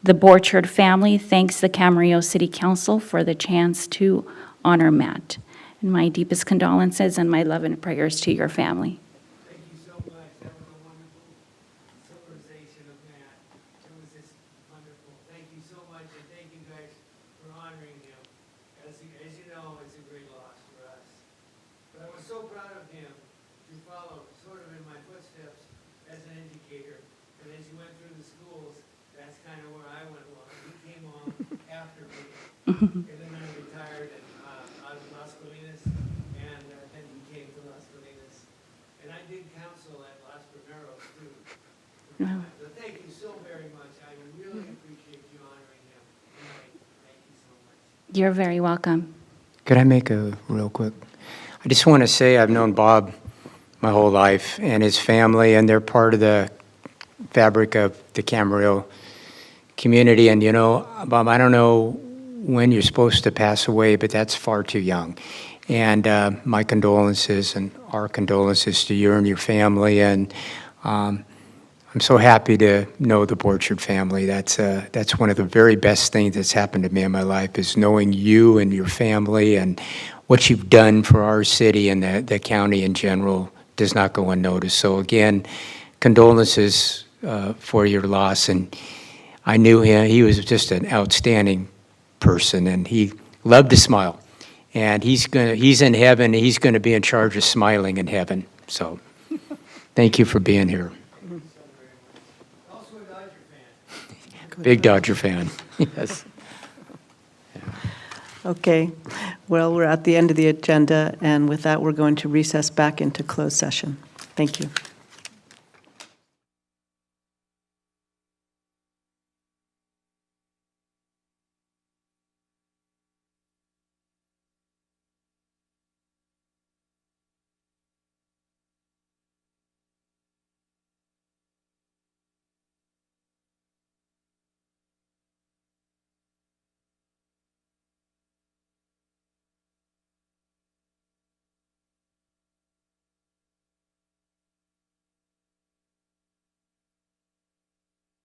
The Borchard family thanks the Camarillo City Council for the chance to honor Matt. And my deepest condolences and my love and prayers to your family. Thank you so much. That was a wonderful summarization of Matt. It was just wonderful. Thank you so much, and thank you guys for honoring him. As you know, it's a great loss for us. But I was so proud of him to follow sort of in my footsteps as an educator. And as you went through the schools, that's kind of where I went along. He came on after me. And then I retired out of Las Colinas, and then he came to Las Colinas. And I did counsel at Los Primeros, too. So thank you so very much. I really appreciate you honoring him tonight. Thank you so much. You're very welcome. Could I make a real quick? I just want to say I've known Bob my whole life and his family, and they're part of the fabric of the Camarillo community. And, you know, Bob, I don't know when you're supposed to pass away, but that's far too young. And my condolences and our condolences to you and your family. And I'm so happy to know the Borchard family. That's one of the very best things that's happened to me in my life, is knowing you and your family, and what you've done for our city and the county in general does not go unnoticed. So again, condolences for your loss. And I knew him. He was just an outstanding person, and he loved to smile. And he's in heaven. He's going to be in charge of smiling in heaven. So thank you for being here. Also a Dodger fan. Big Dodger fan. Yes. Okay, well, we're at the end of the agenda, and with that, we're going to recess back into closed session. Thank you.